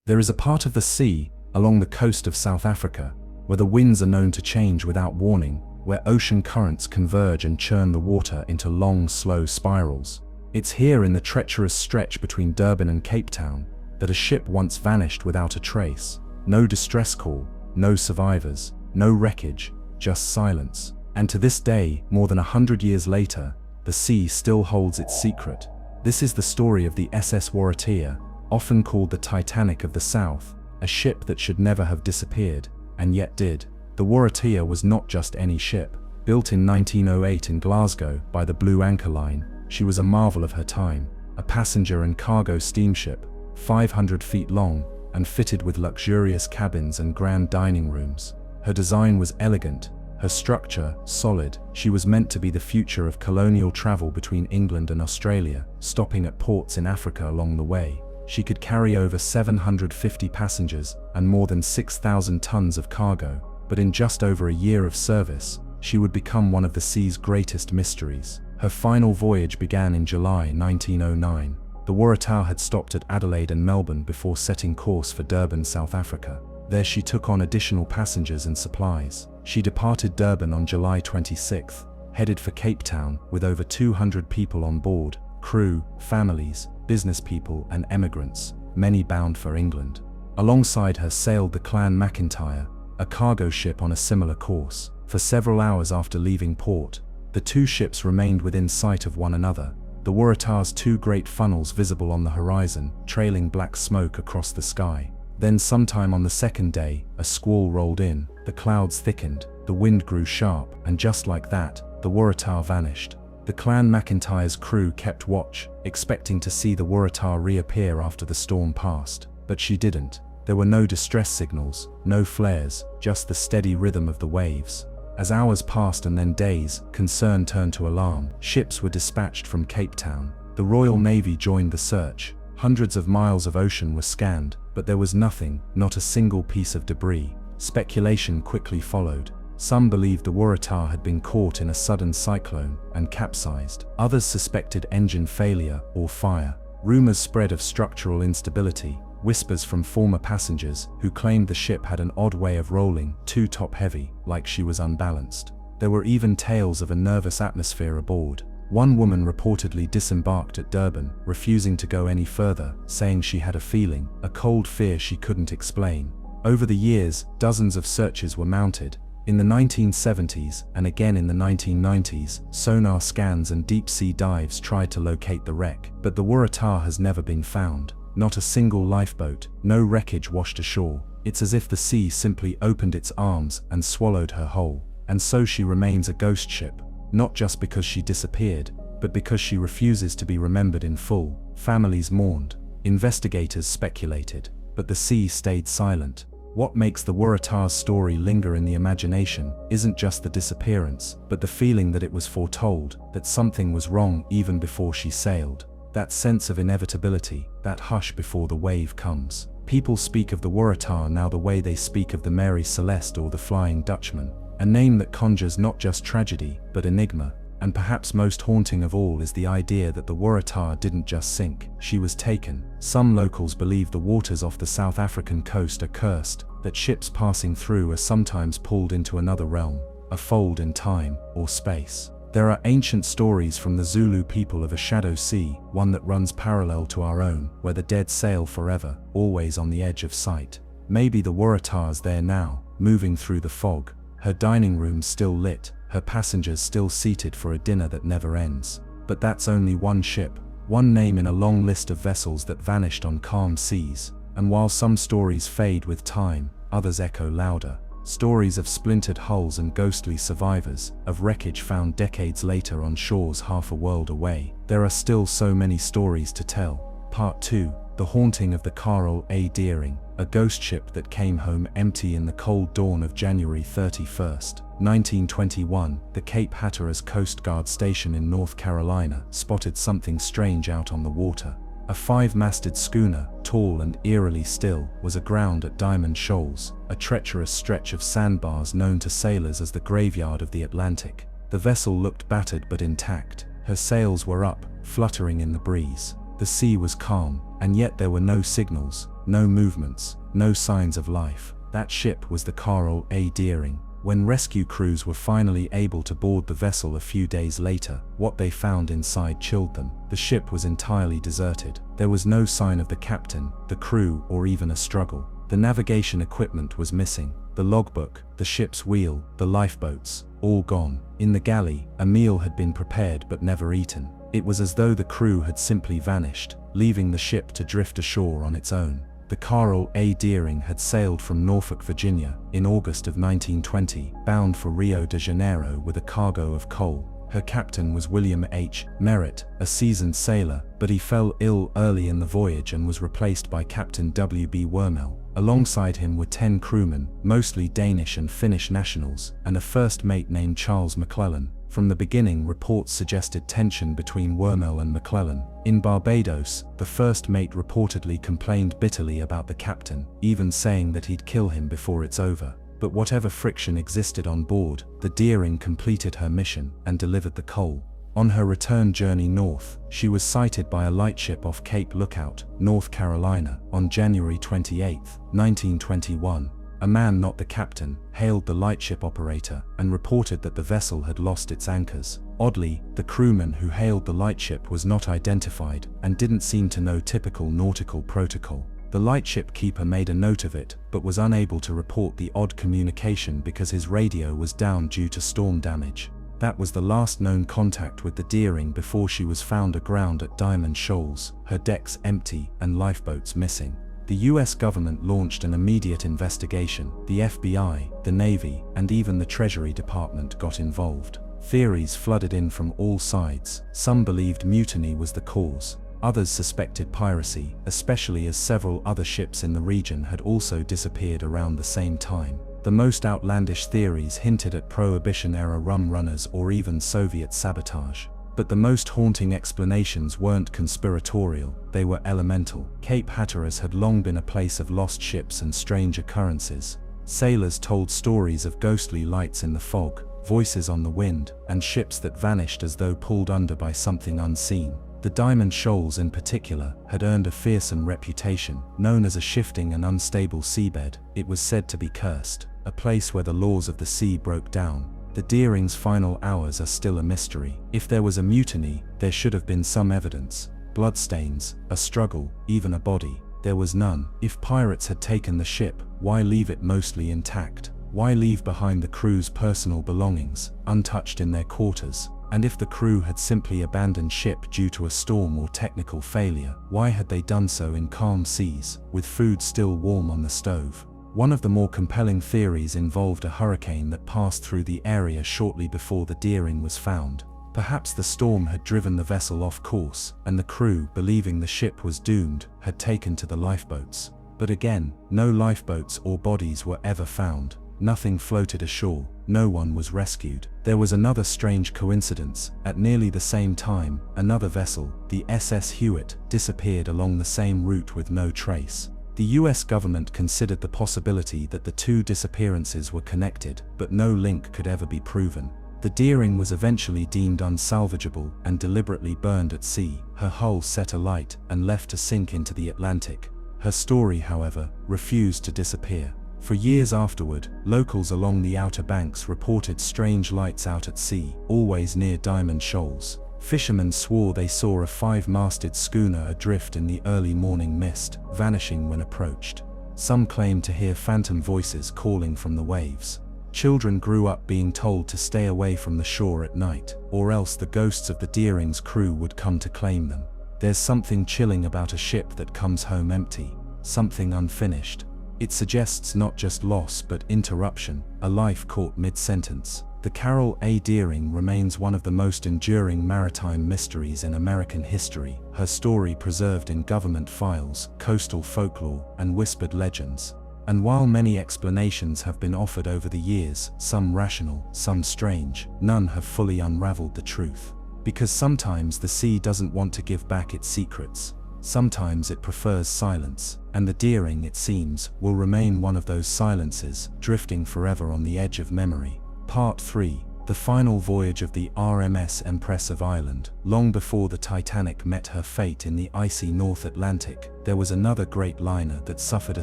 There is a part of the sea, along the coast of South Africa, where the winds are known to change without warning, where ocean currents converge and churn the water into long, slow spirals. It's here in the treacherous stretch between Durban and Cape Town that a ship once vanished without a trace. No distress call, no survivors, no wreckage, just silence. And to this day, more than 100 years later, the sea still holds its secret. This is the story of the SS Waratah, often called the Titanic of the South, a ship that should never have disappeared, and yet did. The Waratah was not just any ship. Built in 1908 in Glasgow by the Blue Anchor Line, she was a marvel of her time, a passenger and cargo steamship, 500 feet long, and fitted with luxurious cabins and grand dining rooms. Her design was elegant, her structure solid. She was meant to be the future of colonial travel between England and Australia, stopping at ports in Africa along the way. She could carry over 750 passengers and more than 6,000 tons of cargo, but in just over a year of service, she would become one of the sea's greatest mysteries. Her final voyage began in July 1909. The Waratah had stopped at Adelaide and Melbourne before setting course for Durban, South Africa. There she took on additional passengers and supplies. She departed Durban on July 26, headed for Cape Town with over 200 people on board, crew, families, business people and emigrants, many bound for England. Alongside her sailed the Clan McIntyre, a cargo ship on a similar course. For several hours after leaving port, the two ships remained within sight of one another, the Waratah's two great funnels visible on the horizon, trailing black smoke across the sky. Then sometime on the second day, a squall rolled in, the clouds thickened, the wind grew sharp, and just like that, the Waratah vanished. The Clan McIntyre's crew kept watch, expecting to see the Waratah reappear after the storm passed. But she didn't. There were no distress signals, no flares, just the steady rhythm of the waves. As hours passed and then days, concern turned to alarm. Ships were dispatched from Cape Town. The Royal Navy joined the search. Hundreds of miles of ocean were scanned, but there was nothing, not a single piece of debris. Speculation quickly followed. Some believed the Waratah had been caught in a sudden cyclone and capsized. Others suspected engine failure or fire. Rumors spread of structural instability, whispers from former passengers who claimed the ship had an odd way of rolling, too top-heavy, like she was unbalanced. There were even tales of a nervous atmosphere aboard. One woman reportedly disembarked at Durban, refusing to go any further, saying she had a feeling, a cold fear she couldn't explain. Over the years, dozens of searches were mounted. In the 1970s, and again in the 1990s, sonar scans and deep-sea dives tried to locate the wreck, but the Waratah has never been found. Not a single lifeboat, no wreckage washed ashore. It's as if the sea simply opened its arms and swallowed her whole. And so she remains a ghost ship, not just because she disappeared, but because she refuses to be remembered in full. Families mourned, investigators speculated, but the sea stayed silent. What makes the Waratah's story linger in the imagination isn't just the disappearance, but the feeling that it was foretold, that something was wrong even before she sailed. That sense of inevitability, that hush before the wave comes. People speak of the Waratah now the way they speak of the Mary Celeste or the Flying Dutchman, a name that conjures not just tragedy, but enigma. And perhaps most haunting of all is the idea that the Waratah didn't just sink, she was taken. Some locals believe the waters off the South African coast are cursed, that ships passing through are sometimes pulled into another realm, a fold in time or space. There are ancient stories from the Zulu people of a shadow sea, one that runs parallel to our own, where the dead sail forever, always on the edge of sight. Maybe the Waratah's there now, moving through the fog, her dining room still lit, her passengers still seated for a dinner that never ends. But that's only one ship, one name in a long list of vessels that vanished on calm seas. And while some stories fade with time, others echo louder. Stories of splintered hulls and ghostly survivors, of wreckage found decades later on shores half a world away. There are still so many stories to tell. Part 2. The Haunting of the Carl A. Deering, a ghost ship that came home empty in the cold dawn of January 31st, 1921. The Cape Hatteras Coast Guard station in North Carolina spotted something strange out on the water. A 5-masted schooner, tall and eerily still, was aground at Diamond Shoals, a treacherous stretch of sandbars known to sailors as the graveyard of the Atlantic. The vessel looked battered but intact. Her sails were up, fluttering in the breeze. The sea was calm, and yet there were no signals, no movements, no signs of life. That ship was the Carl A. Deering. When rescue crews were finally able to board the vessel a few days later, what they found inside chilled them. The ship was entirely deserted. There was no sign of the captain, the crew, or even a struggle. The navigation equipment was missing. The logbook, the ship's wheel, the lifeboats, all gone. In the galley, a meal had been prepared but never eaten. It was as though the crew had simply vanished, leaving the ship to drift ashore on its own. The Carl A. Deering had sailed from Norfolk, Virginia, in August of 1920, bound for Rio de Janeiro with a cargo of coal. Her captain was William H. Merritt, a seasoned sailor, but he fell ill early in the voyage and was replaced by Captain W. B. Wormel. Alongside him were 10 crewmen, mostly Danish and Finnish nationals, and a first mate named Charles McClellan. From the beginning, reports suggested tension between Wormel and McClellan. In Barbados, the first mate reportedly complained bitterly about the captain, even saying that he'd kill him before it's over. But whatever friction existed on board, the Deering completed her mission and delivered the coal. On her return journey north, she was sighted by a lightship off Cape Lookout, North Carolina, on January 28, 1921. A man, not the captain, hailed the lightship operator and reported that the vessel had lost its anchors. Oddly, the crewman who hailed the lightship was not identified and didn't seem to know typical nautical protocol. The lightship keeper made a note of it, but was unable to report the odd communication because his radio was down due to storm damage. That was the last known contact with the Deering before she was found aground at Diamond Shoals, her decks empty and lifeboats missing. The US government launched an immediate investigation. The FBI, the Navy, and even the Treasury Department got involved. Theories flooded in from all sides. Some believed mutiny was the cause. Others suspected piracy, especially as several other ships in the region had also disappeared around the same time. The most outlandish theories hinted at Prohibition-era rum runners or even Soviet sabotage. But the most haunting explanations weren't conspiratorial, they were elemental. Cape Hatteras had long been a place of lost ships and strange occurrences. Sailors told stories of ghostly lights in the fog, voices on the wind, and ships that vanished as though pulled under by something unseen. The Diamond Shoals in particular had earned a fearsome reputation. Known as a shifting and unstable seabed, it was said to be cursed, a place where the laws of the sea broke down. The Deering's final hours are still a mystery. If there was a mutiny, there should have been some evidence. Bloodstains, a struggle, even a body. There was none. If pirates had taken the ship, why leave it mostly intact? Why leave behind the crew's personal belongings, untouched in their quarters? And if the crew had simply abandoned ship due to a storm or technical failure, why had they done so in calm seas, with food still warm on the stove? One of the more compelling theories involved a hurricane that passed through the area shortly before the Deering was found. Perhaps the storm had driven the vessel off course, and the crew, believing the ship was doomed, had taken to the lifeboats. But again, no lifeboats or bodies were ever found. Nothing floated ashore. No one was rescued. There was another strange coincidence. At nearly the same time, another vessel, the SS Hewitt, disappeared along the same route with no trace. The US government considered the possibility that the two disappearances were connected, but no link could ever be proven. The Deering was eventually deemed unsalvageable and deliberately burned at sea, her hull set alight and left to sink into the Atlantic. Her story, however, refused to disappear. For years afterward, locals along the Outer Banks reported strange lights out at sea, always near Diamond Shoals. Fishermen swore they saw a 5-masted schooner adrift in the early morning mist, vanishing when approached. Some claimed to hear phantom voices calling from the waves. Children grew up being told to stay away from the shore at night, or else the ghosts of the Deering's crew would come to claim them. There's something chilling about a ship that comes home empty, something unfinished. It suggests not just loss but interruption, a life caught mid-sentence. The Carl A. Deering remains one of the most enduring maritime mysteries in American history, her story preserved in government files, coastal folklore, and whispered legends. And while many explanations have been offered over the years, some rational, some strange, none have fully unraveled the truth. Because sometimes the sea doesn't want to give back its secrets. Sometimes it prefers silence, and the Deering, it seems, will remain one of those silences, drifting forever on the edge of memory. Part 3. The final voyage of the RMS Empress of Ireland. Long before the Titanic met her fate in the icy North Atlantic, there was another great liner that suffered a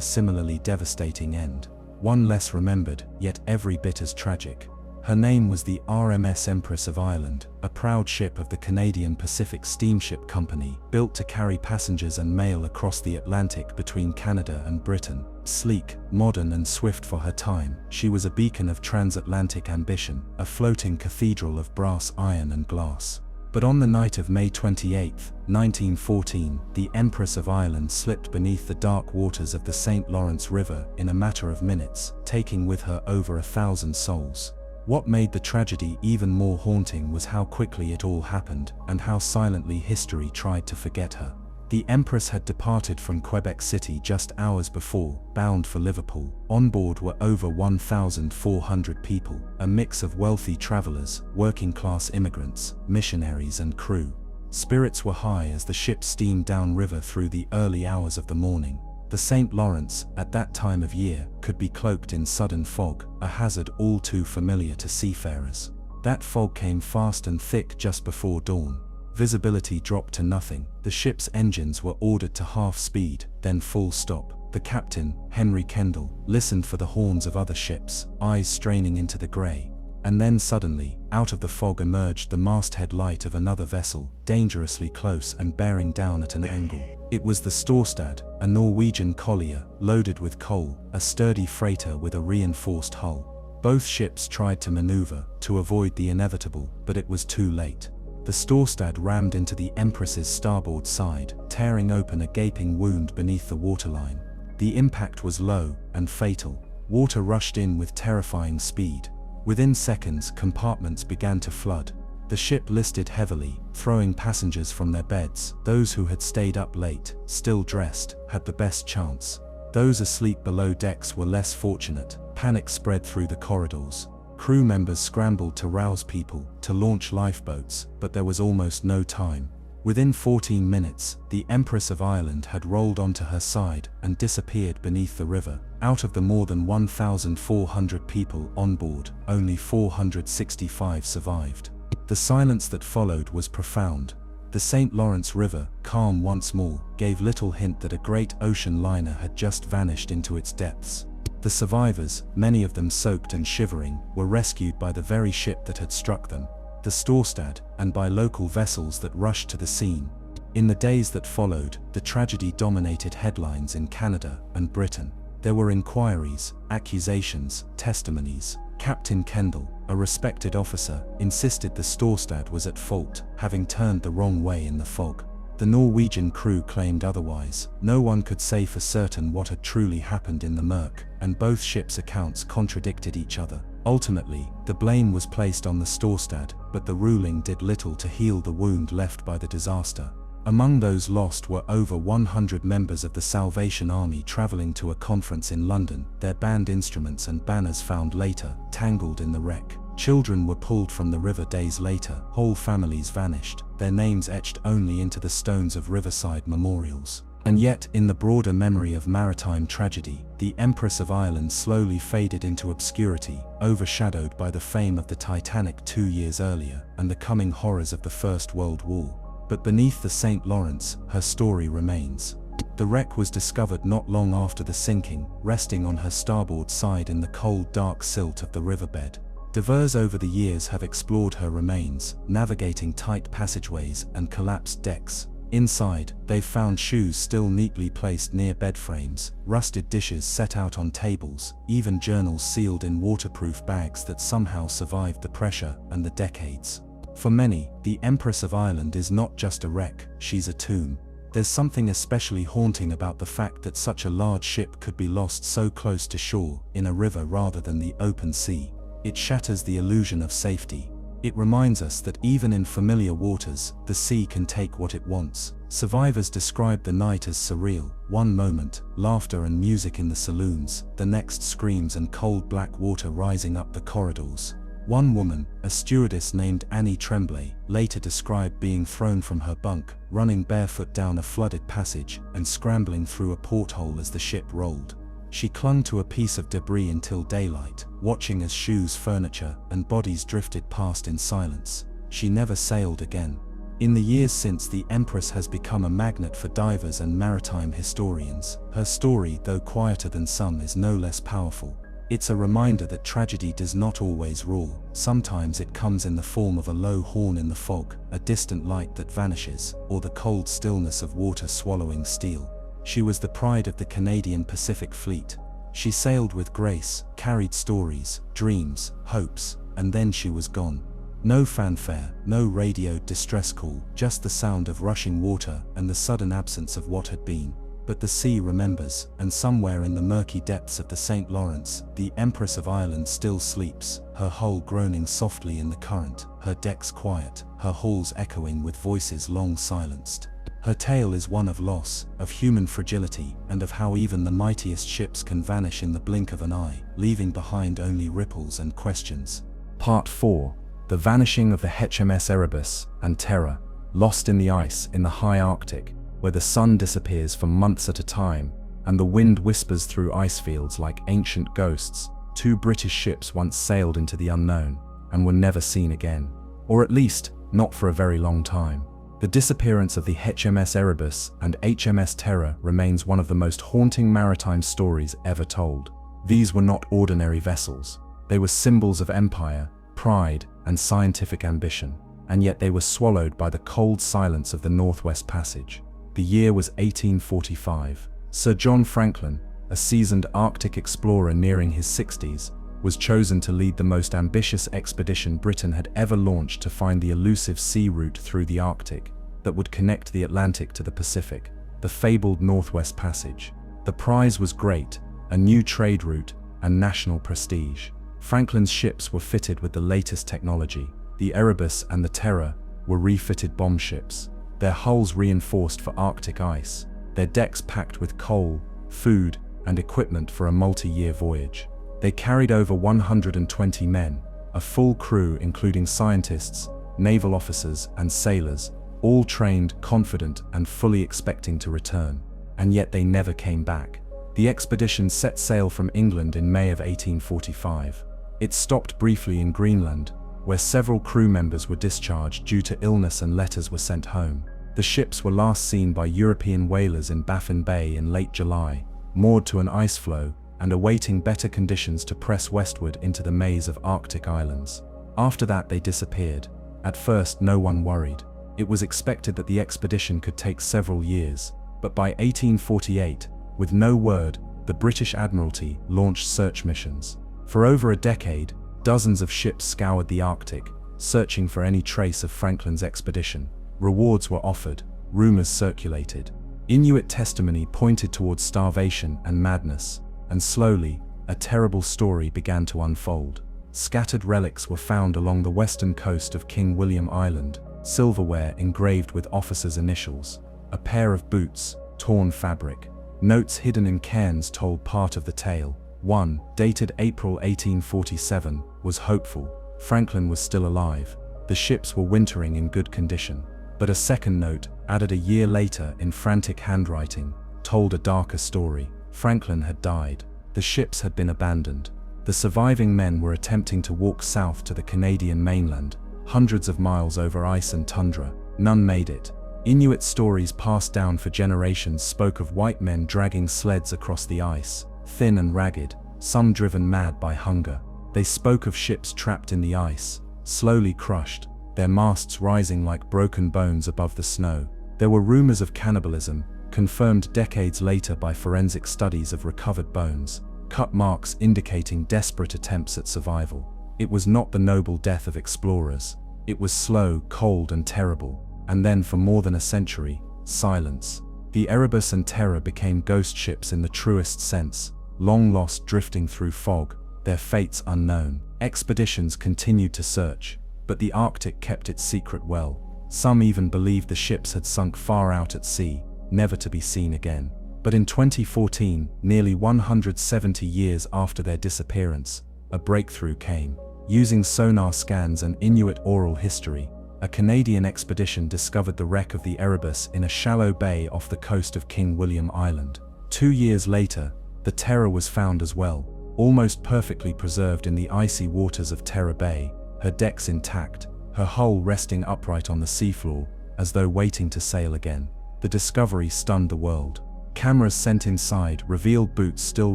similarly devastating end. One less remembered, yet every bit as tragic. Her name was the RMS Empress of Ireland, a proud ship of the Canadian Pacific Steamship Company, built to carry passengers and mail across the Atlantic between Canada and Britain. Sleek, modern and swift for her time, she was a beacon of transatlantic ambition, a floating cathedral of brass, iron and glass. But on the night of May 28, 1914, the Empress of Ireland slipped beneath the dark waters of the St. Lawrence River in a matter of minutes, taking with her over 1,000 souls. What made the tragedy even more haunting was how quickly it all happened, and how silently history tried to forget her. The Empress had departed from Quebec City just hours before, bound for Liverpool. On board were over 1,400 people, a mix of wealthy travelers, working-class immigrants, missionaries and crew. Spirits were high as the ship steamed downriver through the early hours of the morning. The St. Lawrence, at that time of year, could be cloaked in sudden fog, a hazard all too familiar to seafarers. That fog came fast and thick just before dawn. Visibility dropped to nothing. The ship's engines were ordered to half speed, then full stop. The captain, Henry Kendall, listened for the horns of other ships, eyes straining into the grey. And then suddenly, out of the fog emerged the masthead light of another vessel, dangerously close and bearing down at an angle. It was the Storstad, a Norwegian collier, loaded with coal, a sturdy freighter with a reinforced hull. Both ships tried to maneuver, to avoid the inevitable, but it was too late. The Storstad rammed into the Empress's starboard side, tearing open a gaping wound beneath the waterline. The impact was low and fatal. Water rushed in with terrifying speed. Within seconds, compartments began to flood. The ship listed heavily, throwing passengers from their beds. Those who had stayed up late, still dressed, had the best chance. Those asleep below decks were less fortunate. Panic spread through the corridors. Crew members scrambled to rouse people, to launch lifeboats, but there was almost no time. Within 14 minutes, the Empress of Ireland had rolled onto her side and disappeared beneath the river. Out of the more than 1,400 people on board, only 465 survived. The silence that followed was profound. The St. Lawrence River, calm once more, gave little hint that a great ocean liner had just vanished into its depths. The survivors, many of them soaked and shivering, were rescued by the very ship that had struck them, the Storstad, and by local vessels that rushed to the scene. In the days that followed, the tragedy dominated headlines in Canada and Britain. There were inquiries, accusations, testimonies. Captain Kendall, a respected officer, insisted the Storstad was at fault, having turned the wrong way in the fog. The Norwegian crew claimed otherwise. No one could say for certain what had truly happened in the murk, and both ships' accounts contradicted each other. Ultimately, the blame was placed on the Storstad, but the ruling did little to heal the wound left by the disaster. Among those lost were over 100 members of the Salvation Army traveling to a conference in London, their band instruments and banners found later, tangled in the wreck. Children were pulled from the river days later, whole families vanished, their names etched only into the stones of riverside memorials. And yet, in the broader memory of maritime tragedy, the Empress of Ireland slowly faded into obscurity, overshadowed by the fame of the Titanic 2 years earlier, and the coming horrors of the First World War. But beneath the St. Lawrence, her story remains. The wreck was discovered not long after the sinking, resting on her starboard side in the cold, dark silt of the riverbed. Divers over the years have explored her remains, navigating tight passageways and collapsed decks. Inside, they've found shoes still neatly placed near bed frames, rusted dishes set out on tables, even journals sealed in waterproof bags that somehow survived the pressure and the decades. For many, the Empress of Ireland is not just a wreck, she's a tomb. There's something especially haunting about the fact that such a large ship could be lost so close to shore, in a river rather than the open sea. It shatters the illusion of safety. It reminds us that even in familiar waters, the sea can take what it wants. Survivors describe the night as surreal. One moment, laughter and music in the saloons, the next screams and cold black water rising up the corridors. One woman, a stewardess named Annie Tremblay, later described being thrown from her bunk, running barefoot down a flooded passage, and scrambling through a porthole as the ship rolled. She clung to a piece of debris until daylight, watching as shoes, furniture, and bodies drifted past in silence. She never sailed again. In the years since, the Empress has become a magnet for divers and maritime historians. Her story, though quieter than some, is no less powerful. It's a reminder that tragedy does not always rule. Sometimes it comes in the form of a low horn in the fog, a distant light that vanishes, or the cold stillness of water swallowing steel. She was the pride of the Canadian Pacific Fleet. She sailed with grace, carried stories, dreams, hopes, and then she was gone. No fanfare, no radio distress call, just the sound of rushing water and the sudden absence of what had been. But the sea remembers, and somewhere in the murky depths of the St. Lawrence, the Empress of Ireland still sleeps, her hull groaning softly in the current, her decks quiet, her halls echoing with voices long silenced. Her tale is one of loss, of human fragility, and of how even the mightiest ships can vanish in the blink of an eye, leaving behind only ripples and questions. Part 4. The vanishing of the HMS Erebus and Terror, lost in the ice in the high Arctic, where the sun disappears for months at a time, and the wind whispers through ice fields like ancient ghosts. 2 British ships once sailed into the unknown, and were never seen again. Or at least, not for a very long time. The disappearance of the HMS Erebus and HMS Terror remains one of the most haunting maritime stories ever told. These were not ordinary vessels. They were symbols of empire, pride, and scientific ambition, and yet they were swallowed by the cold silence of the Northwest Passage. The year was 1845. Sir John Franklin, a seasoned Arctic explorer nearing his 60s, was chosen to lead the most ambitious expedition Britain had ever launched to find the elusive sea route through the Arctic that would connect the Atlantic to the Pacific, the fabled Northwest Passage. The prize was great, a new trade route and national prestige. Franklin's ships were fitted with the latest technology. The Erebus and the Terror were refitted bomb ships, their hulls reinforced for Arctic ice, their decks packed with coal, food, and equipment for a multi-year voyage. They carried over 120 men, a full crew including scientists, naval officers, and sailors, all trained, confident, and fully expecting to return. And yet they never came back. The expedition set sail from England in May of 1845. It stopped briefly in Greenland, where several crew members were discharged due to illness and letters were sent home. The ships were last seen by European whalers in Baffin Bay in late July, moored to an ice floe and awaiting better conditions to press westward into the maze of Arctic islands. After that they disappeared. At first no one worried. It was expected that the expedition could take several years, but by 1848, with no word, the British Admiralty launched search missions. For over a decade, dozens of ships scoured the Arctic, searching for any trace of Franklin's expedition. Rewards were offered, rumors circulated. Inuit testimony pointed towards starvation and madness, and slowly, a terrible story began to unfold. Scattered relics were found along the western coast of King William Island, silverware engraved with officers' initials, a pair of boots, torn fabric. Notes hidden in cairns told part of the tale. One, dated April 1847, was hopeful. Franklin was still alive. The ships were wintering in good condition. But a second note, added a year later in frantic handwriting, told a darker story. Franklin had died. The ships had been abandoned. The surviving men were attempting to walk south to the Canadian mainland, hundreds of miles over ice and tundra. None made it. Inuit stories passed down for generations spoke of white men dragging sleds across the ice, thin and ragged, some driven mad by hunger. They spoke of ships trapped in the ice, slowly crushed, their masts rising like broken bones above the snow. There were rumors of cannibalism, confirmed decades later by forensic studies of recovered bones, cut marks indicating desperate attempts at survival. It was not the noble death of explorers. It was slow, cold, and terrible. And then for more than a century, silence. The Erebus and Terror became ghost ships in the truest sense, long lost, drifting through fog, their fates unknown. Expeditions continued to search, but the Arctic kept its secret well. Some even believed the ships had sunk far out at sea, never to be seen again. But in 2014, nearly 170 years after their disappearance, a breakthrough came. Using sonar scans and Inuit oral history, a Canadian expedition discovered the wreck of the Erebus in a shallow bay off the coast of King William Island. 2 years later, The Terror was found as well, almost perfectly preserved in the icy waters of Terror Bay, her decks intact, her hull resting upright on the seafloor, as though waiting to sail again. The discovery stunned the world. Cameras sent inside revealed boots still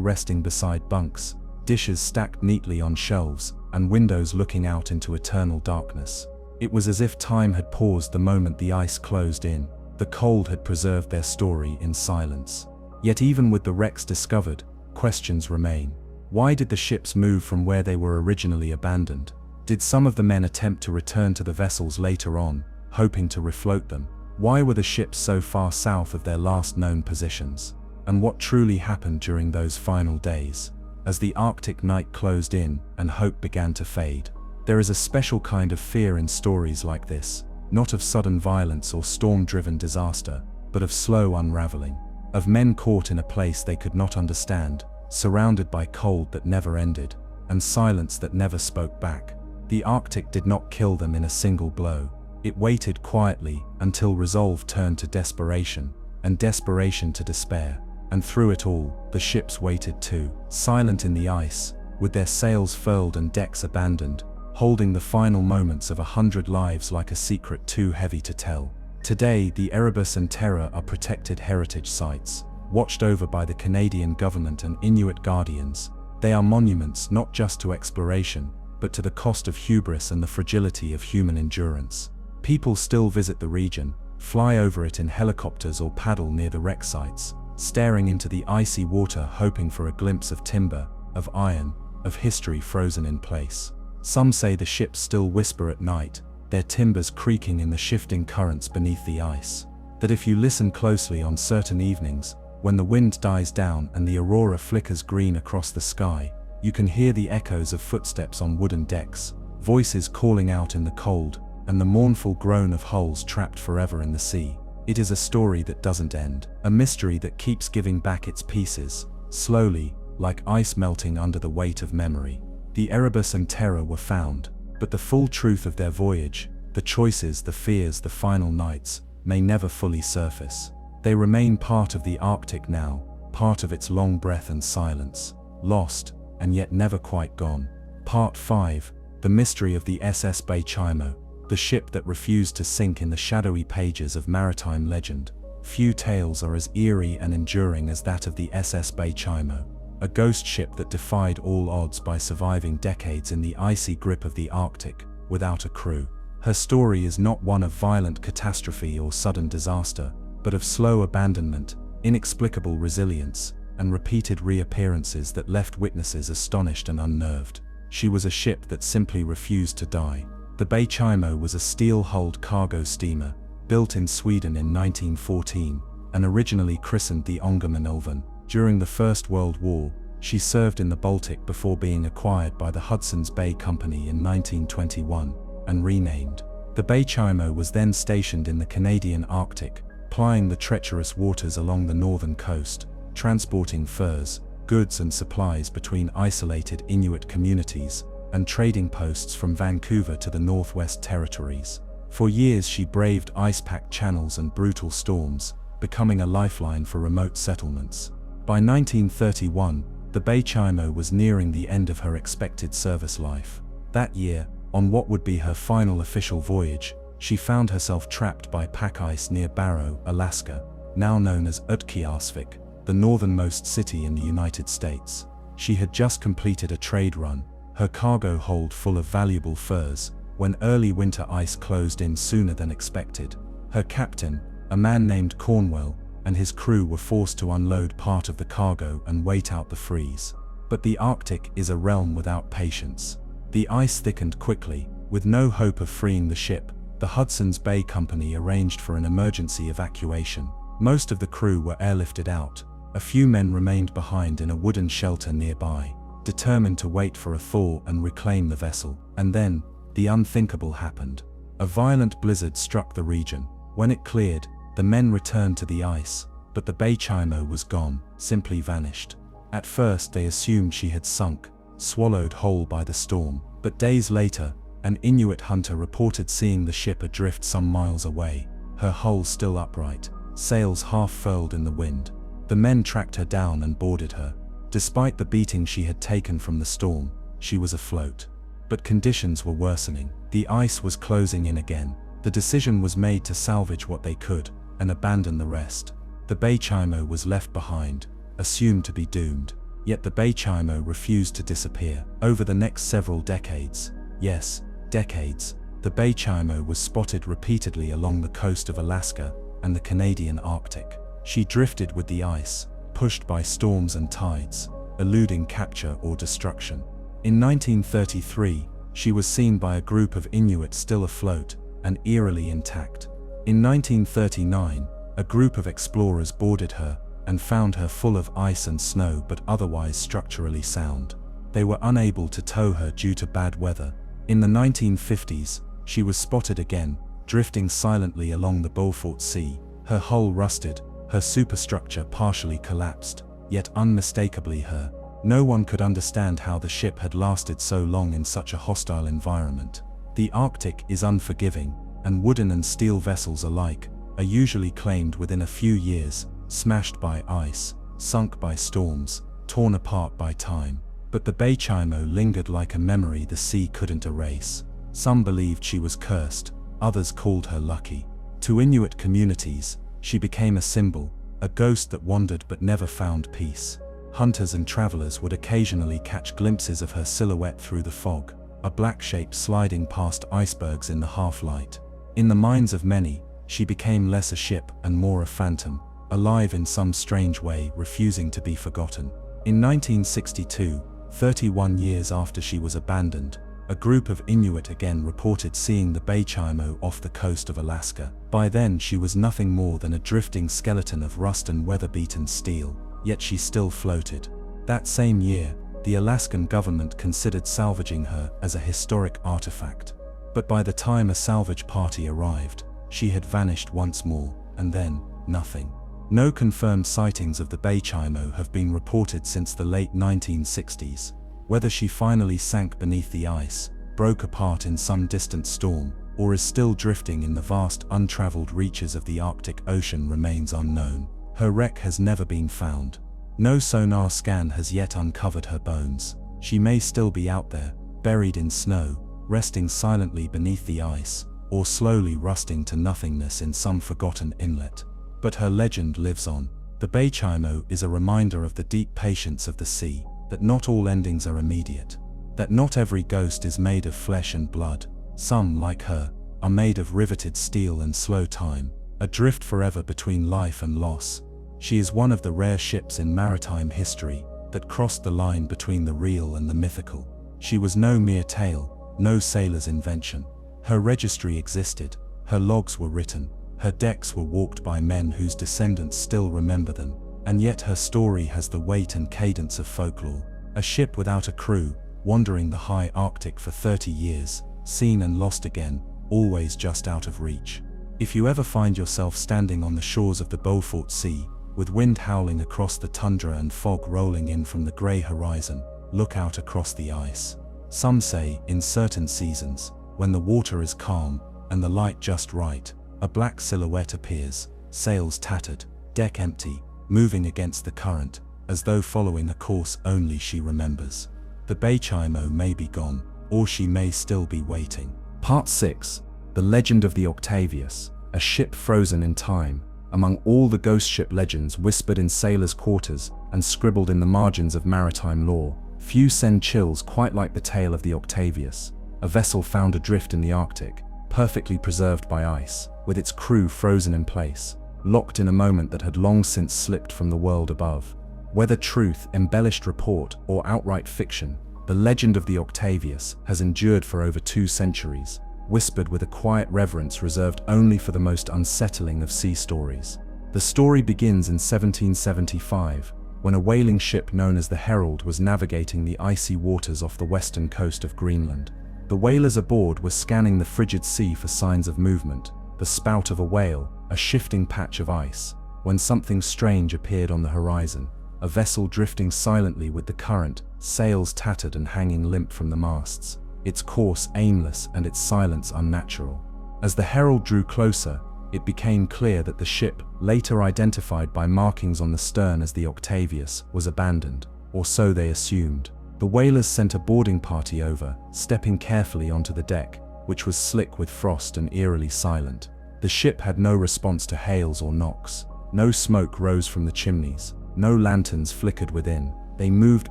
resting beside bunks, dishes stacked neatly on shelves, and windows looking out into eternal darkness. It was as if time had paused the moment the ice closed in. The cold had preserved their story in silence. Yet even with the wrecks discovered, questions remain. Why did the ships move from where they were originally abandoned? Did some of the men attempt to return to the vessels later on, hoping to refloat them? Why were the ships so far south of their last known positions? And what truly happened during those final days? As the Arctic night closed in and hope began to fade, there is a special kind of fear in stories like this, not of sudden violence or storm-driven disaster, but of slow unraveling, of men caught in a place they could not understand, surrounded by cold that never ended, and silence that never spoke back. The Arctic did not kill them in a single blow. It waited quietly until resolve turned to desperation, and desperation to despair. And through it all, the ships waited too, silent in the ice, with their sails furled and decks abandoned, holding the final moments of 100 lives like a secret too heavy to tell. Today, the Erebus and Terror are protected heritage sites, watched over by the Canadian government and Inuit guardians. They are monuments not just to exploration, but to the cost of hubris and the fragility of human endurance. People still visit the region, fly over it in helicopters or paddle near the wreck sites, staring into the icy water hoping for a glimpse of timber, of iron, of history frozen in place. Some say the ships still whisper at night, their timbers creaking in the shifting currents beneath the ice. That if you listen closely on certain evenings, when the wind dies down and the aurora flickers green across the sky, you can hear the echoes of footsteps on wooden decks, voices calling out in the cold, and the mournful groan of hulls trapped forever in the sea. It is a story that doesn't end, a mystery that keeps giving back its pieces, slowly, like ice melting under the weight of memory. The Erebus and Terror were found, but the full truth of their voyage, the choices, the fears, the final nights, may never fully surface. They remain part of the Arctic now, part of its long breath and silence, lost, and yet never quite gone. Part 5, The Mystery of the SS Baie-Chaimo, the ship that refused to sink in the shadowy pages of maritime legend. Few tales are as eerie and enduring as that of the SS Baie-Chaimo, a ghost ship that defied all odds by surviving decades in the icy grip of the Arctic, without a crew. Her story is not one of violent catastrophe or sudden disaster, but of slow abandonment, inexplicable resilience, and repeated reappearances that left witnesses astonished and unnerved. She was a ship that simply refused to die. The Baie-Chaimo was a steel-hulled cargo steamer, built in Sweden in 1914, and originally christened the Ångermanälven. During the First World War, she served in the Baltic before being acquired by the Hudson's Bay Company in 1921, and renamed. The Baie-Chaimo was then stationed in the Canadian Arctic, plying the treacherous waters along the northern coast, transporting furs, goods and supplies between isolated Inuit communities, and trading posts from Vancouver to the Northwest Territories. For years she braved ice-packed channels and brutal storms, becoming a lifeline for remote settlements. By 1931, the Baie-Chaimo was nearing the end of her expected service life. That year, on what would be her final official voyage, she found herself trapped by pack ice near Barrow, Alaska, now known as Utqiagvik, the northernmost city in the United States. She had just completed a trade run, her cargo hold full of valuable furs, when early winter ice closed in sooner than expected. Her captain, a man named Cornwell, and his crew were forced to unload part of the cargo and wait out the freeze. But the Arctic is a realm without patience. The ice thickened quickly. With no hope of freeing the ship, the Hudson's Bay Company arranged for an emergency evacuation. Most of the crew were airlifted out. A few men remained behind in a wooden shelter nearby, determined to wait for a thaw and reclaim the vessel. And then, the unthinkable happened. A violent blizzard struck the region. When it cleared, the men returned to the ice, but the Baie-Chaimo was gone, simply vanished. At first they assumed she had sunk, swallowed whole by the storm, but days later, an Inuit hunter reported seeing the ship adrift some miles away, her hull still upright, sails half furled in the wind. The men tracked her down and boarded her. Despite the beating she had taken from the storm, she was afloat. But conditions were worsening. The ice was closing in again. The decision was made to salvage what they could and abandon the rest. The Beichimo was left behind, assumed to be doomed. Yet the Beichimo refused to disappear. Over the next several decades, yes, decades, the Beichimo was spotted repeatedly along the coast of Alaska and the Canadian Arctic. She drifted with the ice, pushed by storms and tides, eluding capture or destruction. In 1933, she was seen by a group of Inuit still afloat and eerily intact. In 1939, a group of explorers boarded her and found her full of ice and snow but otherwise structurally sound. They were unable to tow her due to bad weather. In the 1950s, she was spotted again, drifting silently along the Beaufort Sea, her hull rusted, her superstructure partially collapsed, yet unmistakably her. No one could understand how the ship had lasted so long in such a hostile environment. The Arctic is unforgiving, and wooden and steel vessels alike are usually claimed within a few years, smashed by ice, sunk by storms, torn apart by time. But the Beichimo lingered like a memory the sea couldn't erase. Some believed she was cursed, others called her lucky. To Inuit communities, she became a symbol, a ghost that wandered but never found peace. Hunters and travelers would occasionally catch glimpses of her silhouette through the fog, a black shape sliding past icebergs in the half-light. In the minds of many, she became less a ship and more a phantom, alive in some strange way, refusing to be forgotten. In 1962, 31 years after she was abandoned, a group of Inuit again reported seeing the Beichimo off the coast of Alaska. By then she was nothing more than a drifting skeleton of rust and weather-beaten steel, yet she still floated. That same year, the Alaskan government considered salvaging her as a historic artifact. But by the time a salvage party arrived, she had vanished once more, and then, nothing. No confirmed sightings of the Beichimo have been reported since the late 1960s. Whether she finally sank beneath the ice, broke apart in some distant storm, or is still drifting in the vast untraveled reaches of the Arctic Ocean remains unknown. Her wreck has never been found. No sonar scan has yet uncovered her bones. She may still be out there, buried in snow, resting silently beneath the ice, or slowly rusting to nothingness in some forgotten inlet. But her legend lives on. The Beichimo is a reminder of the deep patience of the sea, that not all endings are immediate, that not every ghost is made of flesh and blood. Some, like her, are made of riveted steel and slow time, adrift forever between life and loss. She is one of the rare ships in maritime history that crossed the line between the real and the mythical. She was no mere tale, no sailor's invention. Her registry existed, her logs were written, her decks were walked by men whose descendants still remember them. And yet her story has the weight and cadence of folklore. A ship without a crew, wandering the high Arctic for 30 years, seen and lost again, always just out of reach. If you ever find yourself standing on the shores of the Beaufort Sea, with wind howling across the tundra and fog rolling in from the grey horizon, look out across the ice. Some say, in certain seasons, when the water is calm and the light just right, a black silhouette appears, sails tattered, deck empty, moving against the current, as though following a course only she remembers. The Beichimo may be gone, or she may still be waiting. Part 6. The Legend of the Octavius, a ship frozen in time. Among all the ghost ship legends whispered in sailors' quarters and scribbled in the margins of maritime lore, few send chills quite like the tale of the Octavius, a vessel found adrift in the Arctic, perfectly preserved by ice, with its crew frozen in place, locked in a moment that had long since slipped from the world above. Whether truth, embellished report, or outright fiction, the legend of the Octavius has endured for over 2 centuries, whispered with a quiet reverence reserved only for the most unsettling of sea stories. The story begins in 1775, when a whaling ship known as the Herald was navigating the icy waters off the western coast of Greenland. The whalers aboard were scanning the frigid sea for signs of movement, the spout of a whale, a shifting patch of ice, when something strange appeared on the horizon, a vessel drifting silently with the current, sails tattered and hanging limp from the masts, its course aimless and its silence unnatural. As the Herald drew closer, it became clear that the ship, later identified by markings on the stern as the Octavius, was abandoned. or so they assumed. The whalers sent a boarding party over, stepping carefully onto the deck, which was slick with frost and eerily silent. The ship had no response to hails or knocks. No smoke rose from the chimneys. No lanterns flickered within. They moved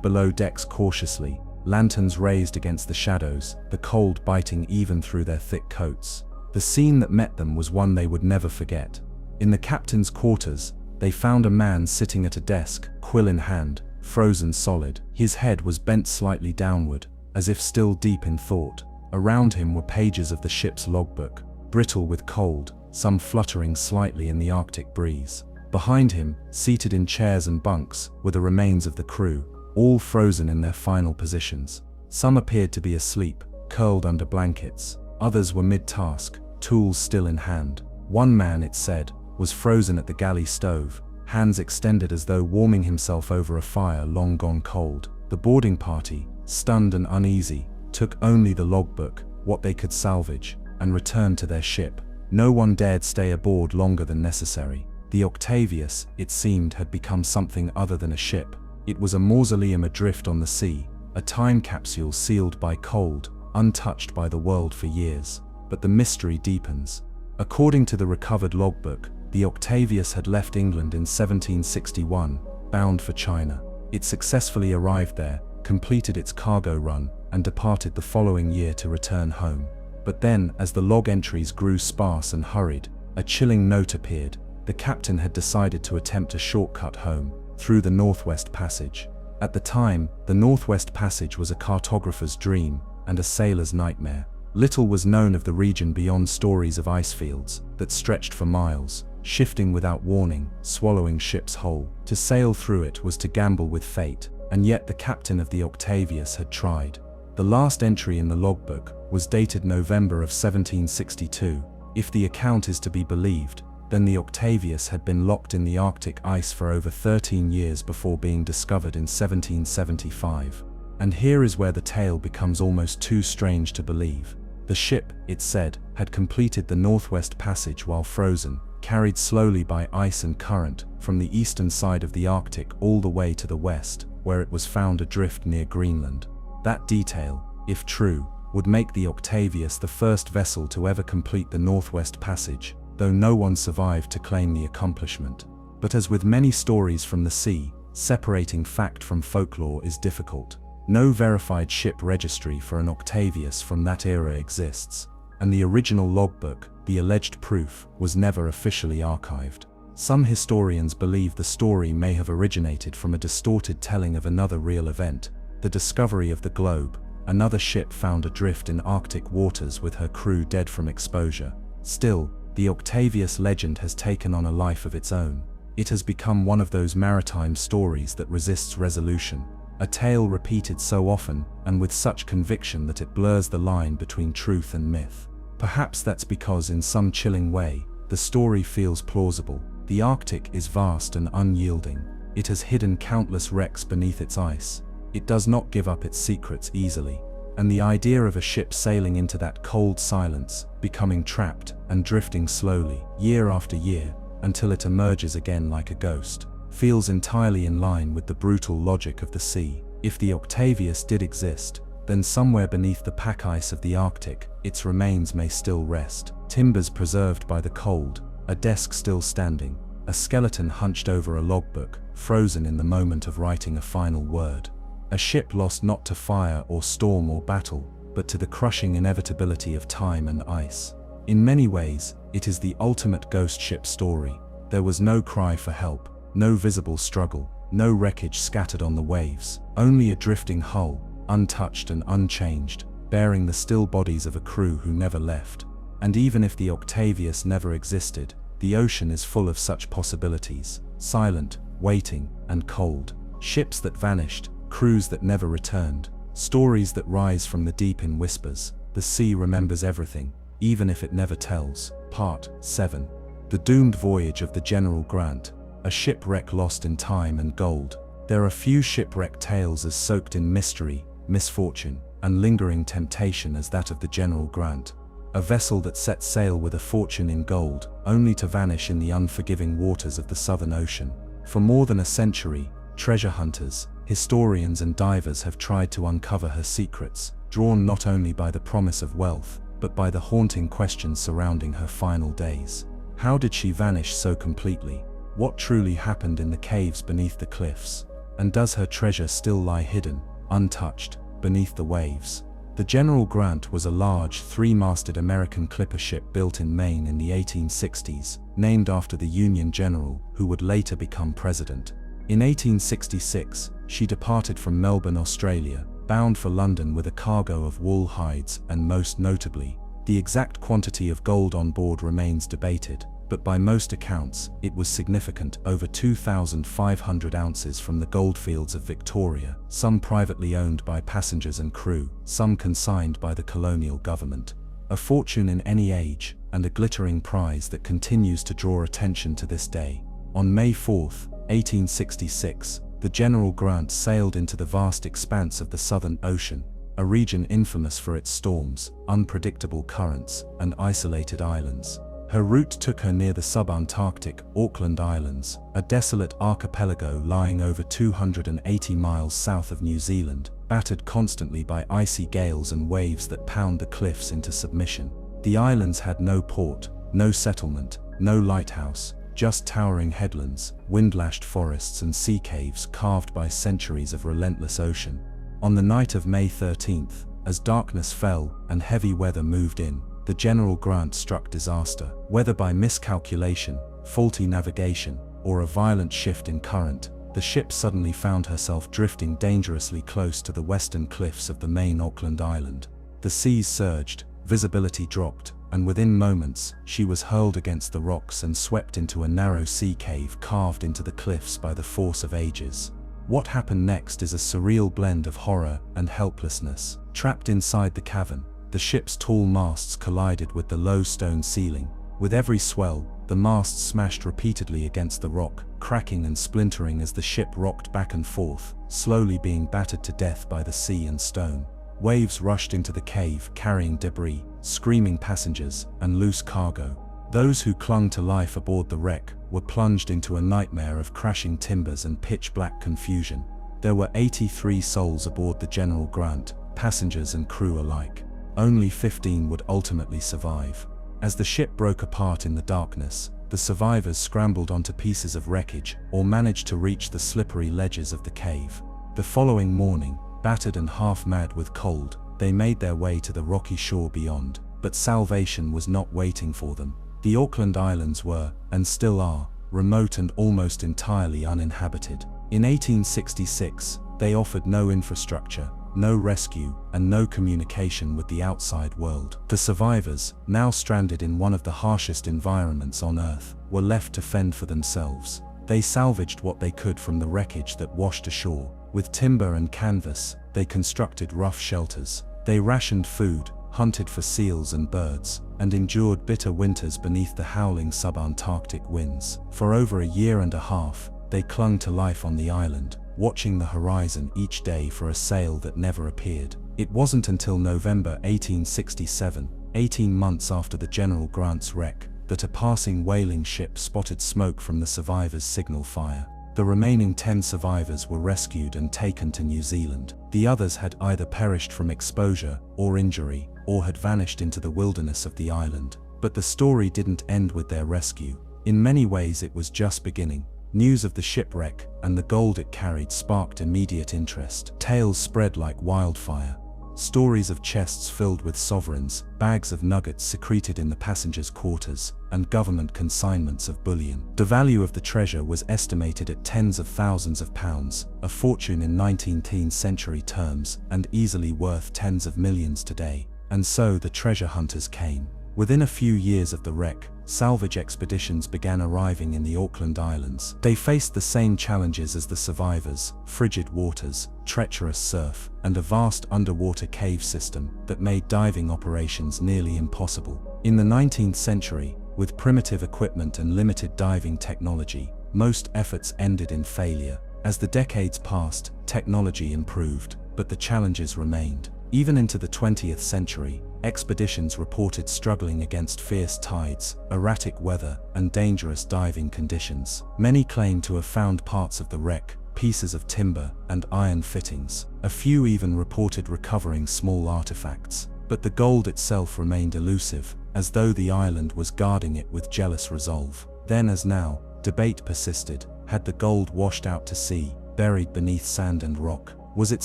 below decks cautiously, lanterns raised against the shadows, the cold biting even through their thick coats. The scene that met them was one they would never forget. In the captain's quarters, they found a man sitting at a desk, quill in hand, frozen solid. His head was bent slightly downward, as if still deep in thought. Around him were pages of the ship's logbook, brittle with cold, some fluttering slightly in the Arctic breeze. Behind him, seated in chairs and bunks, were the remains of the crew, all frozen in their final positions. Some appeared to be asleep, curled under blankets. Others were mid-task, tools still in hand. One man, it said, was frozen at the galley stove, hands extended as though warming himself over a fire long gone cold. The boarding party, stunned and uneasy, took only the logbook, what they could salvage, and returned to their ship. No one dared stay aboard longer than necessary. The Octavius, it seemed, had become something other than a ship. It was a mausoleum adrift on the sea, a time capsule sealed by cold, untouched by the world for years. But the mystery deepens. According to the recovered logbook, the Octavius had left England in 1761, bound for China. It successfully arrived there, completed its cargo run, and departed the following year to return home. But then, as the log entries grew sparse and hurried, a chilling note appeared. The captain had decided to attempt a shortcut home, through the Northwest Passage. At the time, the Northwest Passage was a cartographer's dream and a sailor's nightmare. Little was known of the region beyond stories of ice fields that stretched for miles, shifting without warning, swallowing ships whole. To sail through it was to gamble with fate, and yet the captain of the Octavius had tried. The last entry in the logbook was dated November of 1762. If the account is to be believed, then the Octavius had been locked in the Arctic ice for over 13 years before being discovered in 1775. And here is where the tale becomes almost too strange to believe. The ship, it said, had completed the Northwest Passage while frozen, carried slowly by ice and current, from the eastern side of the Arctic all the way to the west, where it was found adrift near Greenland. That detail, if true, would make the Octavius the first vessel to ever complete the Northwest Passage, though no one survived to claim the accomplishment. But as with many stories from the sea, separating fact from folklore is difficult. No verified ship registry for an Octavius from that era exists, and the original logbook, the alleged proof, was never officially archived. Some historians believe the story may have originated from a distorted telling of another real event, the discovery of the globe, another ship found adrift in Arctic waters with her crew dead from exposure. Still, the Octavius legend has taken on a life of its own. It has become one of those maritime stories that resists resolution, a tale repeated so often and with such conviction that it blurs the line between truth and myth. Perhaps that's because in some chilling way, the story feels plausible. The Arctic is vast and unyielding. It has hidden countless wrecks beneath its ice. It does not give up its secrets easily. And the idea of a ship sailing into that cold silence, becoming trapped and drifting slowly, year after year, until it emerges again like a ghost, feels entirely in line with the brutal logic of the sea. If the Octavius did exist, then somewhere beneath the pack ice of the Arctic, its remains may still rest. Timbers preserved by the cold, a desk still standing, a skeleton hunched over a logbook, frozen in the moment of writing a final word. A ship lost not to fire or storm or battle, but to the crushing inevitability of time and ice. In many ways, it is the ultimate ghost ship story. There was no cry for help, no visible struggle, no wreckage scattered on the waves, only a drifting hull, untouched and unchanged, bearing the still bodies of a crew who never left. And even if the Octavius never existed, the ocean is full of such possibilities, silent, waiting, and cold. Ships that vanished, crews that never returned, stories that rise from the deep in whispers. The sea remembers everything, even if it never tells. Part 7. The Doomed Voyage of the General Grant, a shipwreck lost in time and gold. There are few shipwreck tales as soaked in mystery, misfortune, and lingering temptation as that of the General Grant. A vessel that set sail with a fortune in gold, only to vanish in the unforgiving waters of the Southern Ocean. For more than a century, treasure hunters, Historians and divers have tried to uncover her secrets, drawn not only by the promise of wealth, but by the haunting questions surrounding her final days. How did she vanish so completely? What truly happened in the caves beneath the cliffs? And does her treasure still lie hidden, untouched, beneath the waves? The General Grant was a large, three-masted American clipper ship built in Maine in the 1860s, named after the Union general who would later become president. In 1866, she departed from Melbourne, Australia, bound for London with a cargo of wool hides and, most notably, the exact quantity of gold on board remains debated, but by most accounts, it was significant, over 2,500 ounces from the goldfields of Victoria, some privately owned by passengers and crew, some consigned by the colonial government. A fortune in any age, and a glittering prize that continues to draw attention to this day. On May 4, 1866, the General Grant sailed into the vast expanse of the Southern Ocean, a region infamous for its storms, unpredictable currents, and isolated islands. Her route took her near the sub-Antarctic Auckland Islands, a desolate archipelago lying over 280 miles south of New Zealand, battered constantly by icy gales and waves that pound the cliffs into submission. The islands had no port, no settlement, no lighthouse, just towering headlands, wind-lashed forests and sea caves carved by centuries of relentless ocean. On the night of May 13th, as darkness fell and heavy weather moved in, the General Grant struck disaster. Whether by miscalculation, faulty navigation, or a violent shift in current, the ship suddenly found herself drifting dangerously close to the western cliffs of the main Auckland Island. The seas surged, visibility dropped, and within moments, she was hurled against the rocks and swept into a narrow sea cave carved into the cliffs by the force of ages. What happened next is a surreal blend of horror and helplessness. Trapped inside the cavern, the ship's tall masts collided with the low stone ceiling. With every swell, the masts smashed repeatedly against the rock, cracking and splintering as the ship rocked back and forth, slowly being battered to death by the sea and stone. Waves rushed into the cave, carrying debris, screaming passengers, and loose cargo. Those who clung to life aboard the wreck were plunged into a nightmare of crashing timbers and pitch-black confusion. There were 83 souls aboard the General Grant, passengers and crew alike. Only 15 would ultimately survive. As the ship broke apart in the darkness, the survivors scrambled onto pieces of wreckage or managed to reach the slippery ledges of the cave. The following morning, battered and half-mad with cold, they made their way to the rocky shore beyond, but salvation was not waiting for them. The Auckland Islands were, and still are, remote and almost entirely uninhabited. In 1866, they offered no infrastructure, no rescue, and no communication with the outside world. The survivors, now stranded in one of the harshest environments on Earth, were left to fend for themselves. They salvaged what they could from the wreckage that washed ashore. With timber and canvas, they constructed rough shelters. They rationed food, hunted for seals and birds, and endured bitter winters beneath the howling sub-Antarctic winds. For over a year and a half, they clung to life on the island, watching the horizon each day for a sail that never appeared. It wasn't until November 1867, 18 months after the General Grant's wreck, that a passing whaling ship spotted smoke from the survivors' signal fire. The remaining 10 survivors were rescued and taken to New Zealand. The others had either perished from exposure or injury, or had vanished into the wilderness of the island. But the story didn't end with their rescue. In many ways it was just beginning. News of the shipwreck and the gold it carried sparked immediate interest. Tales spread like wildfire. Stories of chests filled with sovereigns, bags of nuggets secreted in the passengers' quarters, and government consignments of bullion. The value of the treasure was estimated at tens of thousands of pounds, a fortune in 19th century terms, and easily worth tens of millions today. And so the treasure hunters came. Within a few years of the wreck, salvage expeditions began arriving in the Auckland Islands. They faced the same challenges as the survivors: frigid waters, treacherous surf, and a vast underwater cave system that made diving operations nearly impossible. In the 19th century, with primitive equipment and limited diving technology, most efforts ended in failure. As the decades passed, technology improved, but the challenges remained. Even into the 20th century, expeditions reported struggling against fierce tides, erratic weather, and dangerous diving conditions. Many claim to have found parts of the wreck, pieces of timber and iron fittings. A few even reported recovering small artifacts. But the gold itself remained elusive, as though the island was guarding it with jealous resolve. Then as now, debate persisted. Had the gold washed out to sea, buried beneath sand and rock? Was it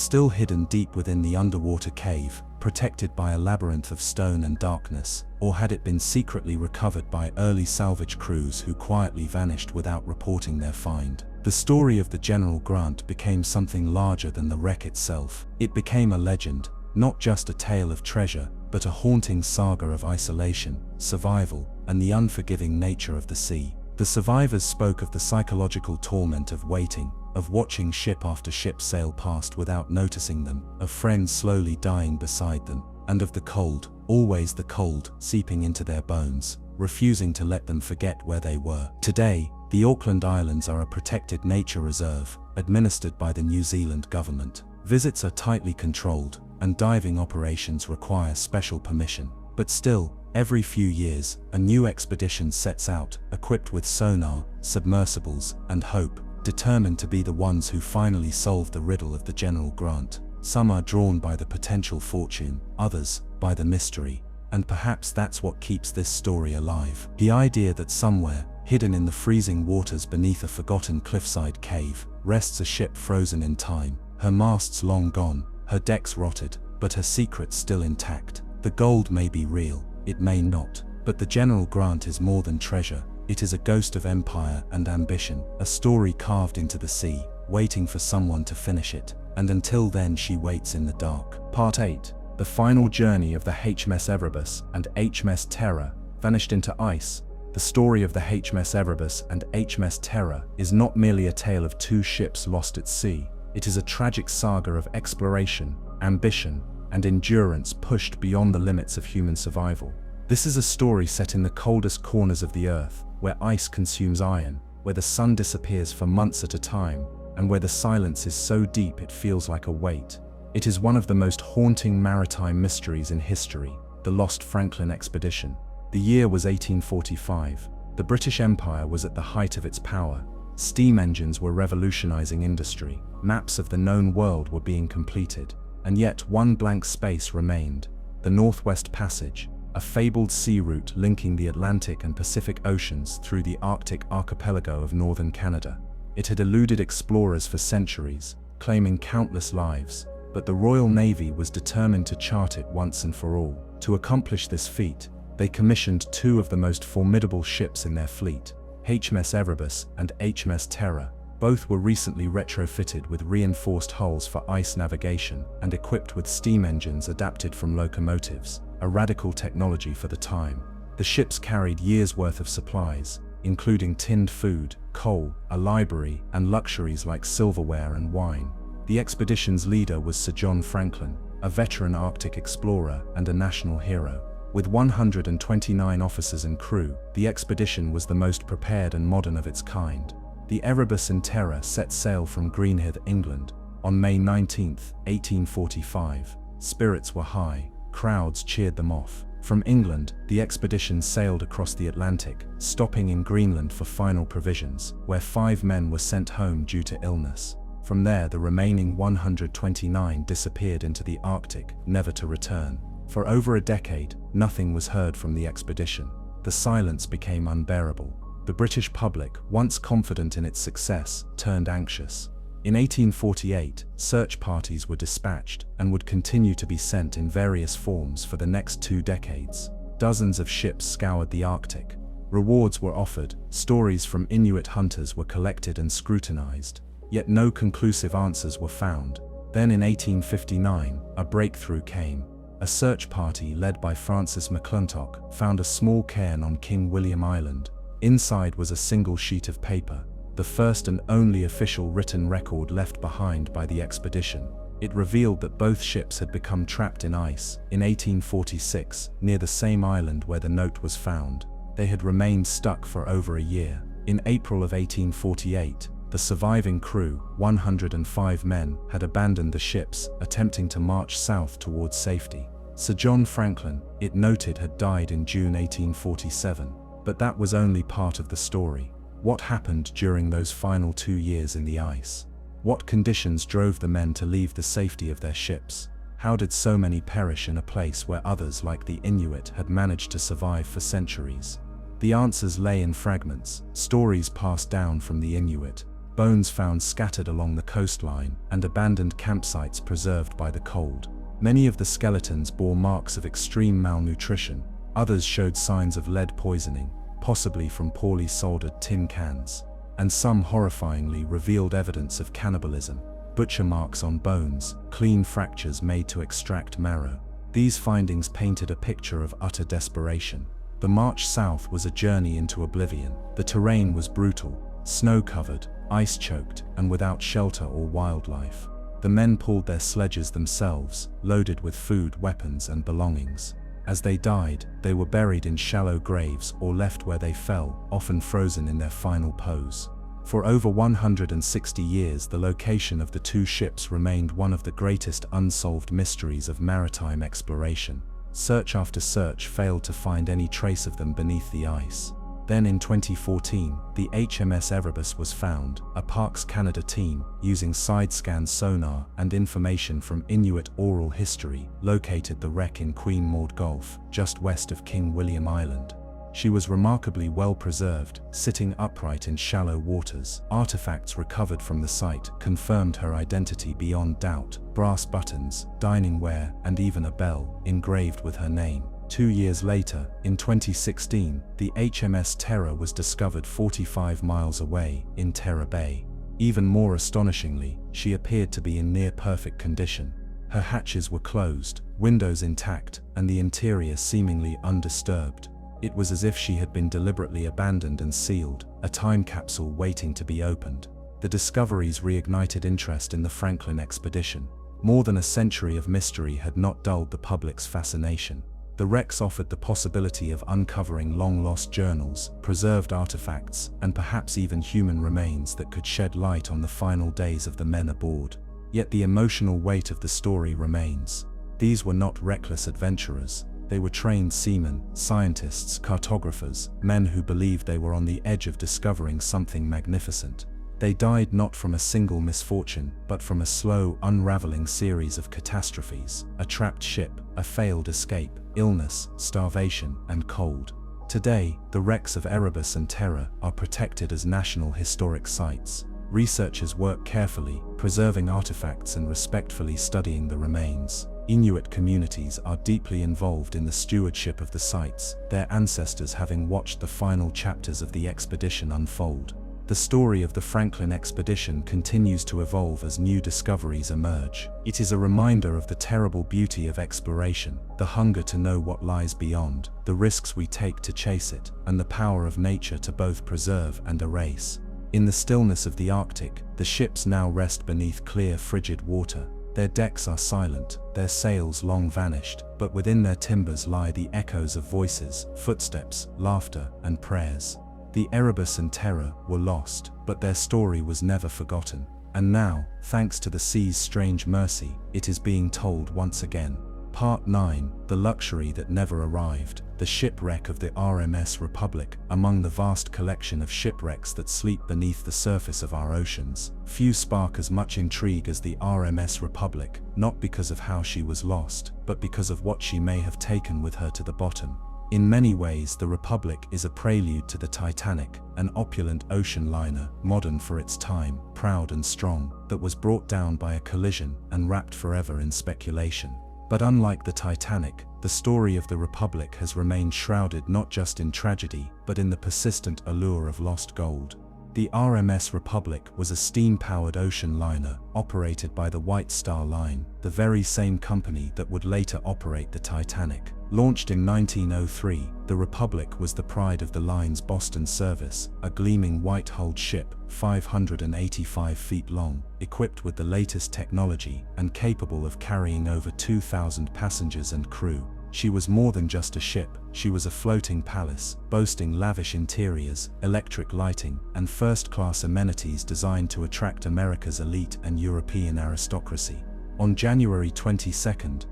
still hidden deep within the underwater cave, protected by a labyrinth of stone and darkness? Or had it been secretly recovered by early salvage crews who quietly vanished without reporting their find? The story of the General Grant became something larger than the wreck itself. It became a legend, not just a tale of treasure, but a haunting saga of isolation, survival, and the unforgiving nature of the sea. The survivors spoke of the psychological torment of waiting, of watching ship after ship sail past without noticing them, of friends slowly dying beside them, and of the cold, always the cold, seeping into their bones, refusing to let them forget where they were. Today, the Auckland Islands are a protected nature reserve, administered by the New Zealand government. Visits are tightly controlled, and diving operations require special permission. But still, every few years, a new expedition sets out, equipped with sonar, submersibles, and hope, determined to be the ones who finally solve the riddle of the General Grant. Some are drawn by the potential fortune, others by the mystery, and perhaps that's what keeps this story alive. The idea that somewhere, hidden in the freezing waters beneath a forgotten cliffside cave, rests a ship frozen in time, her masts long gone, her decks rotted, but her secrets still intact. The gold may be real, it may not, but the General Grant is more than treasure. It is a ghost of empire and ambition, a story carved into the sea, waiting for someone to finish it, and until then she waits in the dark. Part 8. The final journey of the HMS Erebus and HMS Terror vanished into ice. The story of the HMS Erebus and HMS Terror is not merely a tale of two ships lost at sea. It is a tragic saga of exploration, ambition, and endurance pushed beyond the limits of human survival. This is a story set in the coldest corners of the earth, where ice consumes iron, where the sun disappears for months at a time, and where the silence is so deep it feels like a weight. It is one of the most haunting maritime mysteries in history, the Lost Franklin expedition. The year was 1845. The British Empire was at the height of its power. Steam engines were revolutionizing industry. Maps of the known world were being completed. And yet one blank space remained: the Northwest Passage, a fabled sea route linking the Atlantic and Pacific Oceans through the Arctic archipelago of northern Canada. It had eluded explorers for centuries, claiming countless lives, but the Royal Navy was determined to chart it once and for all. To accomplish this feat, they commissioned two of the most formidable ships in their fleet, HMS Erebus and HMS Terror. Both were recently retrofitted with reinforced hulls for ice navigation and equipped with steam engines adapted from locomotives, a radical technology for the time. The ships carried years' worth of supplies, including tinned food, coal, a library, and luxuries like silverware and wine. The expedition's leader was Sir John Franklin, a veteran Arctic explorer and a national hero. With 129 officers and crew, the expedition was the most prepared and modern of its kind. The Erebus and Terror set sail from Greenhithe, England, on May 19, 1845. Spirits were high, crowds cheered them off. From England, the expedition sailed across the Atlantic, stopping in Greenland for final provisions, where 5 men were sent home due to illness. From there, the remaining 129 disappeared into the Arctic, never to return. For over a decade, nothing was heard from the expedition. The silence became unbearable. The British public, once confident in its success, turned anxious. In 1848, search parties were dispatched and would continue to be sent in various forms for the next 2 decades. Dozens of ships scoured the Arctic. Rewards were offered, stories from Inuit hunters were collected and scrutinized, yet no conclusive answers were found. Then in 1859, a breakthrough came. A search party led by Francis McClintock found a small cairn on King William Island. Inside was a single sheet of paper, the first and only official written record left behind by the expedition. It revealed that both ships had become trapped in ice in 1846, near the same island where the note was found. They had remained stuck for over a year. In April of 1848, the surviving crew, 105 men, had abandoned the ships, attempting to march south towards safety. Sir John Franklin, it noted, had died in June 1847. But that was only part of the story. What happened during those final 2 years in the ice? What conditions drove the men to leave the safety of their ships? How did so many perish in a place where others, like the Inuit, had managed to survive for centuries? The answers lay in fragments, stories passed down from the Inuit, bones found scattered along the coastline, and abandoned campsites preserved by the cold. Many of the skeletons bore marks of extreme malnutrition, others showed signs of lead poisoning, possibly from poorly soldered tin cans, and some horrifyingly revealed evidence of cannibalism, butcher marks on bones, clean fractures made to extract marrow. These findings painted a picture of utter desperation. The march south was a journey into oblivion. The terrain was brutal, snow-covered, ice-choked, and without shelter or wildlife. The men pulled their sledges themselves, loaded with food, weapons, and belongings. As they died, they were buried in shallow graves or left where they fell, often frozen in their final pose. For over 160 years, the location of the two ships remained one of the greatest unsolved mysteries of maritime exploration. Search after search failed to find any trace of them beneath the ice. Then in 2014, the HMS Erebus was found. A Parks Canada team, using side-scan sonar and information from Inuit oral history, located the wreck in Queen Maud Gulf, just west of King William Island. She was remarkably well preserved, sitting upright in shallow waters. Artifacts recovered from the site confirmed her identity beyond doubt: brass buttons, dining ware, and even a bell engraved with her name. 2 years later, in 2016, the HMS Terror was discovered 45 miles away, in Terror Bay. Even more astonishingly, she appeared to be in near-perfect condition. Her hatches were closed, windows intact, and the interior seemingly undisturbed. It was as if she had been deliberately abandoned and sealed, a time capsule waiting to be opened. The discoveries reignited interest in the Franklin expedition. More than a century of mystery had not dulled the public's fascination. The wrecks offered the possibility of uncovering long-lost journals, preserved artifacts, and perhaps even human remains that could shed light on the final days of the men aboard. Yet the emotional weight of the story remains. These were not reckless adventurers. They were trained seamen, scientists, cartographers, men who believed they were on the edge of discovering something magnificent. They died not from a single misfortune, but from a slow, unraveling series of catastrophes: a trapped ship, a failed escape, illness, starvation, and cold. Today, the wrecks of Erebus and Terror are protected as national historic sites. Researchers work carefully, preserving artifacts and respectfully studying the remains. Inuit communities are deeply involved in the stewardship of the sites, their ancestors having watched the final chapters of the expedition unfold. The story of the Franklin expedition continues to evolve as new discoveries emerge. It is a reminder of the terrible beauty of exploration, the hunger to know what lies beyond, the risks we take to chase it, and the power of nature to both preserve and erase. In the stillness of the Arctic, the ships now rest beneath clear, frigid water. Their decks are silent, their sails long vanished, but within their timbers lie the echoes of voices, footsteps, laughter, and prayers. The Erebus and Terror were lost, but their story was never forgotten. And now, thanks to the sea's strange mercy, it is being told once again. Part 9, The Luxury That Never Arrived. The shipwreck of the RMS Republic. Among the vast collection of shipwrecks that sleep beneath the surface of our oceans, few spark as much intrigue as the RMS Republic, not because of how she was lost, but because of what she may have taken with her to the bottom. In many ways, the Republic is a prelude to the Titanic, an opulent ocean liner, modern for its time, proud and strong, that was brought down by a collision and wrapped forever in speculation. But unlike the Titanic, the story of the Republic has remained shrouded not just in tragedy, but in the persistent allure of lost gold. The RMS Republic was a steam-powered ocean liner, operated by the White Star Line, the very same company that would later operate the Titanic. Launched in 1903, the Republic was the pride of the line's Boston service, a gleaming white-hulled ship, 585 feet long, equipped with the latest technology, and capable of carrying over 2,000 passengers and crew. She was more than just a ship, she was a floating palace, boasting lavish interiors, electric lighting, and first-class amenities designed to attract America's elite and European aristocracy. On January 22,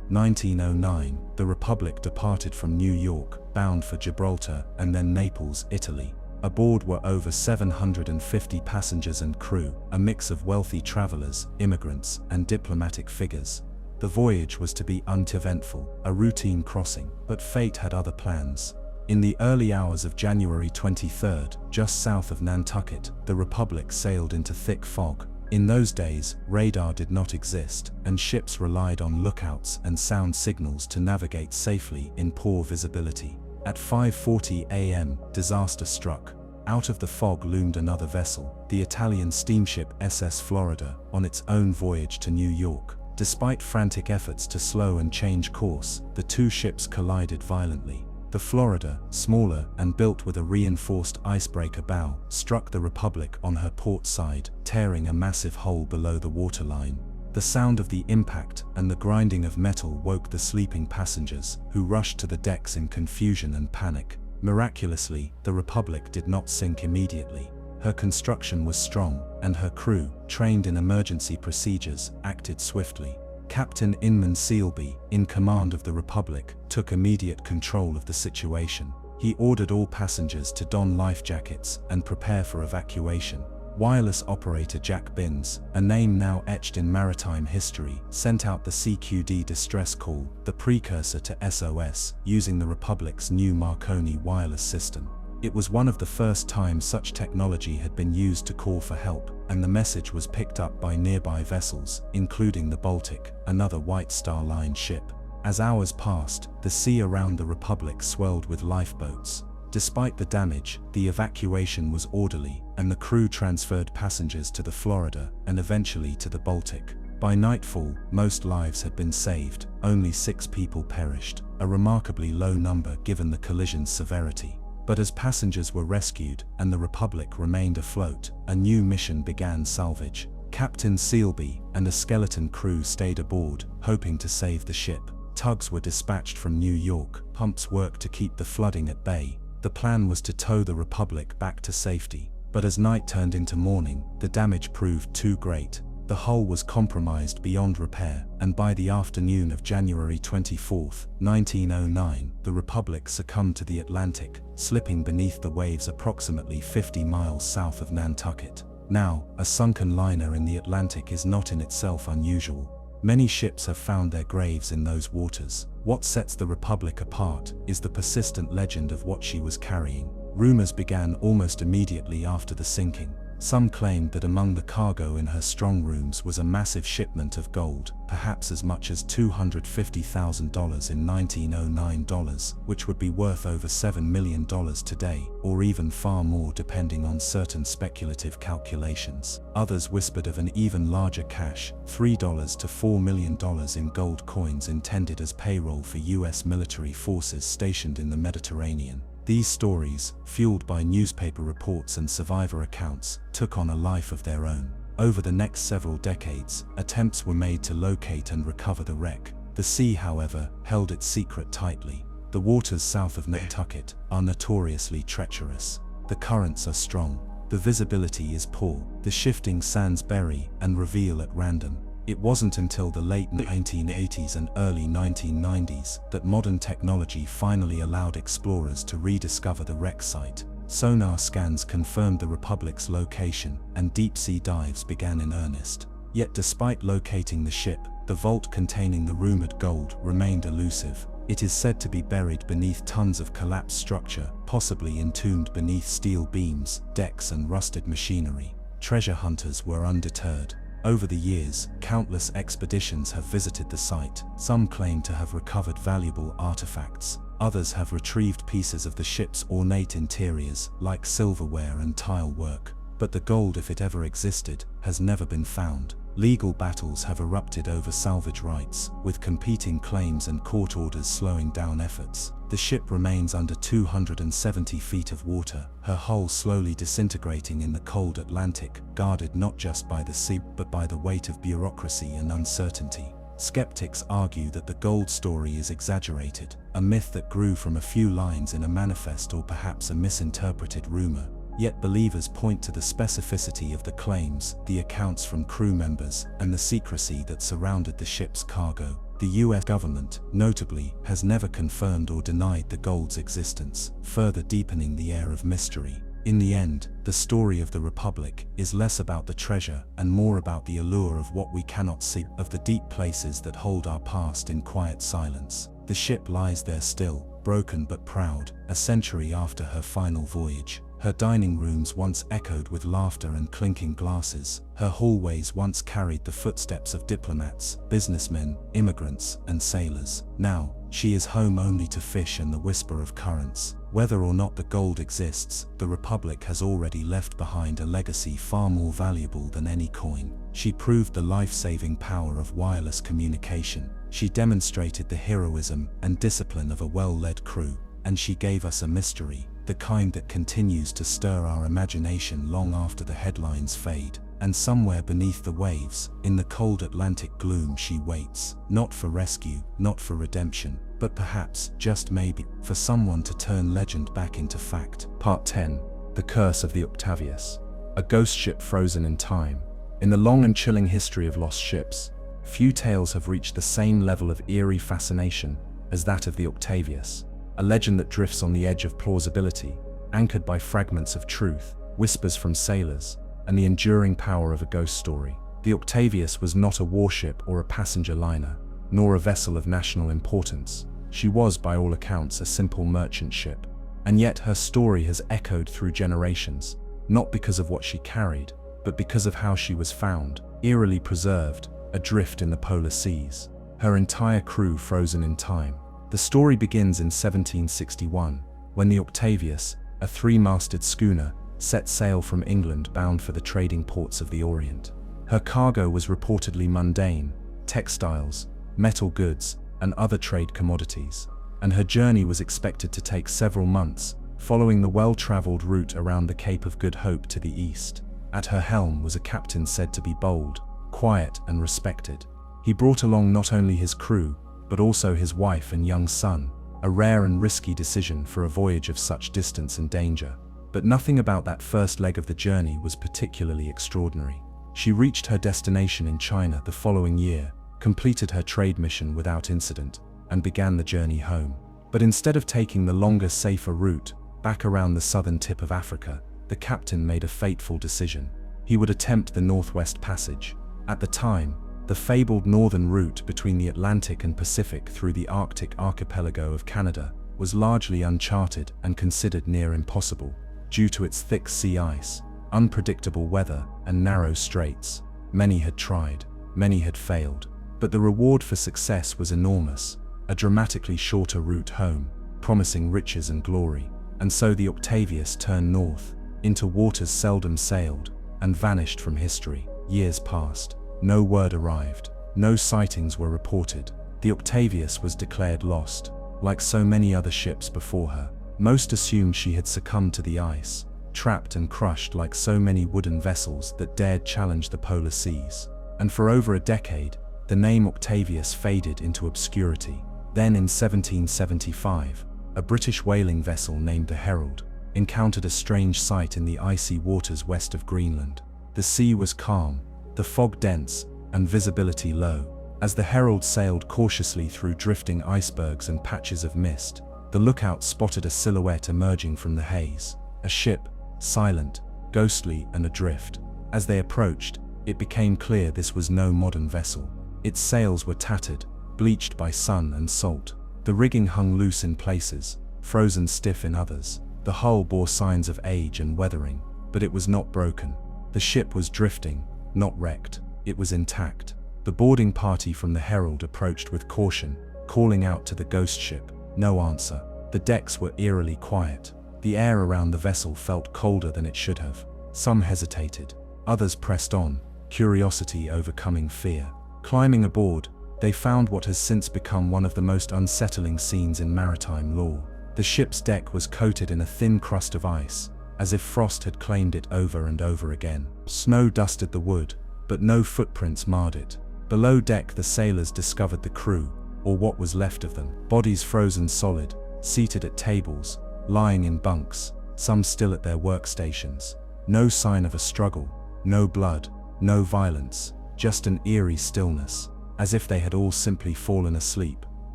1909, the Republic departed from New York, bound for Gibraltar and then Naples, Italy. Aboard were over 750 passengers and crew, a mix of wealthy travelers, immigrants, and diplomatic figures. The voyage was to be uneventful, a routine crossing, but fate had other plans. In the early hours of January 23rd, just south of Nantucket, the Republic sailed into thick fog. In those days, radar did not exist, and ships relied on lookouts and sound signals to navigate safely in poor visibility. At 5:40 a.m., disaster struck. Out of the fog loomed another vessel, the Italian steamship SS Florida, on its own voyage to New York. Despite frantic efforts to slow and change course, the two ships collided violently. The Florida, smaller and built with a reinforced icebreaker bow, struck the Republic on her port side, tearing a massive hole below the waterline. The sound of the impact and the grinding of metal woke the sleeping passengers, who rushed to the decks in confusion and panic. Miraculously, the Republic did not sink immediately. Her construction was strong, and her crew, trained in emergency procedures, acted swiftly. Captain Inman Sealby, in command of the Republic, took immediate control of the situation. He ordered all passengers to don life jackets and prepare for evacuation. Wireless operator Jack Binns, a name now etched in maritime history, sent out the CQD distress call, the precursor to SOS, using the Republic's new Marconi wireless system. It was one of the first times such technology had been used to call for help, and the message was picked up by nearby vessels, including the Baltic, another White Star Line ship. As hours passed, the sea around the Republic swelled with lifeboats. Despite the damage, the evacuation was orderly, and the crew transferred passengers to the Florida and eventually to the Baltic. By nightfall, most lives had been saved, only 6 people perished, a remarkably low number given the collision's severity. But as passengers were rescued and the Republic remained afloat, a new mission began: salvage. Captain Sealby and a skeleton crew stayed aboard, hoping to save the ship. Tugs were dispatched from New York, pumps worked to keep the flooding at bay. The plan was to tow the Republic back to safety. But as night turned into morning, the damage proved too great. The hull was compromised beyond repair, and by the afternoon of January 24, 1909, the Republic succumbed to the Atlantic, slipping beneath the waves approximately 50 miles south of Nantucket. Now, a sunken liner in the Atlantic is not in itself unusual. Many ships have found their graves in those waters. What sets the Republic apart is the persistent legend of what she was carrying. Rumors began almost immediately after the sinking. Some claimed that among the cargo in her strong rooms was a massive shipment of gold, perhaps as much as $250,000 in 1909 dollars, which would be worth over $7 million today, or even far more depending on certain speculative calculations. Others whispered of an even larger cache, $3 to $4 million in gold coins intended as payroll for US military forces stationed in the Mediterranean. These stories, fueled by newspaper reports and survivor accounts, took on a life of their own. Over the next several decades, attempts were made to locate and recover the wreck. The sea, however, held its secret tightly. The waters south of Nantucket are notoriously treacherous. The currents are strong. The visibility is poor. The shifting sands bury and reveal at random. It wasn't until the late 1980s and early 1990s that modern technology finally allowed explorers to rediscover the wreck site. Sonar scans confirmed the Republic's location, and deep-sea dives began in earnest. Yet despite locating the ship, the vault containing the rumored gold remained elusive. It is said to be buried beneath tons of collapsed structure, possibly entombed beneath steel beams, decks, and rusted machinery. Treasure hunters were undeterred. Over the years, countless expeditions have visited the site. Some claim to have recovered valuable artifacts. Others have retrieved pieces of the ship's ornate interiors, like silverware and tile work. But the gold, if it ever existed, has never been found. Legal battles have erupted over salvage rights, with competing claims and court orders slowing down efforts. The ship remains under 270 feet of water, her hull slowly disintegrating in the cold Atlantic, guarded not just by the sea but by the weight of bureaucracy and uncertainty. Skeptics argue that the gold story is exaggerated, a myth that grew from a few lines in a manifest or perhaps a misinterpreted rumor. Yet believers point to the specificity of the claims, the accounts from crew members, and the secrecy that surrounded the ship's cargo. The US government, notably, has never confirmed or denied the gold's existence, further deepening the air of mystery. In the end, the story of the Republic is less about the treasure and more about the allure of what we cannot see, of the deep places that hold our past in quiet silence. The ship lies there still, broken but proud, a century after her final voyage. Her dining rooms once echoed with laughter and clinking glasses. Her hallways once carried the footsteps of diplomats, businessmen, immigrants, and sailors. Now, she is home only to fish and the whisper of currents. Whether or not the gold exists, the Republic has already left behind a legacy far more valuable than any coin. She proved the life-saving power of wireless communication. She demonstrated the heroism and discipline of a well-led crew. And she gave us a mystery, the kind that continues to stir our imagination long after the headlines fade. And somewhere beneath the waves, in the cold Atlantic gloom, she waits, not for rescue, not for redemption, but perhaps, just maybe, for someone to turn legend back into fact. Part 10. The Curse of the Octavius. A ghost ship frozen in time. In the long and chilling history of lost ships, few tales have reached the same level of eerie fascination as that of the Octavius. A legend that drifts on the edge of plausibility, anchored by fragments of truth, whispers from sailors, and the enduring power of a ghost story. The Octavius was not a warship or a passenger liner, nor a vessel of national importance. She was, by all accounts, a simple merchant ship. And yet her story has echoed through generations, not because of what she carried, but because of how she was found, eerily preserved, adrift in the polar seas. Her entire crew frozen in time. The story begins in 1761, when the Octavius, a three-masted schooner, set sail from England bound for the trading ports of the Orient. Her cargo was reportedly mundane, textiles, metal goods, and other trade commodities, and her journey was expected to take several months, following the well-traveled route around the Cape of Good Hope to the east. At her helm was a captain said to be bold, quiet, and respected. He brought along not only his crew, but also his wife and young son, a rare and risky decision for a voyage of such distance and danger. But nothing about that first leg of the journey was particularly extraordinary. She reached her destination in China the following year, completed her trade mission without incident, and began the journey home. But instead of taking the longer, safer route, back around the southern tip of Africa, the captain made a fateful decision. He would attempt the Northwest Passage. At the time, the fabled northern route between the Atlantic and Pacific through the Arctic archipelago of Canada was largely uncharted and considered near impossible, due to its thick sea ice, unpredictable weather, and narrow straits. Many had tried, many had failed, but the reward for success was enormous, a dramatically shorter route home, promising riches and glory. And so the Octavius turned north, into waters seldom sailed, and vanished from history. Years passed. No word arrived. No sightings were reported. The Octavius was declared lost. Like so many other ships before her, most assumed she had succumbed to the ice, trapped and crushed like so many wooden vessels that dared challenge the polar seas. And for over a decade, the name Octavius faded into obscurity. Then in 1775, a British whaling vessel named the Herald encountered a strange sight in the icy waters west of Greenland. The sea was calm, the fog dense, and visibility low. As the Herald sailed cautiously through drifting icebergs and patches of mist, the lookout spotted a silhouette emerging from the haze. A ship, silent, ghostly, and adrift. As they approached, it became clear this was no modern vessel. Its sails were tattered, bleached by sun and salt. The rigging hung loose in places, frozen stiff in others. The hull bore signs of age and weathering, but it was not broken. The ship was drifting, not wrecked. It was intact. The boarding party from the Herald approached with caution, calling out to the ghost ship. No answer. The decks were eerily quiet. The air around the vessel felt colder than it should have. Some hesitated. Others pressed on, curiosity overcoming fear. Climbing aboard, they found what has since become one of the most unsettling scenes in maritime lore. The ship's deck was coated in a thin crust of ice, as if frost had claimed it over and over again. Snow dusted the wood, but no footprints marred it. Below deck, the sailors discovered the crew, or what was left of them. Bodies frozen solid, seated at tables, lying in bunks, some still at their workstations. No sign of a struggle, no blood, no violence, just an eerie stillness, as if they had all simply fallen asleep,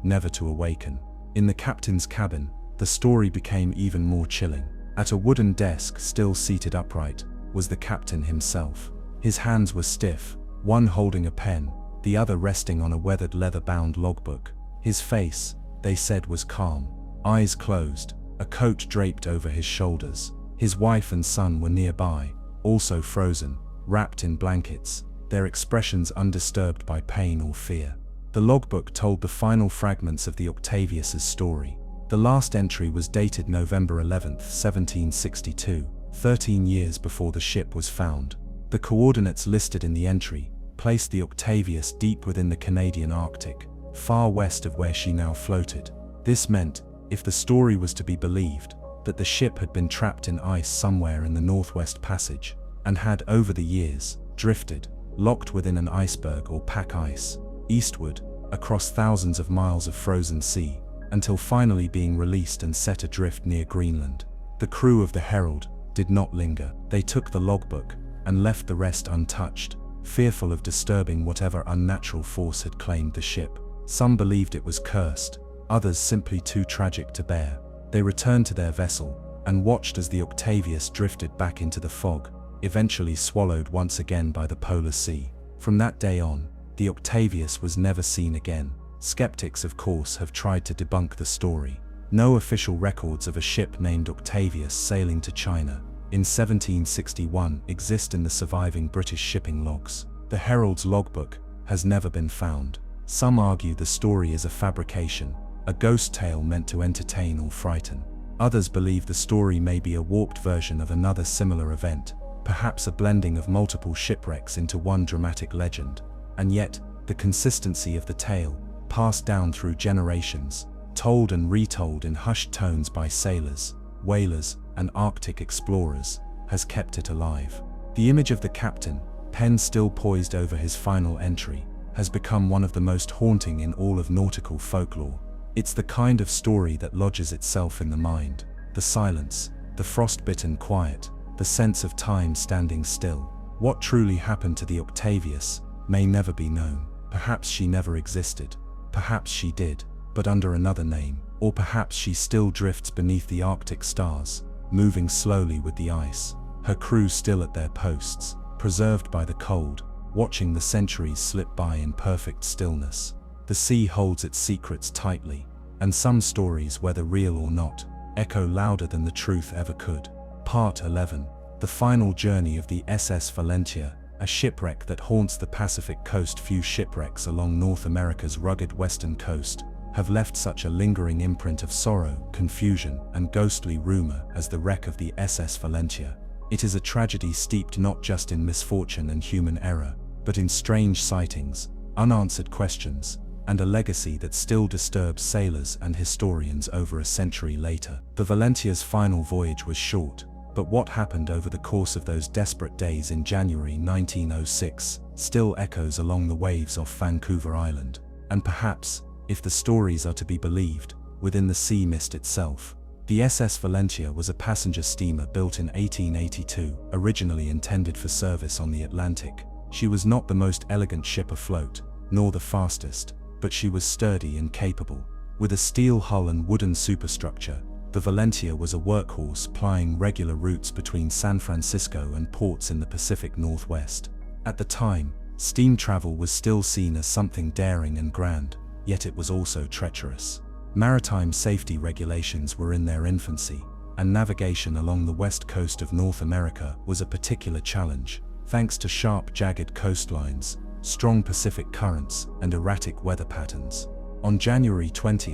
never to awaken. In the captain's cabin, the story became even more chilling. At a wooden desk, still seated upright, was the captain himself. His hands were stiff, one holding a pen, the other resting on a weathered leather-bound logbook. His face, they said, was calm, eyes closed, a coat draped over his shoulders. His wife and son were nearby, also frozen, wrapped in blankets, their expressions undisturbed by pain or fear. The logbook told the final fragments of the Octavius's story. The last entry was dated November 11, 1762, 13 years before the ship was found. The coordinates listed in the entry placed the Octavius deep within the Canadian Arctic, far west of where she now floated. This meant, if the story was to be believed, that the ship had been trapped in ice somewhere in the Northwest Passage, and had, over the years, drifted, locked within an iceberg or pack ice, eastward, across thousands of miles of frozen sea, until finally being released and set adrift near Greenland. The crew of the Herald did not linger. They took the logbook and left the rest untouched, fearful of disturbing whatever unnatural force had claimed the ship. Some believed it was cursed, others simply too tragic to bear. They returned to their vessel and watched as the Octavius drifted back into the fog, eventually swallowed once again by the polar sea. From that day on, the Octavius was never seen again. Skeptics, of course, have tried to debunk the story. No official records of a ship named Octavius sailing to China in 1761 exist in the surviving British shipping logs. The Herald's logbook has never been found. Some argue the story is a fabrication, a ghost tale meant to entertain or frighten. Others believe the story may be a warped version of another similar event, perhaps a blending of multiple shipwrecks into one dramatic legend. And yet, the consistency of the tale, passed down through generations, told and retold in hushed tones by sailors, whalers, and Arctic explorers, has kept it alive. The image of the captain, pen still poised over his final entry, has become one of the most haunting in all of nautical folklore. It's the kind of story that lodges itself in the mind. The silence, the frostbitten quiet, the sense of time standing still. What truly happened to the Octavius may never be known. Perhaps she never existed. Perhaps she did, but under another name. Or perhaps she still drifts beneath the Arctic stars, moving slowly with the ice, her crew still at their posts, preserved by the cold, watching the centuries slip by in perfect stillness. The sea holds its secrets tightly, and some stories, whether real or not, echo louder than the truth ever could. Part 11. The final journey of the SS Valentia, a shipwreck that haunts the Pacific coast. Few shipwrecks along North America's rugged western coast have left such a lingering imprint of sorrow, confusion, and ghostly rumor as the wreck of the SS Valentia. It is a tragedy steeped not just in misfortune and human error, but in strange sightings, unanswered questions, and a legacy that still disturbs sailors and historians over a century later. The Valentia's final voyage was short, but what happened over the course of those desperate days in January 1906 still echoes along the waves off Vancouver Island, and perhaps, if the stories are to be believed, within the sea mist itself. The SS Valentia was a passenger steamer built in 1882, originally intended for service on the Atlantic. She was not the most elegant ship afloat, nor the fastest, but she was sturdy and capable. With a steel hull and wooden superstructure, the Valentia was a workhorse plying regular routes between San Francisco and ports in the Pacific Northwest. At the time, steam travel was still seen as something daring and grand, yet it was also treacherous. Maritime safety regulations were in their infancy, and navigation along the west coast of North America was a particular challenge, thanks to sharp, jagged coastlines, strong Pacific currents, and erratic weather patterns. On January 20,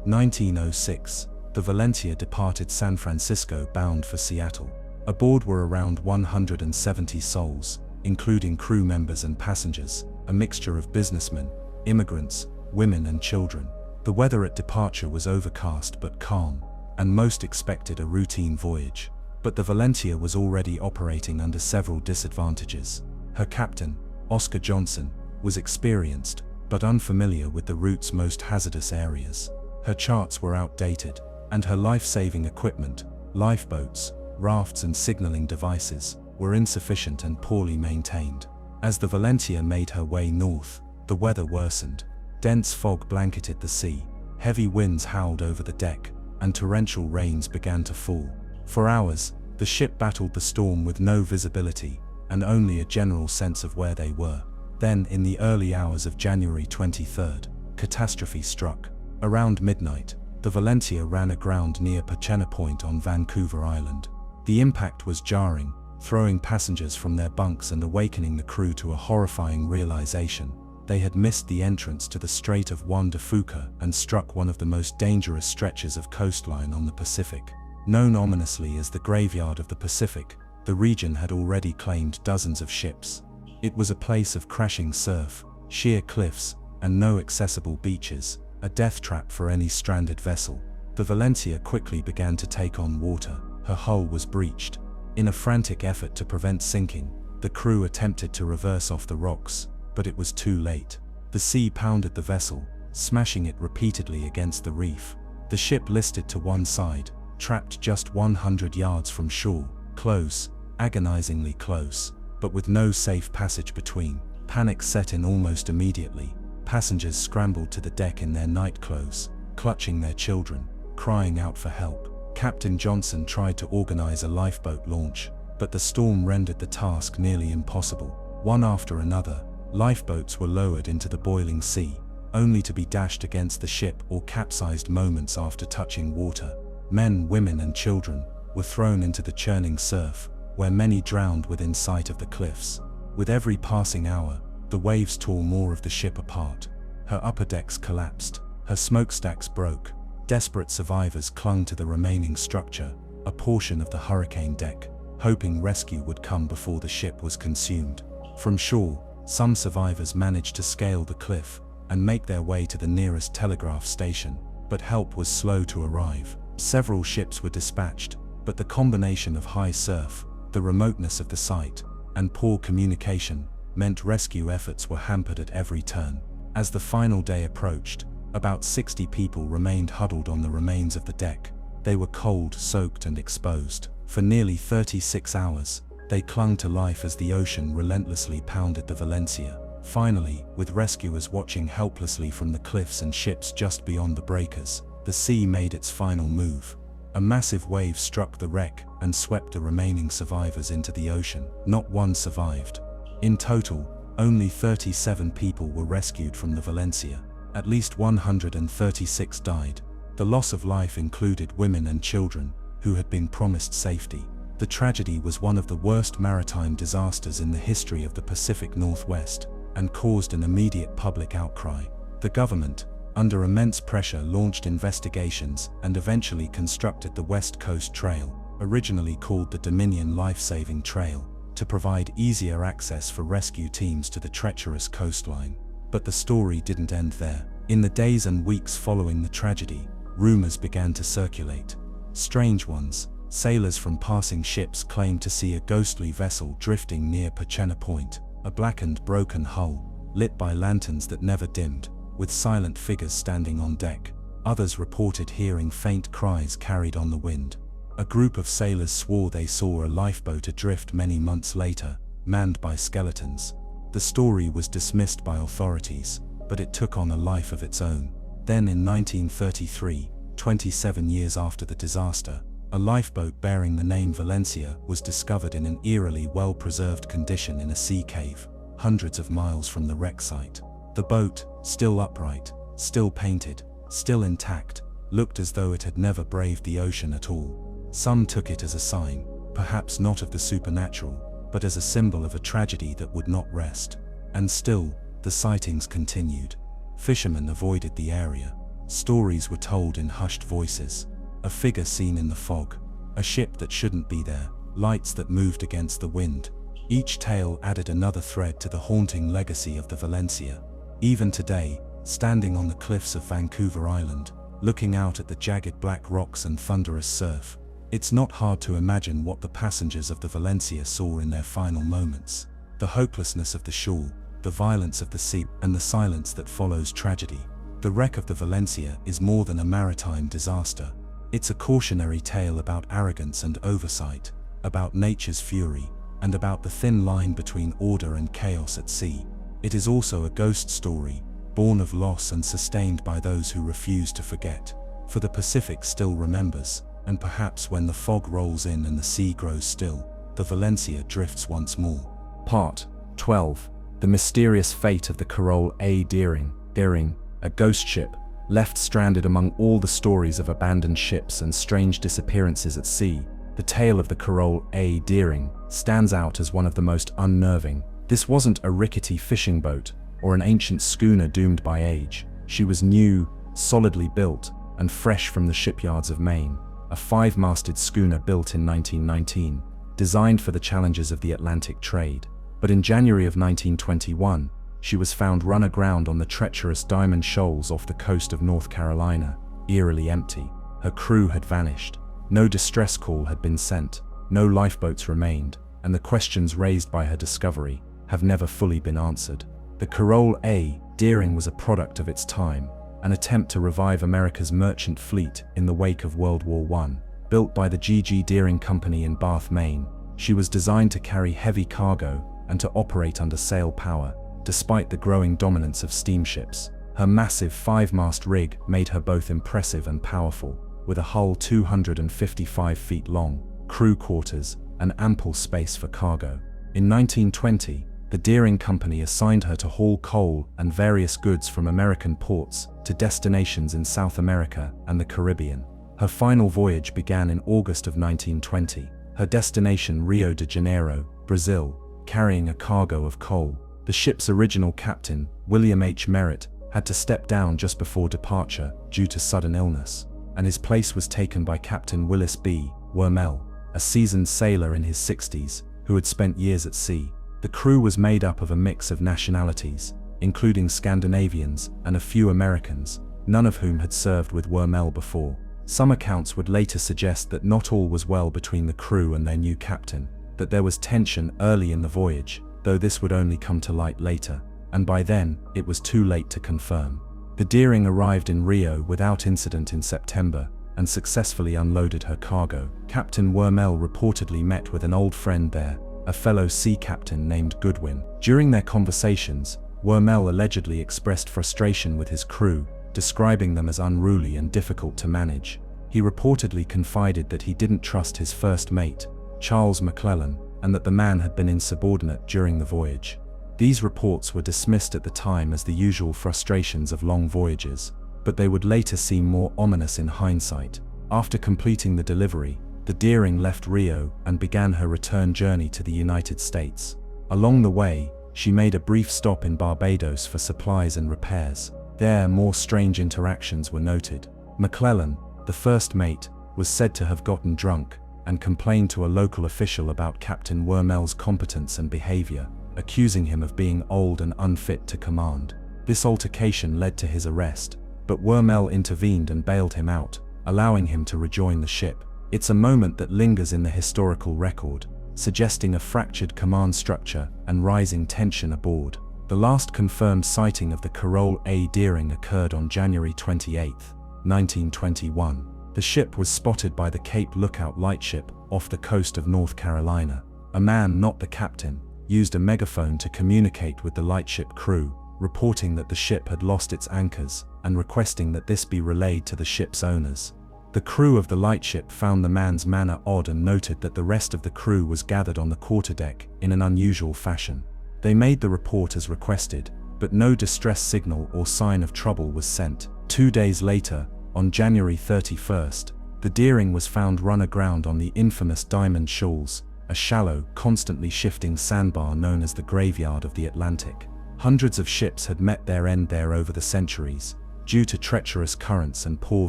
1906, the Valentia departed San Francisco bound for Seattle. Aboard were around 170 souls, including crew members and passengers, a mixture of businessmen, immigrants, women and children. The weather at departure was overcast but calm, and most expected a routine voyage. But the Valentia was already operating under several disadvantages. Her captain, Oscar Johnson, was experienced, but unfamiliar with the route's most hazardous areas. Her charts were outdated, and her life-saving equipment, lifeboats, rafts and signaling devices, were insufficient and poorly maintained. As the Valentia made her way north, the weather worsened. Dense fog blanketed the sea, heavy winds howled over the deck, and torrential rains began to fall. For hours, the ship battled the storm with no visibility, and only a general sense of where they were. Then, in the early hours of January 23rd, catastrophe struck. Around midnight, the Valencia ran aground near Pachena Point on Vancouver Island. The impact was jarring, throwing passengers from their bunks and awakening the crew to a horrifying realization. They had missed the entrance to the Strait of Juan de Fuca and struck one of the most dangerous stretches of coastline on the Pacific. Known ominously as the Graveyard of the Pacific, the region had already claimed dozens of ships. It was a place of crashing surf, sheer cliffs, and no accessible beaches, a death trap for any stranded vessel. The Valencia quickly began to take on water. Her hull was breached. In a frantic effort to prevent sinking, the crew attempted to reverse off the rocks, but it was too late. The sea pounded the vessel, smashing it repeatedly against the reef. The ship listed to one side, trapped just 100 yards from shore, close, agonizingly close, but with no safe passage between. Panic set in almost immediately. Passengers scrambled to the deck in their nightclothes, clutching their children, crying out for help. Captain Johnson tried to organize a lifeboat launch, but the storm rendered the task nearly impossible. One after another, lifeboats were lowered into the boiling sea, only to be dashed against the ship or capsized moments after touching water. Men, women, and children were thrown into the churning surf, where many drowned within sight of the cliffs. With every passing hour, the waves tore more of the ship apart. Her upper decks collapsed, her smokestacks broke. Desperate survivors clung to the remaining structure, a portion of the hurricane deck, hoping rescue would come before the ship was consumed. From shore, some survivors managed to scale the cliff and make their way to the nearest telegraph station, but help was slow to arrive. Several ships were dispatched, but the combination of high surf, the remoteness of the site, and poor communication meant rescue efforts were hampered at every turn. As the final day approached, about 60 people remained huddled on the remains of the deck. They were cold, soaked, and exposed. For nearly 36 hours, they clung to life as the ocean relentlessly pounded the Valencia. Finally, with rescuers watching helplessly from the cliffs and ships just beyond the breakers, the sea made its final move. A massive wave struck the wreck and swept the remaining survivors into the ocean. Not one survived. In total, only 37 people were rescued from the Valencia. At least 136 died. The loss of life included women and children, who had been promised safety. The tragedy was one of the worst maritime disasters in the history of the Pacific Northwest, and caused an immediate public outcry. The government, under immense pressure, launched investigations and eventually constructed the West Coast Trail, originally called the Dominion Life-Saving Trail, to provide easier access for rescue teams to the treacherous coastline. But the story didn't end there. In the days and weeks following the tragedy, rumors began to circulate. Strange ones. Sailors from passing ships claimed to see a ghostly vessel drifting near Pachena Point, a blackened, broken hull, lit by lanterns that never dimmed, with silent figures standing on deck. Others reported hearing faint cries carried on the wind. A group of sailors swore they saw a lifeboat adrift many months later, manned by skeletons. The story was dismissed by authorities, but it took on a life of its own. Then in 1933, 27 years after the disaster, a lifeboat bearing the name Valencia was discovered in an eerily well-preserved condition in a sea cave, hundreds of miles from the wreck site. The boat, still upright, still painted, still intact, looked as though it had never braved the ocean at all. Some took it as a sign, perhaps not of the supernatural, but as a symbol of a tragedy that would not rest. And still, the sightings continued. Fishermen avoided the area. Stories were told in hushed voices. A figure seen in the fog, a ship that shouldn't be there, lights that moved against the wind. Each tale added another thread to the haunting legacy of the Valencia. Even today, standing on the cliffs of Vancouver Island, looking out at the jagged black rocks and thunderous surf, it's not hard to imagine what the passengers of the Valencia saw in their final moments. The hopelessness of the shore, the violence of the sea, and the silence that follows tragedy. The wreck of the Valencia is more than a maritime disaster. It's a cautionary tale about arrogance and oversight, about nature's fury, and about the thin line between order and chaos at sea. It is also a ghost story, born of loss and sustained by those who refuse to forget. For the Pacific still remembers, And perhaps when the fog rolls in and the sea grows still, the Valencia drifts once more. Part 12. The mysterious fate of the Carole A. Deering. Deering, a ghost ship, left stranded among all the stories of abandoned ships and strange disappearances at sea. The tale of the Carole A. Deering stands out as one of the most unnerving. This wasn't a rickety fishing boat or an ancient schooner doomed by age. She was new, solidly built, and fresh from the shipyards of Maine. A 5-masted schooner built in 1919, designed for the challenges of the Atlantic trade. But in January of 1921, she was found run aground on the treacherous Diamond Shoals off the coast of North Carolina, eerily empty. Her crew had vanished. No distress call had been sent, no lifeboats remained, and the questions raised by her discovery have never fully been answered. The Carole A. Deering was a product of its time, an attempt to revive America's merchant fleet in the wake of World War I. Built by the G.G. Deering Company in Bath, Maine, she was designed to carry heavy cargo and to operate under sail power, despite the growing dominance of steamships. Her massive 5-mast rig made her both impressive and powerful, with a hull 255 feet long, crew quarters, and ample space for cargo. In 1920, the Deering Company assigned her to haul coal and various goods from American ports to destinations in South America and the Caribbean. Her final voyage began in August of 1920, her destination Rio de Janeiro, Brazil, carrying a cargo of coal. The ship's original captain, William H. Merritt, had to step down just before departure due to sudden illness, and his place was taken by Captain Willis B. Wormel, a seasoned sailor in his 60s who had spent years at sea. The crew was made up of a mix of nationalities, including Scandinavians and a few Americans, none of whom had served with Wormel before. Some accounts would later suggest that not all was well between the crew and their new captain, that there was tension early in the voyage, though this would only come to light later, and by then, it was too late to confirm. The Deering arrived in Rio without incident in September and successfully unloaded her cargo. Captain Wormel reportedly met with an old friend there, a fellow sea captain named Goodwin. During their conversations, Wormel allegedly expressed frustration with his crew, describing them as unruly and difficult to manage. He reportedly confided that he didn't trust his first mate, Charles McClellan, and that the man had been insubordinate during the voyage. These reports were dismissed at the time as the usual frustrations of long voyages, but they would later seem more ominous in hindsight. After completing the delivery, the Deering left Rio and began her return journey to the United States. Along the way, she made a brief stop in Barbados for supplies and repairs. There, more strange interactions were noted. McClellan, the first mate, was said to have gotten drunk and complained to a local official about Captain Wormel's competence and behavior, accusing him of being old and unfit to command. This altercation led to his arrest, but Wormel intervened and bailed him out, allowing him to rejoin the ship. It's a moment that lingers in the historical record, suggesting a fractured command structure and rising tension aboard. The last confirmed sighting of the Carole A. Deering occurred on January 28, 1921. The ship was spotted by the Cape Lookout lightship off the coast of North Carolina. A man, not the captain, used a megaphone to communicate with the lightship crew, reporting that the ship had lost its anchors and requesting that this be relayed to the ship's owners. The crew of the lightship found the man's manner odd and noted that the rest of the crew was gathered on the quarterdeck in an unusual fashion. They made the report as requested, but no distress signal or sign of trouble was sent. 2 days later, on January 31st, the Deering was found run aground on the infamous Diamond Shoals, a shallow, constantly shifting sandbar known as the graveyard of the Atlantic. Hundreds of ships had met their end there over the centuries, due to treacherous currents and poor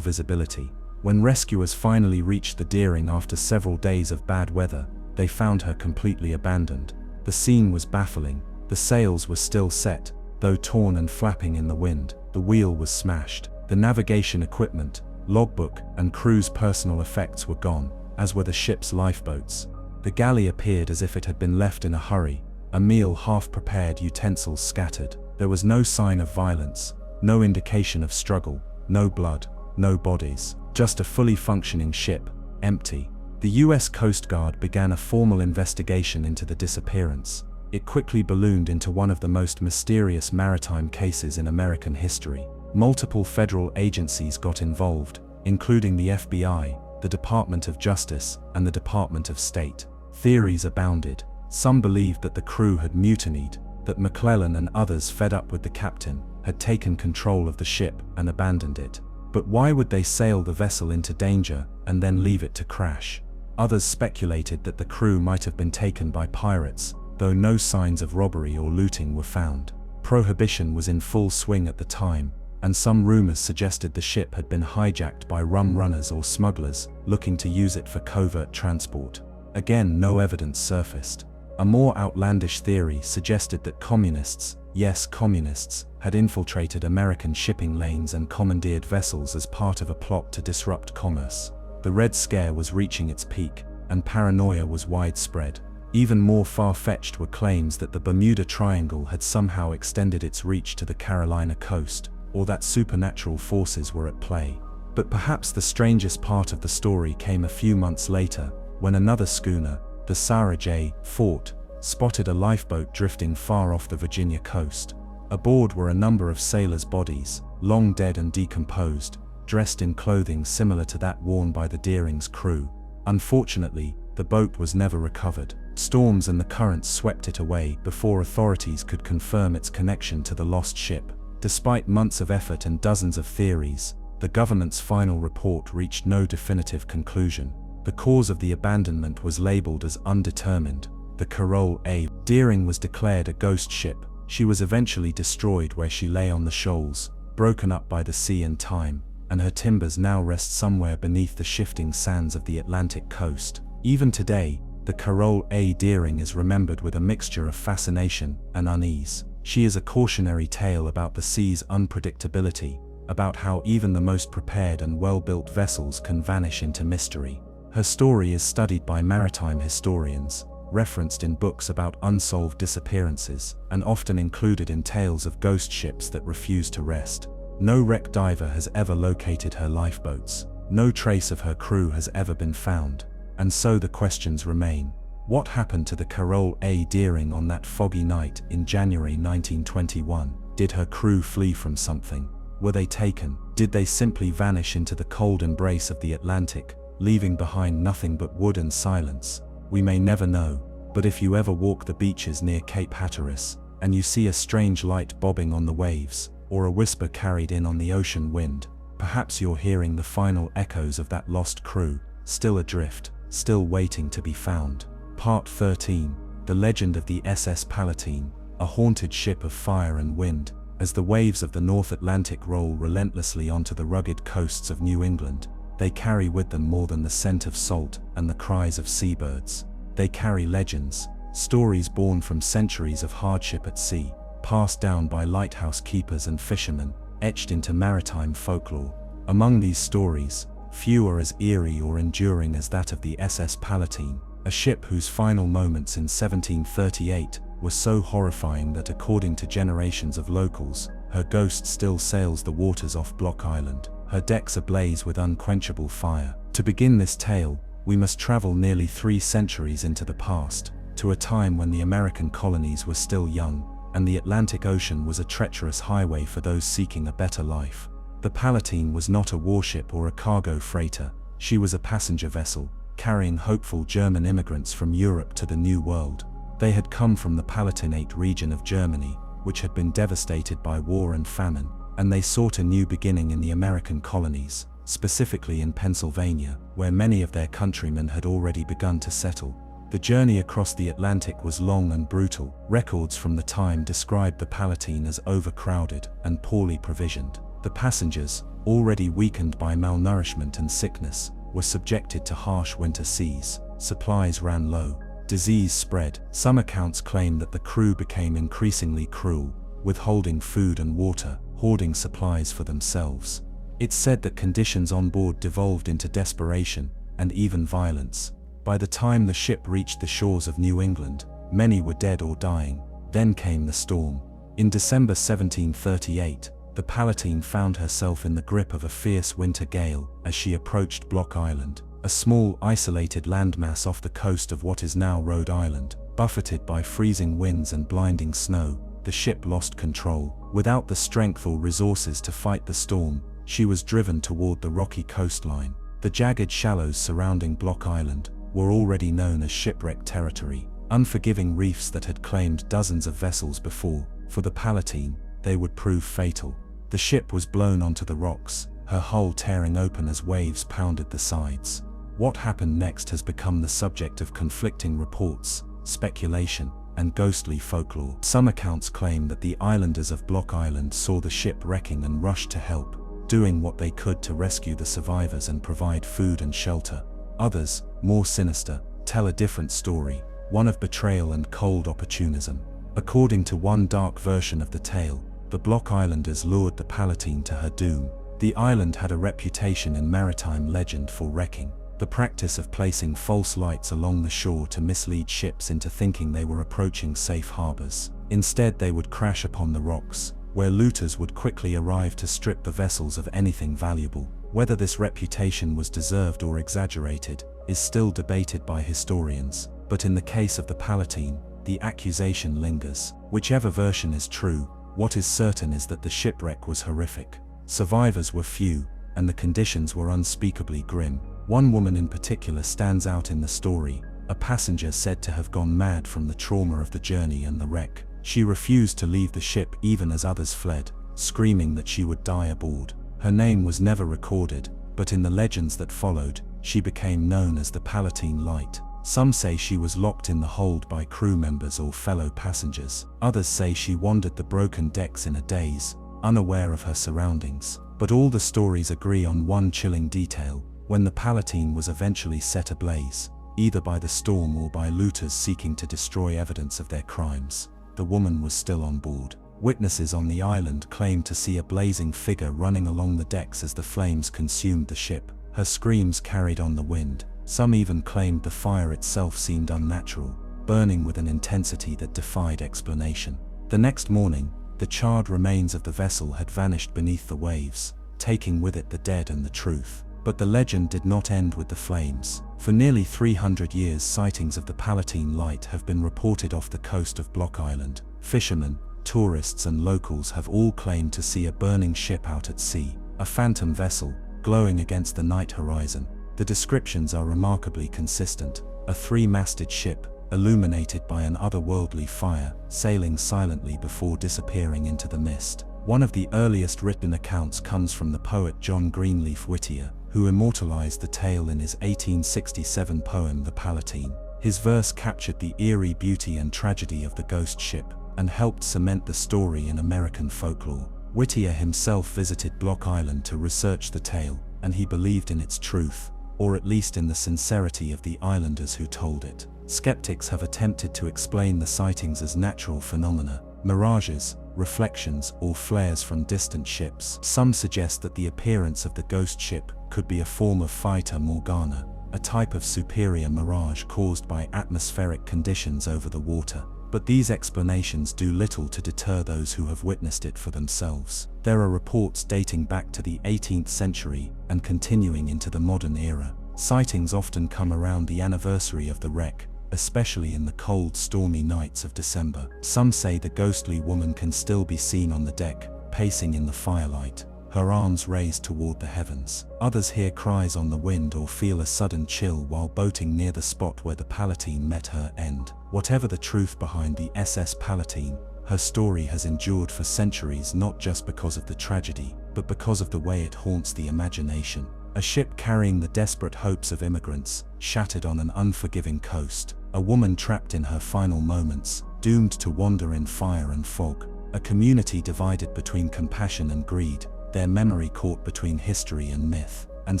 visibility. When rescuers finally reached the Deering after several days of bad weather, they found her completely abandoned. The scene was baffling. The sails were still set, though torn and flapping in the wind. The wheel was smashed. The navigation equipment, logbook, and crew's personal effects were gone, as were the ship's lifeboats. The galley appeared as if it had been left in a hurry, a meal half-prepared, utensils scattered. There was no sign of violence, no indication of struggle, no blood, no bodies. Just a fully functioning ship, empty. The US Coast Guard began a formal investigation into the disappearance. It quickly ballooned into one of the most mysterious maritime cases in American history. Multiple federal agencies got involved, including the FBI, the Department of Justice, and the Department of State. Theories abounded. Some believed that the crew had mutinied, that McClellan and others, fed up with the captain, had taken control of the ship and abandoned it. But why would they sail the vessel into danger and then leave it to crash? Others speculated that the crew might have been taken by pirates, though no signs of robbery or looting were found. Prohibition was in full swing at the time, and some rumors suggested the ship had been hijacked by rum runners or smugglers looking to use it for covert transport. Again, no evidence surfaced. A more outlandish theory suggested that communists, yes, communists, had infiltrated American shipping lanes and commandeered vessels as part of a plot to disrupt commerce. The Red Scare was reaching its peak, and paranoia was widespread. Even more far-fetched were claims that the Bermuda Triangle had somehow extended its reach to the Carolina coast, or that supernatural forces were at play. But perhaps the strangest part of the story came a few months later, when another schooner, the Sarah J. Fort, spotted a lifeboat drifting far off the Virginia coast. Aboard were a number of sailors' bodies, long dead and decomposed, dressed in clothing similar to that worn by the Deering's crew. Unfortunately, the boat was never recovered. Storms and the currents swept it away before authorities could confirm its connection to the lost ship. Despite months of effort and dozens of theories, the government's final report reached no definitive conclusion. The cause of the abandonment was labeled as undetermined. The Carole A. Deering was declared a ghost ship. She was eventually destroyed where she lay on the shoals, broken up by the sea and time, and her timbers now rest somewhere beneath the shifting sands of the Atlantic coast. Even today, the Carole A. Deering is remembered with a mixture of fascination and unease. She is a cautionary tale about the sea's unpredictability, about how even the most prepared and well-built vessels can vanish into mystery. Her story is studied by maritime historians, referenced in books about unsolved disappearances, and often included in tales of ghost ships that refuse to rest. No wreck diver has ever located her lifeboats. No trace of her crew has ever been found. And so the questions remain. What happened to the Carole A. Deering on that foggy night in January 1921? Did her crew flee from something? Were they taken? Did they simply vanish into the cold embrace of the Atlantic, leaving behind nothing but wood and silence? We may never know, but if you ever walk the beaches near Cape Hatteras, and you see a strange light bobbing on the waves, or a whisper carried in on the ocean wind, perhaps you're hearing the final echoes of that lost crew, still adrift, still waiting to be found. Part 13, The Legend of the SS Palatine, a haunted ship of fire and wind. As the waves of the North Atlantic roll relentlessly onto the rugged coasts of New England, they carry with them more than the scent of salt and the cries of seabirds. They carry legends, stories born from centuries of hardship at sea, passed down by lighthouse keepers and fishermen, etched into maritime folklore. Among these stories, few are as eerie or enduring as that of the SS Palatine, a ship whose final moments in 1738 were so horrifying that, according to generations of locals, her ghost still sails the waters off Block Island, her decks ablaze with unquenchable fire. To begin this tale, we must travel nearly 3 centuries into the past, to a time when the American colonies were still young, and the Atlantic Ocean was a treacherous highway for those seeking a better life. The Palatine was not a warship or a cargo freighter. She was a passenger vessel, carrying hopeful German immigrants from Europe to the New World. They had come from the Palatinate region of Germany, which had been devastated by war and famine, and they sought a new beginning in the American colonies, specifically in Pennsylvania, where many of their countrymen had already begun to settle. The journey across the Atlantic was long and brutal. Records from the time described the Palatine as overcrowded and poorly provisioned. The passengers, already weakened by malnourishment and sickness, were subjected to harsh winter seas. Supplies ran low. Disease spread. Some accounts claim that the crew became increasingly cruel, withholding food and water, hoarding supplies for themselves. It's said that conditions on board devolved into desperation and even violence. By the time the ship reached the shores of New England, many were dead or dying. Then came the storm. In December 1738, the Palatine found herself in the grip of a fierce winter gale as she approached Block Island, a small isolated landmass off the coast of what is now Rhode Island. Buffeted by freezing winds and blinding snow, the ship lost control. Without the strength or resources to fight the storm, she was driven toward the rocky coastline. The jagged shallows surrounding Block Island were already known as shipwreck territory, unforgiving reefs that had claimed dozens of vessels before. For the Palatine, they would prove fatal. The ship was blown onto the rocks, her hull tearing open as waves pounded the sides. What happened next has become the subject of conflicting reports, speculation, and ghostly folklore. Some accounts claim that the islanders of Block Island saw the ship wrecking and rushed to help, doing what they could to rescue the survivors and provide food and shelter. Others, more sinister, tell a different story, one of betrayal and cold opportunism. According to one dark version of the tale, the Block Islanders lured the Palatine to her doom. The island had a reputation in maritime legend for wrecking, the practice of placing false lights along the shore to mislead ships into thinking they were approaching safe harbors. Instead, they would crash upon the rocks, where looters would quickly arrive to strip the vessels of anything valuable. Whether this reputation was deserved or exaggerated is still debated by historians, but in the case of the Palatine, the accusation lingers. Whichever version is true, what is certain is that the shipwreck was horrific. Survivors were few, and the conditions were unspeakably grim. One woman in particular stands out in the story, a passenger said to have gone mad from the trauma of the journey and the wreck. She refused to leave the ship even as others fled, screaming that she would die aboard. Her name was never recorded, but in the legends that followed, she became known as the Palatine Light. Some say she was locked in the hold by crew members or fellow passengers. Others say she wandered the broken decks in a daze, unaware of her surroundings. But all the stories agree on one chilling detail: when the Palatine was eventually set ablaze, either by the storm or by looters seeking to destroy evidence of their crimes, the woman was still on board. Witnesses on the island claimed to see a blazing figure running along the decks as the flames consumed the ship. Her screams carried on the wind. Some even claimed the fire itself seemed unnatural, burning with an intensity that defied explanation. The next morning, the charred remains of the vessel had vanished beneath the waves, taking with it the dead and the truth. But the legend did not end with the flames. For nearly 300 years, sightings of the Palatine Light have been reported off the coast of Block Island. Fishermen, tourists and locals have all claimed to see a burning ship out at sea, a phantom vessel, glowing against the night horizon. The descriptions are remarkably consistent: a three-masted ship, illuminated by an otherworldly fire, sailing silently before disappearing into the mist. One of the earliest written accounts comes from the poet John Greenleaf Whittier, who immortalized the tale in his 1867 poem The Palatine. His verse captured the eerie beauty and tragedy of the ghost ship, and helped cement the story in American folklore. Whittier himself visited Block Island to research the tale, and he believed in its truth, or at least in the sincerity of the islanders who told it. Skeptics have attempted to explain the sightings as natural phenomena, mirages, reflections, or flares from distant ships. Some suggest that the appearance of the ghost ship could be a form of Fata Morgana, a type of superior mirage caused by atmospheric conditions over the water. But these explanations do little to deter those who have witnessed it for themselves. There are reports dating back to the 18th century and continuing into the modern era. Sightings often come around the anniversary of the wreck, especially in the cold, stormy nights of December. Some say the ghostly woman can still be seen on the deck, pacing in the firelight, her arms raised toward the heavens. Others hear cries on the wind or feel a sudden chill while boating near the spot where the Palatine met her end. Whatever the truth behind the SS Palatine, her story has endured for centuries, not just because of the tragedy, but because of the way it haunts the imagination. A ship carrying the desperate hopes of immigrants, shattered on an unforgiving coast. A woman trapped in her final moments, doomed to wander in fire and fog. A community divided between compassion and greed, their memory caught between history and myth. And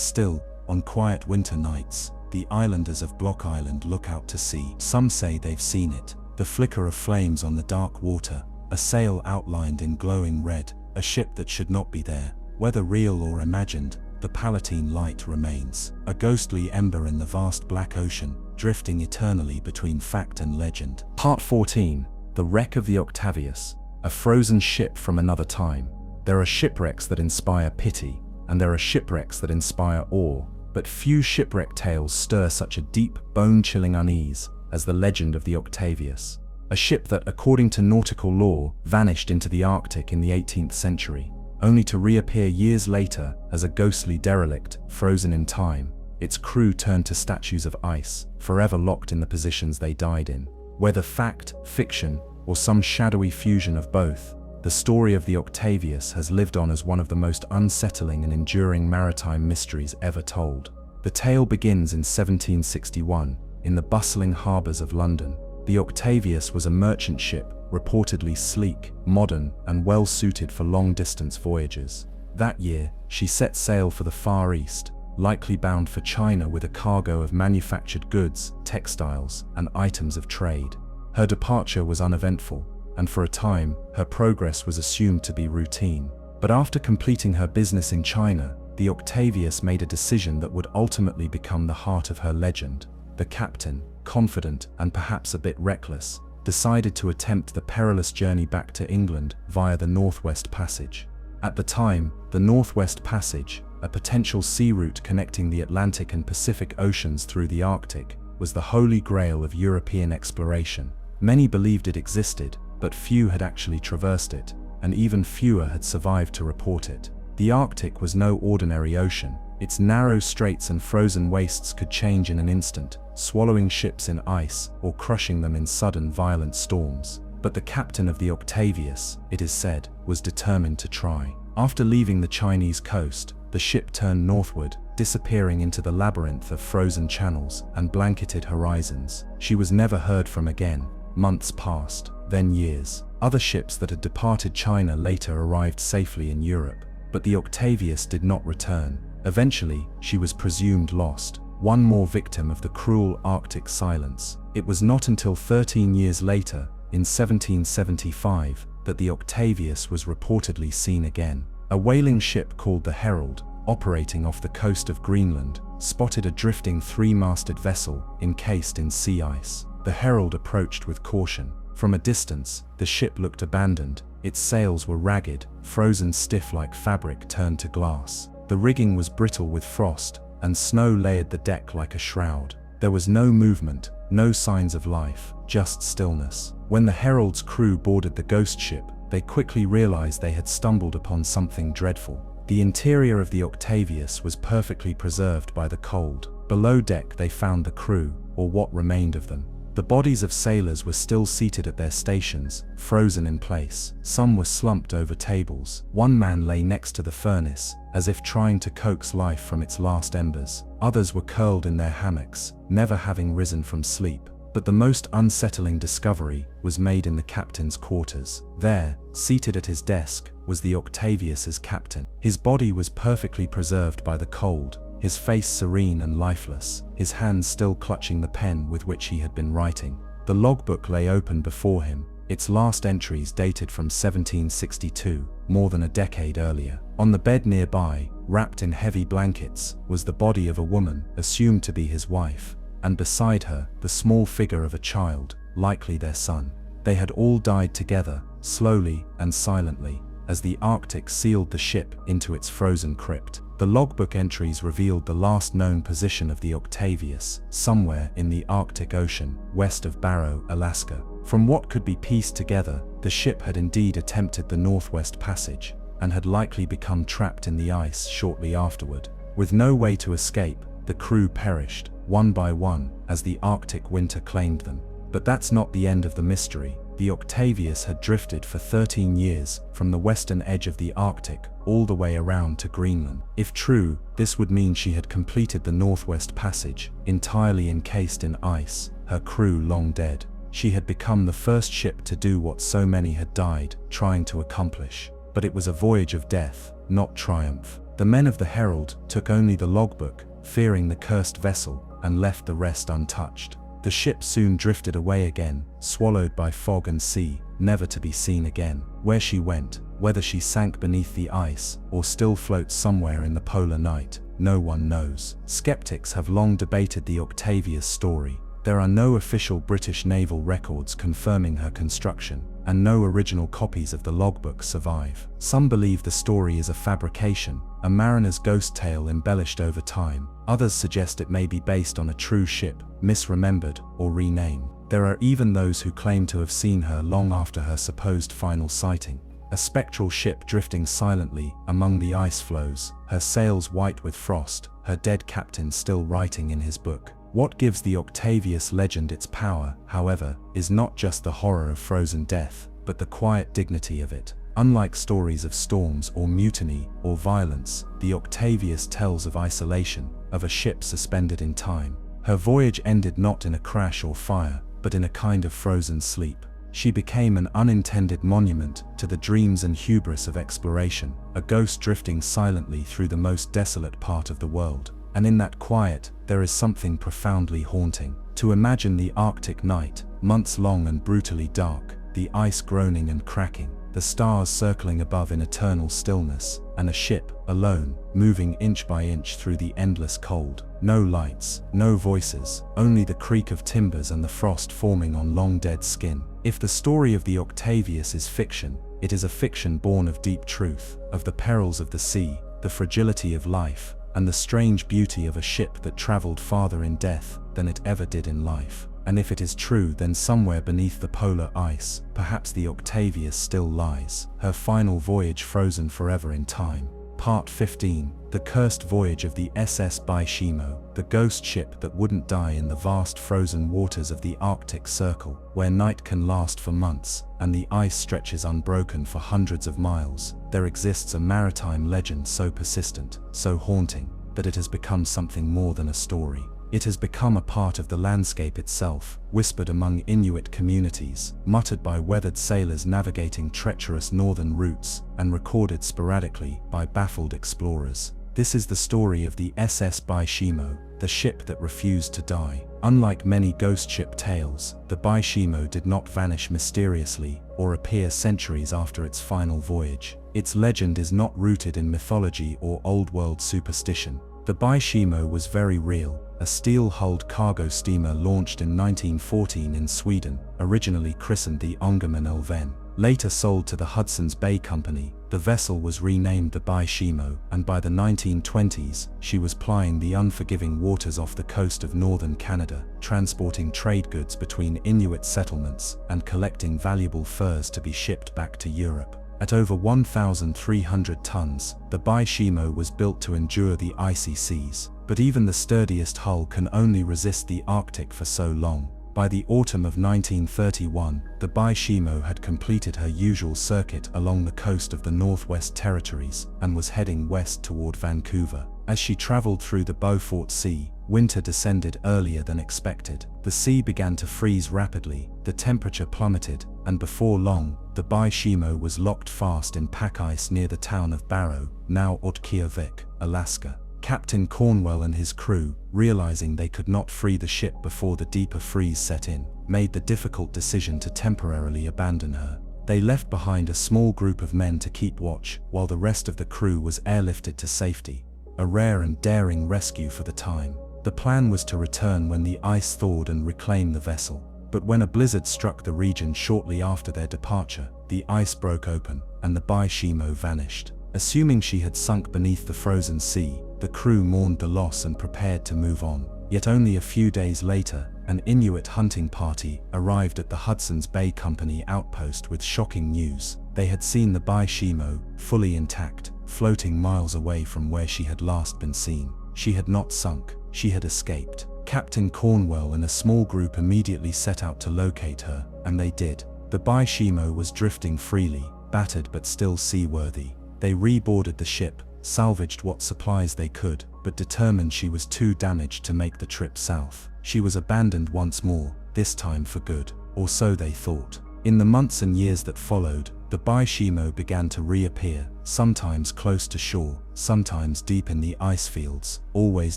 still, on quiet winter nights, the islanders of Block Island look out to sea. Some say they've seen it: the flicker of flames on the dark water, a sail outlined in glowing red, a ship that should not be there. Whether real or imagined, the Palatine Light remains, a ghostly ember in the vast black ocean, drifting eternally between fact and legend. Part 14. The Wreck of the Octavius. A frozen ship from another time. There are shipwrecks that inspire pity, and there are shipwrecks that inspire awe, but few shipwreck tales stir such a deep, bone-chilling unease as the legend of the Octavius. A ship that, according to nautical lore, vanished into the Arctic in the 18th century. only to reappear years later as a ghostly derelict, frozen in time. Its crew turned to statues of ice, forever locked in the positions they died in. Whether fact, fiction, or some shadowy fusion of both, the story of the Octavius has lived on as one of the most unsettling and enduring maritime mysteries ever told. The tale begins in 1761, in the bustling harbours of London. The Octavius was a merchant ship, reportedly sleek, modern, and well-suited for long-distance voyages. That year, she set sail for the Far East, likely bound for China with a cargo of manufactured goods, textiles, and items of trade. Her departure was uneventful, and for a time, her progress was assumed to be routine. But after completing her business in China, the Octavius made a decision that would ultimately become the heart of her legend. The captain, confident and perhaps a bit reckless, decided to attempt the perilous journey back to England via the Northwest Passage. At the time, the Northwest Passage, a potential sea route connecting the Atlantic and Pacific Oceans through the Arctic, was the holy grail of European exploration. Many believed it existed, but few had actually traversed it, and even fewer had survived to report it. The Arctic was no ordinary ocean. Its narrow straits and frozen wastes could change in an instant, swallowing ships in ice or crushing them in sudden violent storms. But the captain of the Octavius, it is said, was determined to try. After leaving the Chinese coast, the ship turned northward, disappearing into the labyrinth of frozen channels and blanketed horizons. She was never heard from again. Months passed, then years. Other ships that had departed China later arrived safely in Europe, but the Octavius did not return. Eventually, she was presumed lost, one more victim of the cruel Arctic silence. It was not until 13 years later, in 1775, that the Octavius was reportedly seen again. A whaling ship called the Herald, operating off the coast of Greenland, spotted a drifting three-masted vessel encased in sea ice. The Herald approached with caution. From a distance, the ship looked abandoned. Its sails were ragged, frozen stiff like fabric turned to glass. The rigging was brittle with frost, and snow layered the deck like a shroud. There was no movement, no signs of life, just stillness. When the Herald's crew boarded the ghost ship, they quickly realized they had stumbled upon something dreadful. The interior of the Octavius was perfectly preserved by the cold. Below deck they found the crew, or what remained of them. The bodies of sailors were still seated at their stations, frozen in place. Some were slumped over tables. One man lay next to the furnace, as if trying to coax life from its last embers. Others were curled in their hammocks, never having risen from sleep. But the most unsettling discovery was made in the captain's quarters. There, seated at his desk, was the Octavius's captain. His body was perfectly preserved by the cold, his face serene and lifeless, his hands still clutching the pen with which he had been writing. The logbook lay open before him, its last entries dated from 1762, more than a decade earlier. On the bed nearby, wrapped in heavy blankets, was the body of a woman, assumed to be his wife, and beside her, the small figure of a child, likely their son. They had all died together, slowly and silently, as the Arctic sealed the ship into its frozen crypt. The logbook entries revealed the last known position of the Octavius, somewhere in the Arctic Ocean, west of Barrow, Alaska. From what could be pieced together, the ship had indeed attempted the Northwest Passage, and had likely become trapped in the ice shortly afterward. With no way to escape, the crew perished, one by one, as the Arctic winter claimed them. But that's not the end of the mystery. The Octavius had drifted for 13 years, from the western edge of the Arctic, all the way around to Greenland. If true, this would mean she had completed the Northwest Passage, entirely encased in ice, her crew long dead. She had become the first ship to do what so many had died trying to accomplish. But it was a voyage of death, not triumph. The men of the Herald took only the logbook, fearing the cursed vessel, and left the rest untouched. The ship soon drifted away again, swallowed by fog and sea, never to be seen again. Where she went, whether she sank beneath the ice or still floats somewhere in the polar night, no one knows. Skeptics have long debated the Octavius story. There are no official British naval records confirming her construction, and no original copies of the logbook survive. Some believe the story is a fabrication, a mariner's ghost tale embellished over time. Others suggest it may be based on a true ship, misremembered or renamed. There are even those who claim to have seen her long after her supposed final sighting. A spectral ship drifting silently among the ice floes, her sails white with frost, her dead captain still writing in his book. What gives the Octavius legend its power, however, is not just the horror of frozen death, but the quiet dignity of it. Unlike stories of storms or mutiny or violence, the Octavius tells of isolation, of a ship suspended in time. Her voyage ended not in a crash or fire, but in a kind of frozen sleep. She became an unintended monument to the dreams and hubris of exploration, a ghost drifting silently through the most desolate part of the world. And in that quiet, there is something profoundly haunting. To imagine the Arctic night, months long and brutally dark, the ice groaning and cracking, the stars circling above in eternal stillness, and a ship, alone, moving inch by inch through the endless cold. No lights, no voices, only the creak of timbers and the frost forming on long dead skin. If the story of the Octavius is fiction, it is a fiction born of deep truth, of the perils of the sea, the fragility of life, and the strange beauty of a ship that traveled farther in death than it ever did in life. And if it is true, then somewhere beneath the polar ice, perhaps the Octavius still lies, her final voyage frozen forever in time. Part 15. The Cursed Voyage of the SS Baishimo, the ghost ship that wouldn't die in the vast frozen waters of the Arctic Circle, where night can last for months, and the ice stretches unbroken for hundreds of miles. There exists a maritime legend so persistent, so haunting, that it has become something more than a story. It has become a part of the landscape itself, whispered among Inuit communities, muttered by weathered sailors navigating treacherous northern routes, and recorded sporadically by baffled explorers. This is the story of the SS Baishimo, the ship that refused to die. Unlike many ghost ship tales, the Baishimo did not vanish mysteriously or appear centuries after its final voyage. Its legend is not rooted in mythology or old-world superstition. The Baishimo was very real, a steel-hulled cargo steamer launched in 1914 in Sweden, originally christened the Ångermann Elven. Later sold to the Hudson's Bay Company, the vessel was renamed the Baishimo, and by the 1920s, she was plying the unforgiving waters off the coast of northern Canada, transporting trade goods between Inuit settlements and collecting valuable furs to be shipped back to Europe. At over 1,300 tons, the Baishimo was built to endure the icy seas. But even the sturdiest hull can only resist the Arctic for so long. By the autumn of 1931, the Baishimo had completed her usual circuit along the coast of the Northwest Territories and was heading west toward Vancouver. As she traveled through the Beaufort Sea, winter descended earlier than expected. The sea began to freeze rapidly, the temperature plummeted, and before long, the Baishimo was locked fast in pack ice near the town of Barrow, now Otkiyevik, Alaska. Captain Cornwell and his crew, realizing they could not free the ship before the deeper freeze set in, made the difficult decision to temporarily abandon her. They left behind a small group of men to keep watch, while the rest of the crew was airlifted to safety. A rare and daring rescue for the time. The plan was to return when the ice thawed and reclaim the vessel. But when a blizzard struck the region shortly after their departure, the ice broke open, and the Baishimo vanished. Assuming she had sunk beneath the frozen sea, the crew mourned the loss and prepared to move on. Yet only a few days later, an Inuit hunting party arrived at the Hudson's Bay Company outpost with shocking news. They had seen the Baishimo, fully intact, floating miles away from where she had last been seen. She had not sunk, she had escaped. Captain Cornwell and a small group immediately set out to locate her, and they did. The Baishimo was drifting freely, battered but still seaworthy. They reboarded the ship, salvaged what supplies they could, but determined she was too damaged to make the trip south. She was abandoned once more, this time for good, or so they thought. In the months and years that followed, the Baishimo began to reappear, sometimes close to shore, sometimes deep in the ice fields, always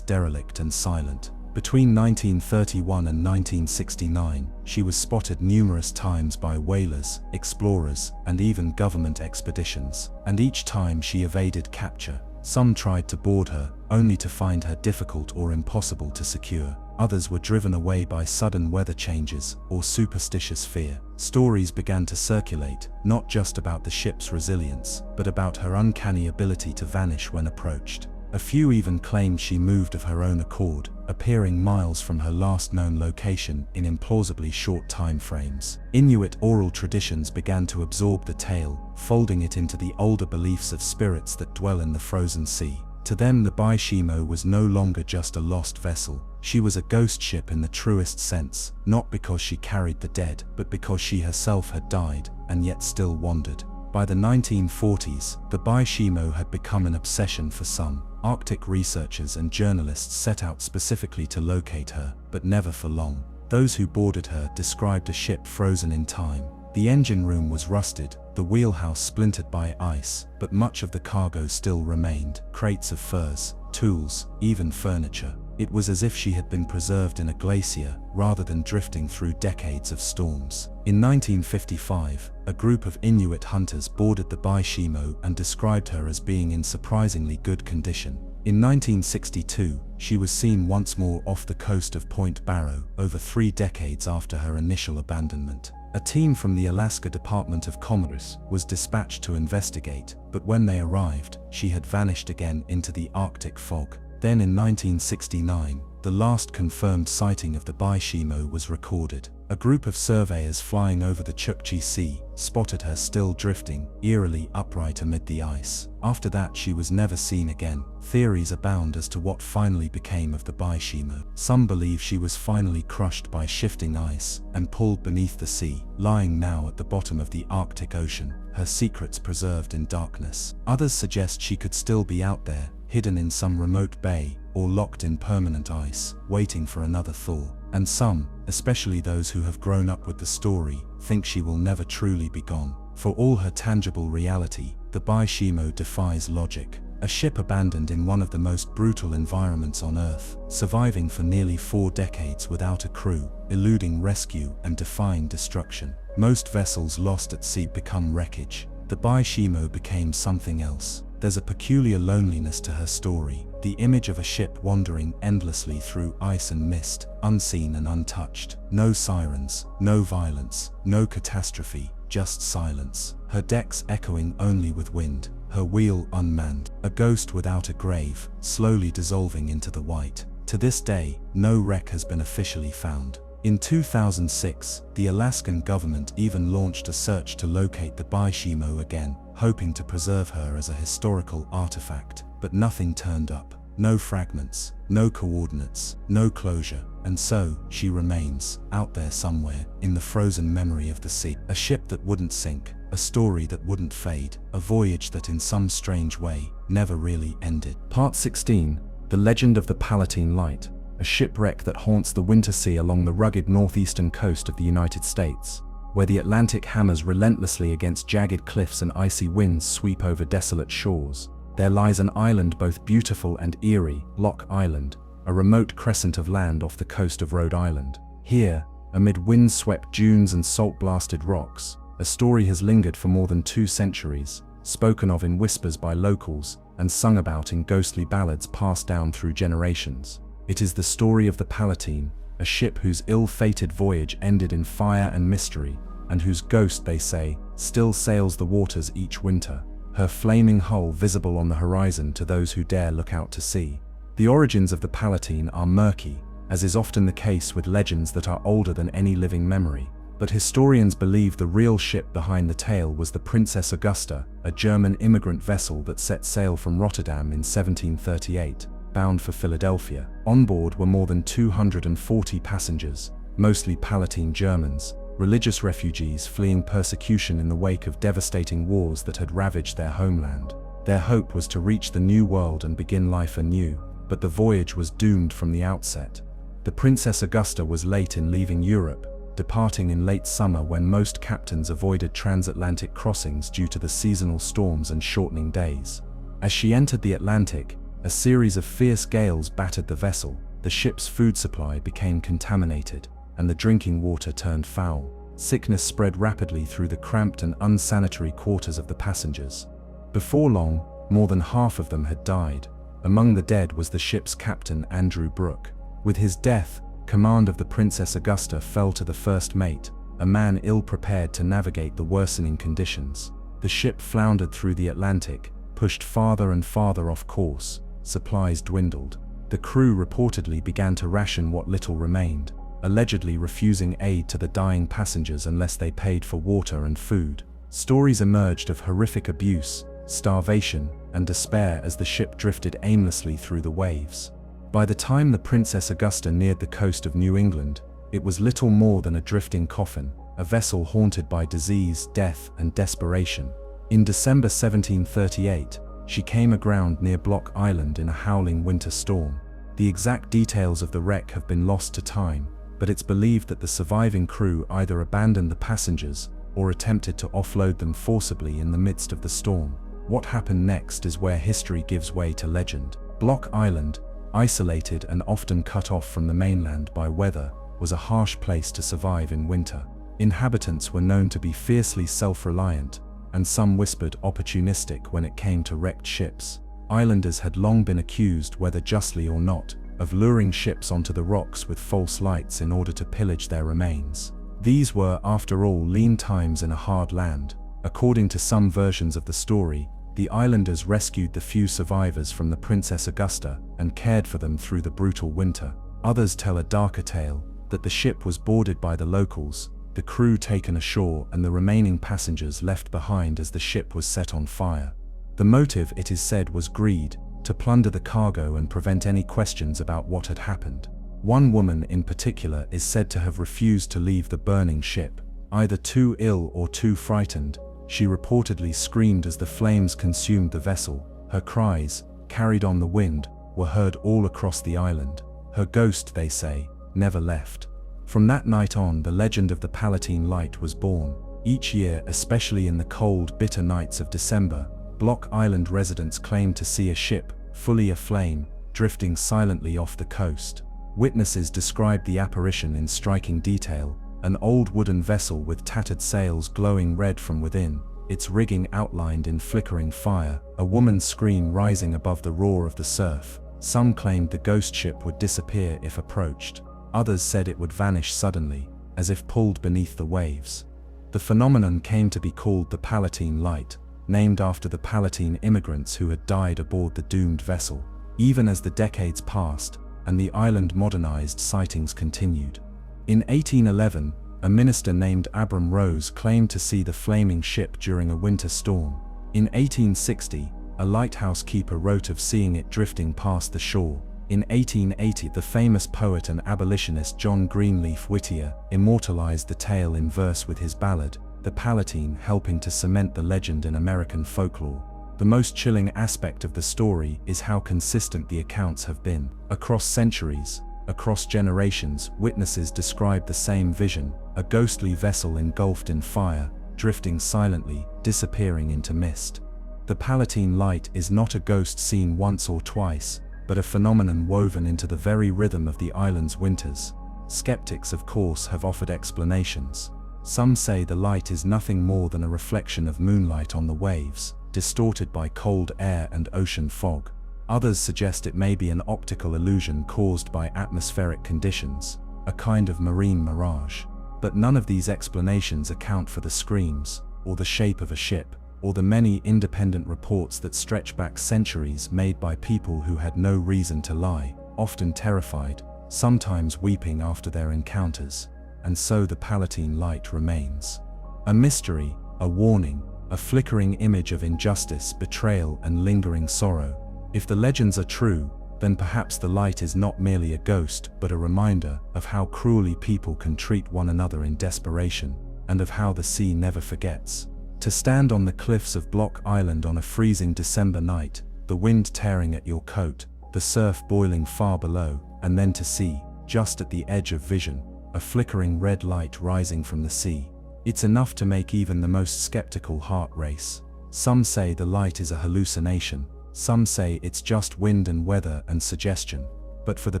derelict and silent. Between 1931 and 1969, she was spotted numerous times by whalers, explorers, and even government expeditions, and each time she evaded capture. Some tried to board her, only to find her difficult or impossible to secure. Others were driven away by sudden weather changes or superstitious fear. Stories began to circulate, not just about the ship's resilience, but about her uncanny ability to vanish when approached. A few even claimed she moved of her own accord, appearing miles from her last known location in implausibly short time frames. Inuit oral traditions began to absorb the tale, folding it into the older beliefs of spirits that dwell in the frozen sea. To them, the Baishimo was no longer just a lost vessel. She was a ghost ship in the truest sense, not because she carried the dead, but because she herself had died, and yet still wandered. By the 1940s, the Baishimo had become an obsession for some. Arctic researchers and journalists set out specifically to locate her, but never for long. Those who boarded her described a ship frozen in time. The engine room was rusted, the wheelhouse splintered by ice, but much of the cargo still remained: crates of furs, tools, even furniture. It was as if she had been preserved in a glacier, rather than drifting through decades of storms. In 1955, a group of Inuit hunters boarded the Baishimo and described her as being in surprisingly good condition. In 1962, she was seen once more off the coast of Point Barrow, over 3 decades after her initial abandonment. A team from the Alaska Department of Commerce was dispatched to investigate, but when they arrived, she had vanished again into the Arctic fog. Then in 1969, the last confirmed sighting of the Baishimo was recorded. A group of surveyors flying over the Chukchi Sea spotted her still drifting, eerily upright amid the ice. After that, she was never seen again. Theories abound as to what finally became of the Baishimo. Some believe she was finally crushed by shifting ice and pulled beneath the sea, lying now at the bottom of the Arctic Ocean, her secrets preserved in darkness. Others suggest she could still be out there, hidden in some remote bay, or locked in permanent ice, waiting for another thaw. And some, especially those who have grown up with the story, think she will never truly be gone. For all her tangible reality, the Baishimo defies logic. A ship abandoned in one of the most brutal environments on Earth, surviving for nearly 4 decades without a crew, eluding rescue and defying destruction. Most vessels lost at sea become wreckage. The Baishimo became something else. There's a peculiar loneliness to her story, the image of a ship wandering endlessly through ice and mist, unseen and untouched. No sirens, no violence, no catastrophe, just silence. Her decks echoing only with wind, her wheel unmanned, a ghost without a grave, slowly dissolving into the white. To this day, no wreck has been officially found. In 2006, the Alaskan government even launched a search to locate the Baishimo again, hoping to preserve her as a historical artifact, but nothing turned up. No fragments, no coordinates, no closure, and so she remains, out there somewhere, in the frozen memory of the sea. A ship that wouldn't sink, a story that wouldn't fade, a voyage that in some strange way never really ended. Part 16, The Legend of the Palatine Light, a shipwreck that haunts the winter sea along the rugged northeastern coast of the United States. Where the Atlantic hammers relentlessly against jagged cliffs and icy winds sweep over desolate shores, there lies an island both beautiful and eerie, Lock Island, a remote crescent of land off the coast of Rhode Island. Here, amid wind-swept dunes and salt-blasted rocks, a story has lingered for more than 2 centuries, spoken of in whispers by locals and sung about in ghostly ballads passed down through generations. It is the story of the Palatine, a ship whose ill-fated voyage ended in fire and mystery, and whose ghost, they say, still sails the waters each winter, her flaming hull visible on the horizon to those who dare look out to sea. The origins of the Palatine are murky, as is often the case with legends that are older than any living memory, but historians believe the real ship behind the tale was the Princess Augusta, a German immigrant vessel that set sail from Rotterdam in 1738. Bound for Philadelphia. On board were more than 240 passengers, mostly Palatine Germans, religious refugees fleeing persecution in the wake of devastating wars that had ravaged their homeland. Their hope was to reach the New World and begin life anew, but the voyage was doomed from the outset. The Princess Augusta was late in leaving Europe, departing in late summer when most captains avoided transatlantic crossings due to the seasonal storms and shortening days. As she entered the Atlantic, a series of fierce gales battered the vessel, the ship's food supply became contaminated, and the drinking water turned foul. Sickness spread rapidly through the cramped and unsanitary quarters of the passengers. Before long, more than half of them had died. Among the dead was the ship's captain, Andrew Brooke. With his death, command of the Princess Augusta fell to the first mate, a man ill-prepared to navigate the worsening conditions. The ship floundered through the Atlantic, pushed farther and farther off course, supplies dwindled. The crew reportedly began to ration what little remained, allegedly refusing aid to the dying passengers unless they paid for water and food. Stories emerged of horrific abuse, starvation, and despair as the ship drifted aimlessly through the waves. By the time the Princess Augusta neared the coast of New England, it was little more than a drifting coffin, a vessel haunted by disease, death, and desperation. In December 1738, she came aground near Block Island in a howling winter storm. The exact details of the wreck have been lost to time, but it's believed that the surviving crew either abandoned the passengers or attempted to offload them forcibly in the midst of the storm. What happened next is where history gives way to legend. Block Island, isolated and often cut off from the mainland by weather, was a harsh place to survive in winter. Inhabitants were known to be fiercely self-reliant, and some whispered opportunistic when it came to wrecked ships. Islanders had long been accused, whether justly or not, of luring ships onto the rocks with false lights in order to pillage their remains. These were, after all, lean times in a hard land. According to some versions of the story, the islanders rescued the few survivors from the Princess Augusta and cared for them through the brutal winter. Others tell a darker tale, that the ship was boarded by the locals, the crew taken ashore and the remaining passengers left behind as the ship was set on fire. The motive, it is said, was greed, to plunder the cargo and prevent any questions about what had happened. One woman in particular is said to have refused to leave the burning ship. Either too ill or too frightened, she reportedly screamed as the flames consumed the vessel. Her cries, carried on the wind, were heard all across the island. Her ghost, they say, never left. From that night on, the legend of the Palatine Light was born. Each year, especially in the cold, bitter nights of December, Block Island residents claimed to see a ship, fully aflame, drifting silently off the coast. Witnesses described the apparition in striking detail: an old wooden vessel with tattered sails glowing red from within, its rigging outlined in flickering fire, a woman's scream rising above the roar of the surf. Some claimed the ghost ship would disappear if approached. Others said it would vanish suddenly, as if pulled beneath the waves. The phenomenon came to be called the Palatine Light, named after the Palatine immigrants who had died aboard the doomed vessel. Even as the decades passed, and the island modernized, sightings continued. In 1811, a minister named Abram Rose claimed to see the flaming ship during a winter storm. In 1860, a lighthouse keeper wrote of seeing it drifting past the shore. In 1880, the famous poet and abolitionist John Greenleaf Whittier immortalized the tale in verse with his ballad, The Palatine, helping to cement the legend in American folklore. The most chilling aspect of the story is how consistent the accounts have been. Across centuries, across generations, witnesses describe the same vision: a ghostly vessel engulfed in fire, drifting silently, disappearing into mist. The Palatine Light is not a ghost seen once or twice, but a phenomenon woven into the very rhythm of the island's winters. Skeptics, of course, have offered explanations. Some say the light is nothing more than a reflection of moonlight on the waves, distorted by cold air and ocean fog. Others suggest it may be an optical illusion caused by atmospheric conditions, a kind of marine mirage. But none of these explanations account for the screams, or the shape of a ship, or the many independent reports that stretch back centuries made by people who had no reason to lie, often terrified, sometimes weeping after their encounters. And so the Palatine Light remains. A mystery, a warning, a flickering image of injustice, betrayal, and lingering sorrow. If the legends are true, then perhaps the light is not merely a ghost, but a reminder of how cruelly people can treat one another in desperation, and of how the sea never forgets. To stand on the cliffs of Block Island on a freezing December night, the wind tearing at your coat, the surf boiling far below, and then to see, just at the edge of vision, a flickering red light rising from the sea. It's enough to make even the most skeptical heart race. Some say the light is a hallucination. Some say it's just wind and weather and suggestion. But for the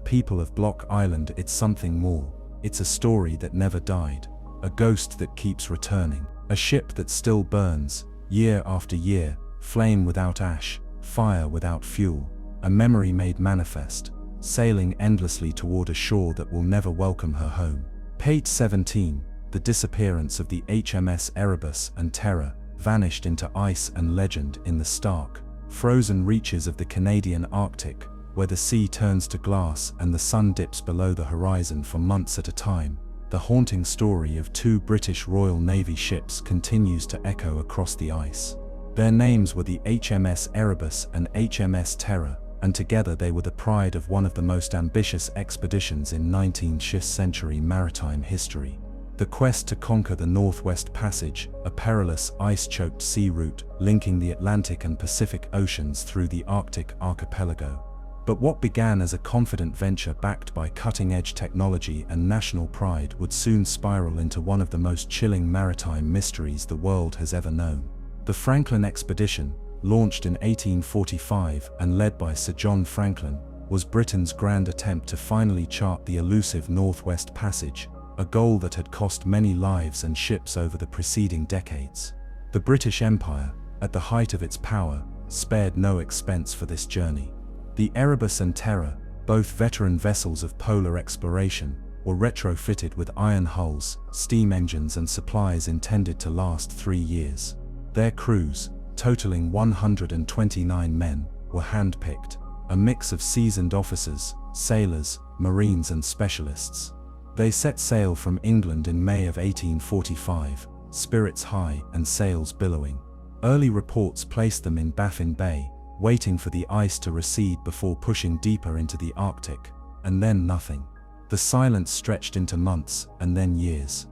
people of Block Island, it's something more. It's a story that never died. A ghost that keeps returning. A ship that still burns, year after year, flame without ash, fire without fuel. A memory made manifest, sailing endlessly toward a shore that will never welcome her home. Page 17. The disappearance of the HMS Erebus and Terror vanished into ice and legend in the stark, frozen reaches of the Canadian Arctic, where the sea turns to glass and the sun dips below the horizon for months at a time, the haunting story of two British Royal Navy ships continues to echo across the ice. Their names were the HMS Erebus and HMS Terror, and together they were the pride of one of the most ambitious expeditions in 19th century maritime history. The quest to conquer the Northwest Passage, a perilous ice-choked sea route linking the Atlantic and Pacific Oceans through the Arctic archipelago. But what began as a confident venture backed by cutting-edge technology and national pride would soon spiral into one of the most chilling maritime mysteries the world has ever known. The Franklin expedition, launched in 1845 and led by Sir John Franklin, was Britain's grand attempt to finally chart the elusive Northwest Passage, a goal that had cost many lives and ships over the preceding decades. The British Empire, at the height of its power, spared no expense for this journey. The Erebus and Terror, both veteran vessels of polar exploration, were retrofitted with iron hulls, steam engines and supplies intended to last 3 years. Their crews, totaling 129 men, were handpicked, a mix of seasoned officers, sailors, marines and specialists. They set sail from England in May of 1845, spirits high and sails billowing. Early reports placed them in Baffin Bay, waiting for the ice to recede before pushing deeper into the Arctic, and then nothing. The silence stretched into months and then years.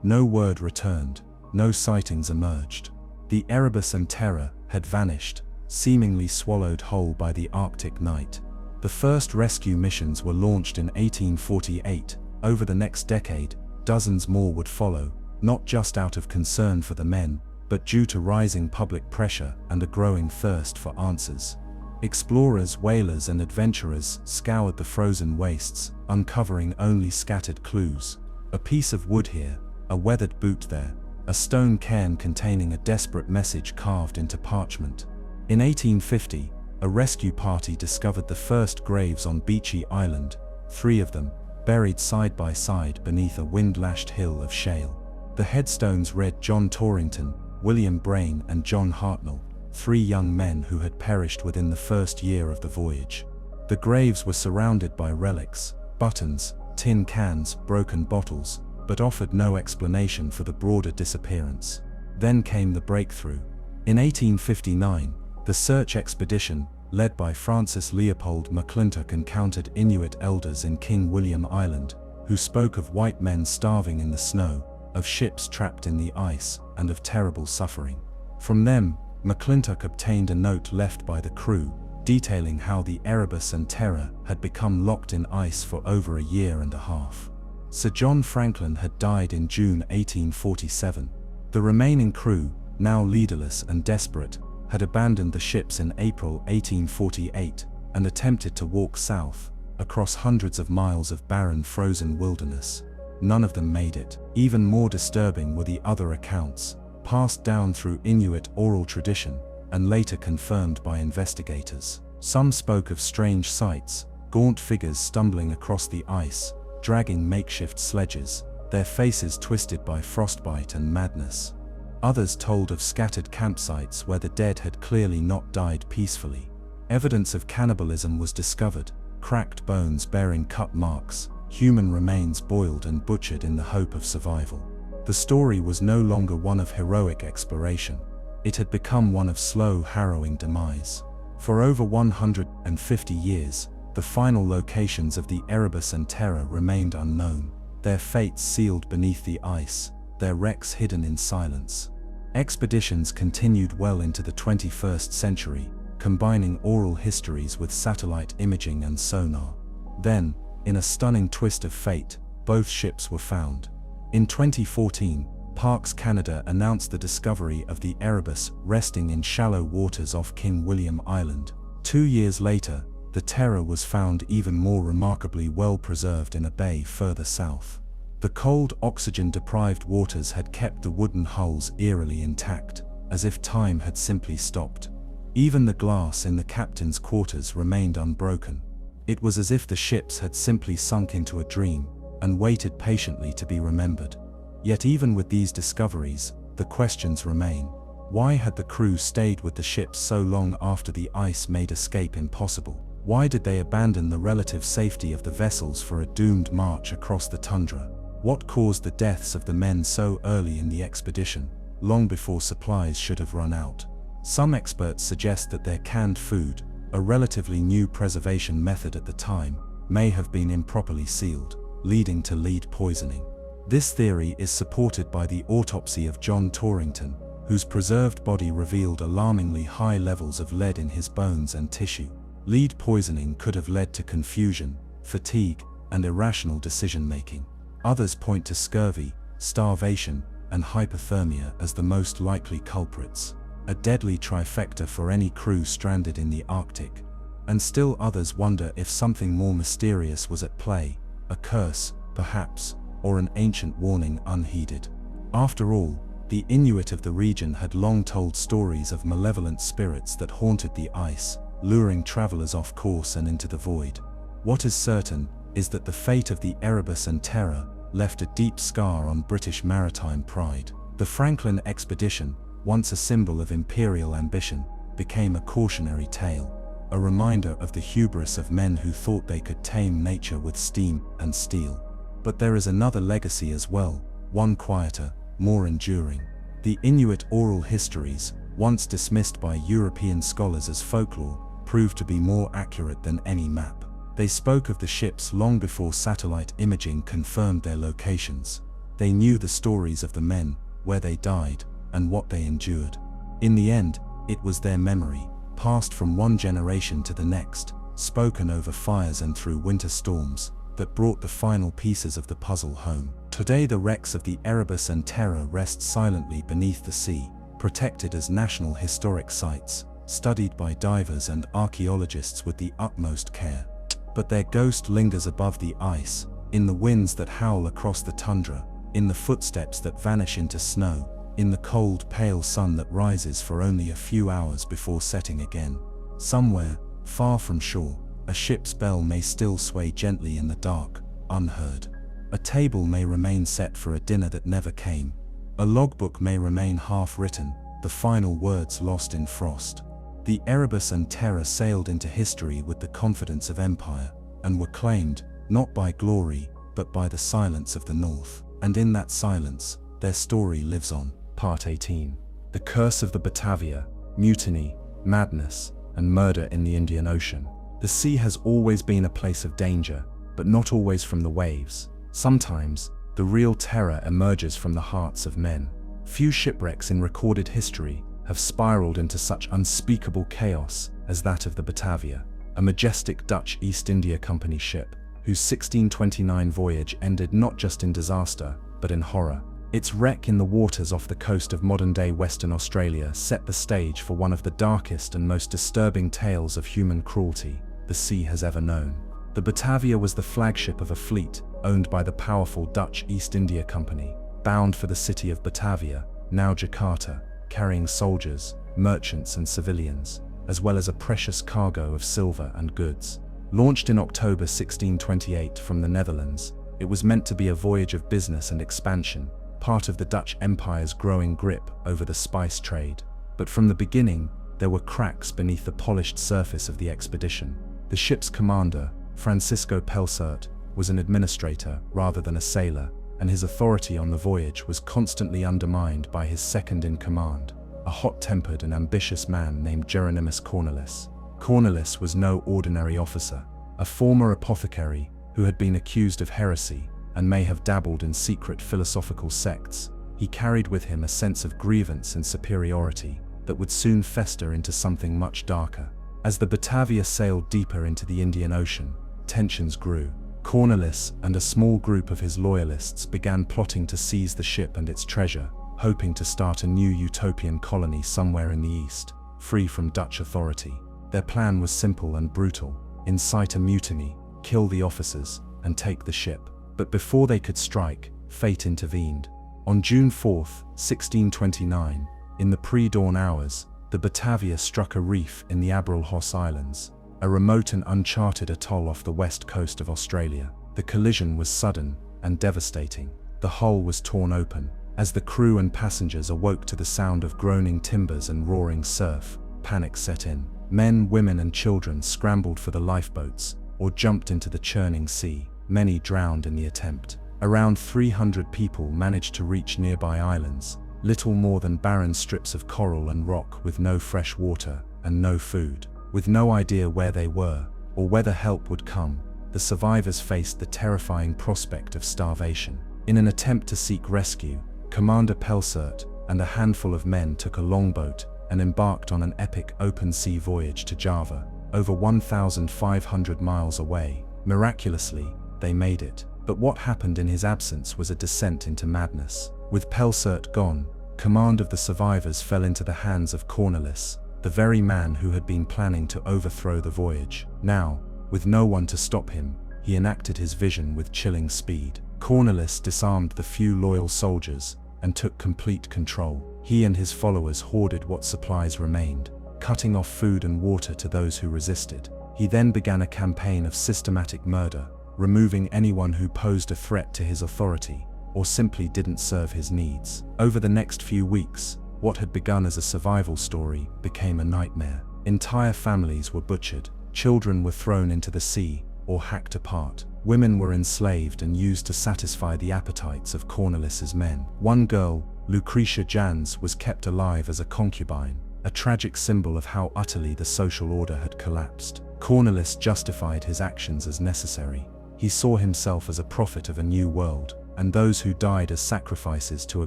No word returned, no sightings emerged. The Erebus and Terror had vanished, seemingly swallowed whole by the Arctic night. The first rescue missions were launched in 1848. Over the next decade, dozens more would follow, not just out of concern for the men, but due to rising public pressure and a growing thirst for answers. Explorers, whalers and adventurers scoured the frozen wastes, uncovering only scattered clues. A piece of wood here, a weathered boot there, a stone cairn containing a desperate message carved into parchment. In 1850, a rescue party discovered the first graves on Beechey Island, 3 of them, buried side by side beneath a wind-lashed hill of shale. The headstones read John Torrington, William Brain and John Hartnell, 3 young men who had perished within the first year of the voyage. The graves were surrounded by relics, buttons, tin cans, broken bottles, but offered no explanation for the broader disappearance. Then came the breakthrough. In 1859, the search expedition, led by Francis Leopold McClintock, encountered Inuit elders in King William Island, who spoke of white men starving in the snow, of ships trapped in the ice, and of terrible suffering. From them, McClintock obtained a note left by the crew, detailing how the Erebus and Terror had become locked in ice for over a year and a half. Sir John Franklin had died in June 1847. The remaining crew, now leaderless and desperate, had abandoned the ships in April 1848 and attempted to walk south, across hundreds of miles of barren frozen wilderness. None of them made it. Even more disturbing were the other accounts, passed down through Inuit oral tradition, and later confirmed by investigators. Some spoke of strange sights, gaunt figures stumbling across the ice, dragging makeshift sledges, their faces twisted by frostbite and madness. Others told of scattered campsites where the dead had clearly not died peacefully. Evidence of cannibalism was discovered, cracked bones bearing cut marks, human remains boiled and butchered in the hope of survival. The story was no longer one of heroic exploration. It had become one of slow, harrowing demise. For over 150 years, the final locations of the Erebus and Terror remained unknown, their fates sealed beneath the ice, their wrecks hidden in silence. Expeditions continued well into the 21st century, combining oral histories with satellite imaging and sonar. Then, in a stunning twist of fate, both ships were found. In 2014, Parks Canada announced the discovery of the Erebus resting in shallow waters off King William Island. 2 years later, the Terror was found even more remarkably well preserved in a bay further south. The cold, oxygen-deprived waters had kept the wooden hulls eerily intact, as if time had simply stopped. Even the glass in the captain's quarters remained unbroken. It was as if the ships had simply sunk into a dream and waited patiently to be remembered. Yet even with these discoveries, the questions remain. Why had the crew stayed with the ship so long after the ice made escape impossible? Why did they abandon the relative safety of the vessels for a doomed march across the tundra? What caused the deaths of the men so early in the expedition, long before supplies should have run out? Some experts suggest that their canned food, a relatively new preservation method at the time, may have been improperly sealed, leading to lead poisoning. This theory is supported by the autopsy of John Torrington, whose preserved body revealed alarmingly high levels of lead in his bones and tissue. Lead poisoning could have led to confusion, fatigue, and irrational decision-making. Others point to scurvy, starvation, and hypothermia as the most likely culprits, a deadly trifecta for any crew stranded in the Arctic. And still others wonder if something more mysterious was at play, a curse, perhaps, or an ancient warning unheeded. After all, the Inuit of the region had long told stories of malevolent spirits that haunted the ice, luring travelers off course and into the void. What is certain is that the fate of the Erebus and Terror left a deep scar on British maritime pride. The Franklin expedition, once a symbol of imperial ambition, became a cautionary tale, a reminder of the hubris of men who thought they could tame nature with steam and steel. But there is another legacy as well, one quieter, more enduring. The Inuit oral histories, once dismissed by European scholars as folklore, proved to be more accurate than any map. They spoke of the ships long before satellite imaging confirmed their locations. They knew the stories of the men, where they died, and what they endured. In the end, it was their memory, passed from one generation to the next, spoken over fires and through winter storms, that brought the final pieces of the puzzle home. Today the wrecks of the Erebus and Terror rest silently beneath the sea, protected as national historic sites, studied by divers and archaeologists with the utmost care. But their ghost lingers above the ice, in the winds that howl across the tundra, in the footsteps that vanish into snow, in the cold, pale sun that rises for only a few hours before setting again. Somewhere, far from shore, a ship's bell may still sway gently in the dark, unheard. A table may remain set for a dinner that never came. A logbook may remain half-written, the final words lost in frost. The Erebus and Terror sailed into history with the confidence of empire, and were claimed, not by glory, but by the silence of the North. And in that silence, their story lives on. Part 18. The Curse of the Batavia, Mutiny, Madness, and Murder in the Indian Ocean. The sea has always been a place of danger, but not always from the waves. Sometimes, the real terror emerges from the hearts of men. Few shipwrecks in recorded history have spiraled into such unspeakable chaos as that of the Batavia, a majestic Dutch East India Company ship, whose 1629 voyage ended not just in disaster, but in horror. Its wreck in the waters off the coast of modern-day Western Australia set the stage for one of the darkest and most disturbing tales of human cruelty the sea has ever known. The Batavia was the flagship of a fleet owned by the powerful Dutch East India Company, bound for the city of Batavia, now Jakarta, carrying soldiers, merchants and civilians, as well as a precious cargo of silver and goods. Launched in October 1628 from the Netherlands, it was meant to be a voyage of business and expansion, part of the Dutch Empire's growing grip over the spice trade. But from the beginning, there were cracks beneath the polished surface of the expedition. The ship's commander, Francisco Pelsaert, was an administrator rather than a sailor, and his authority on the voyage was constantly undermined by his second-in-command, a hot-tempered and ambitious man named Jeronimus Cornelis. Cornelis was no ordinary officer, a former apothecary who had been accused of heresy and may have dabbled in secret philosophical sects. He carried with him a sense of grievance and superiority that would soon fester into something much darker. As the Batavia sailed deeper into the Indian Ocean, tensions grew. Cornelis and a small group of his loyalists began plotting to seize the ship and its treasure, hoping to start a new utopian colony somewhere in the east, free from Dutch authority. Their plan was simple and brutal: incite a mutiny, kill the officers, and take the ship. But before they could strike, fate intervened. On June 4, 1629, in the pre-dawn hours, the Batavia struck a reef in the Abrolhos Islands, a remote and uncharted atoll off the west coast of Australia. The collision was sudden and devastating. The hull was torn open, As the crew and passengers awoke to the sound of groaning timbers and roaring surf, panic set in. Men, women, and children scrambled for the lifeboats or jumped into the churning sea. Many drowned in the attempt. Around 300 people managed to reach nearby islands, little more than barren strips of coral and rock with no fresh water and no food. With no idea where they were or whether help would come, the survivors faced the terrifying prospect of starvation. In an attempt to seek rescue, Commander Pelsert and a handful of men took a longboat and embarked on an epic open-sea voyage to Java, over 1,500 miles away. Miraculously, they made it. But what happened in his absence was a descent into madness. With Pelsert gone, command of the survivors fell into the hands of Cornelis, the very man who had been planning to overthrow the voyage. Now, with no one to stop him, he enacted his vision with chilling speed. Cornelis disarmed the few loyal soldiers and took complete control. He and his followers hoarded what supplies remained, cutting off food and water to those who resisted. He then began a campaign of systematic murder, removing anyone who posed a threat to his authority or simply didn't serve his needs. Over the next few weeks, what had begun as a survival story became a nightmare. Entire families were butchered, children were thrown into the sea or hacked apart. Women were enslaved and used to satisfy the appetites of Cornelis's men. One girl, Lucretia Jans, was kept alive as a concubine, a tragic symbol of how utterly the social order had collapsed. Cornelis justified his actions as necessary. He saw himself as a prophet of a new world, and those who died as sacrifices to a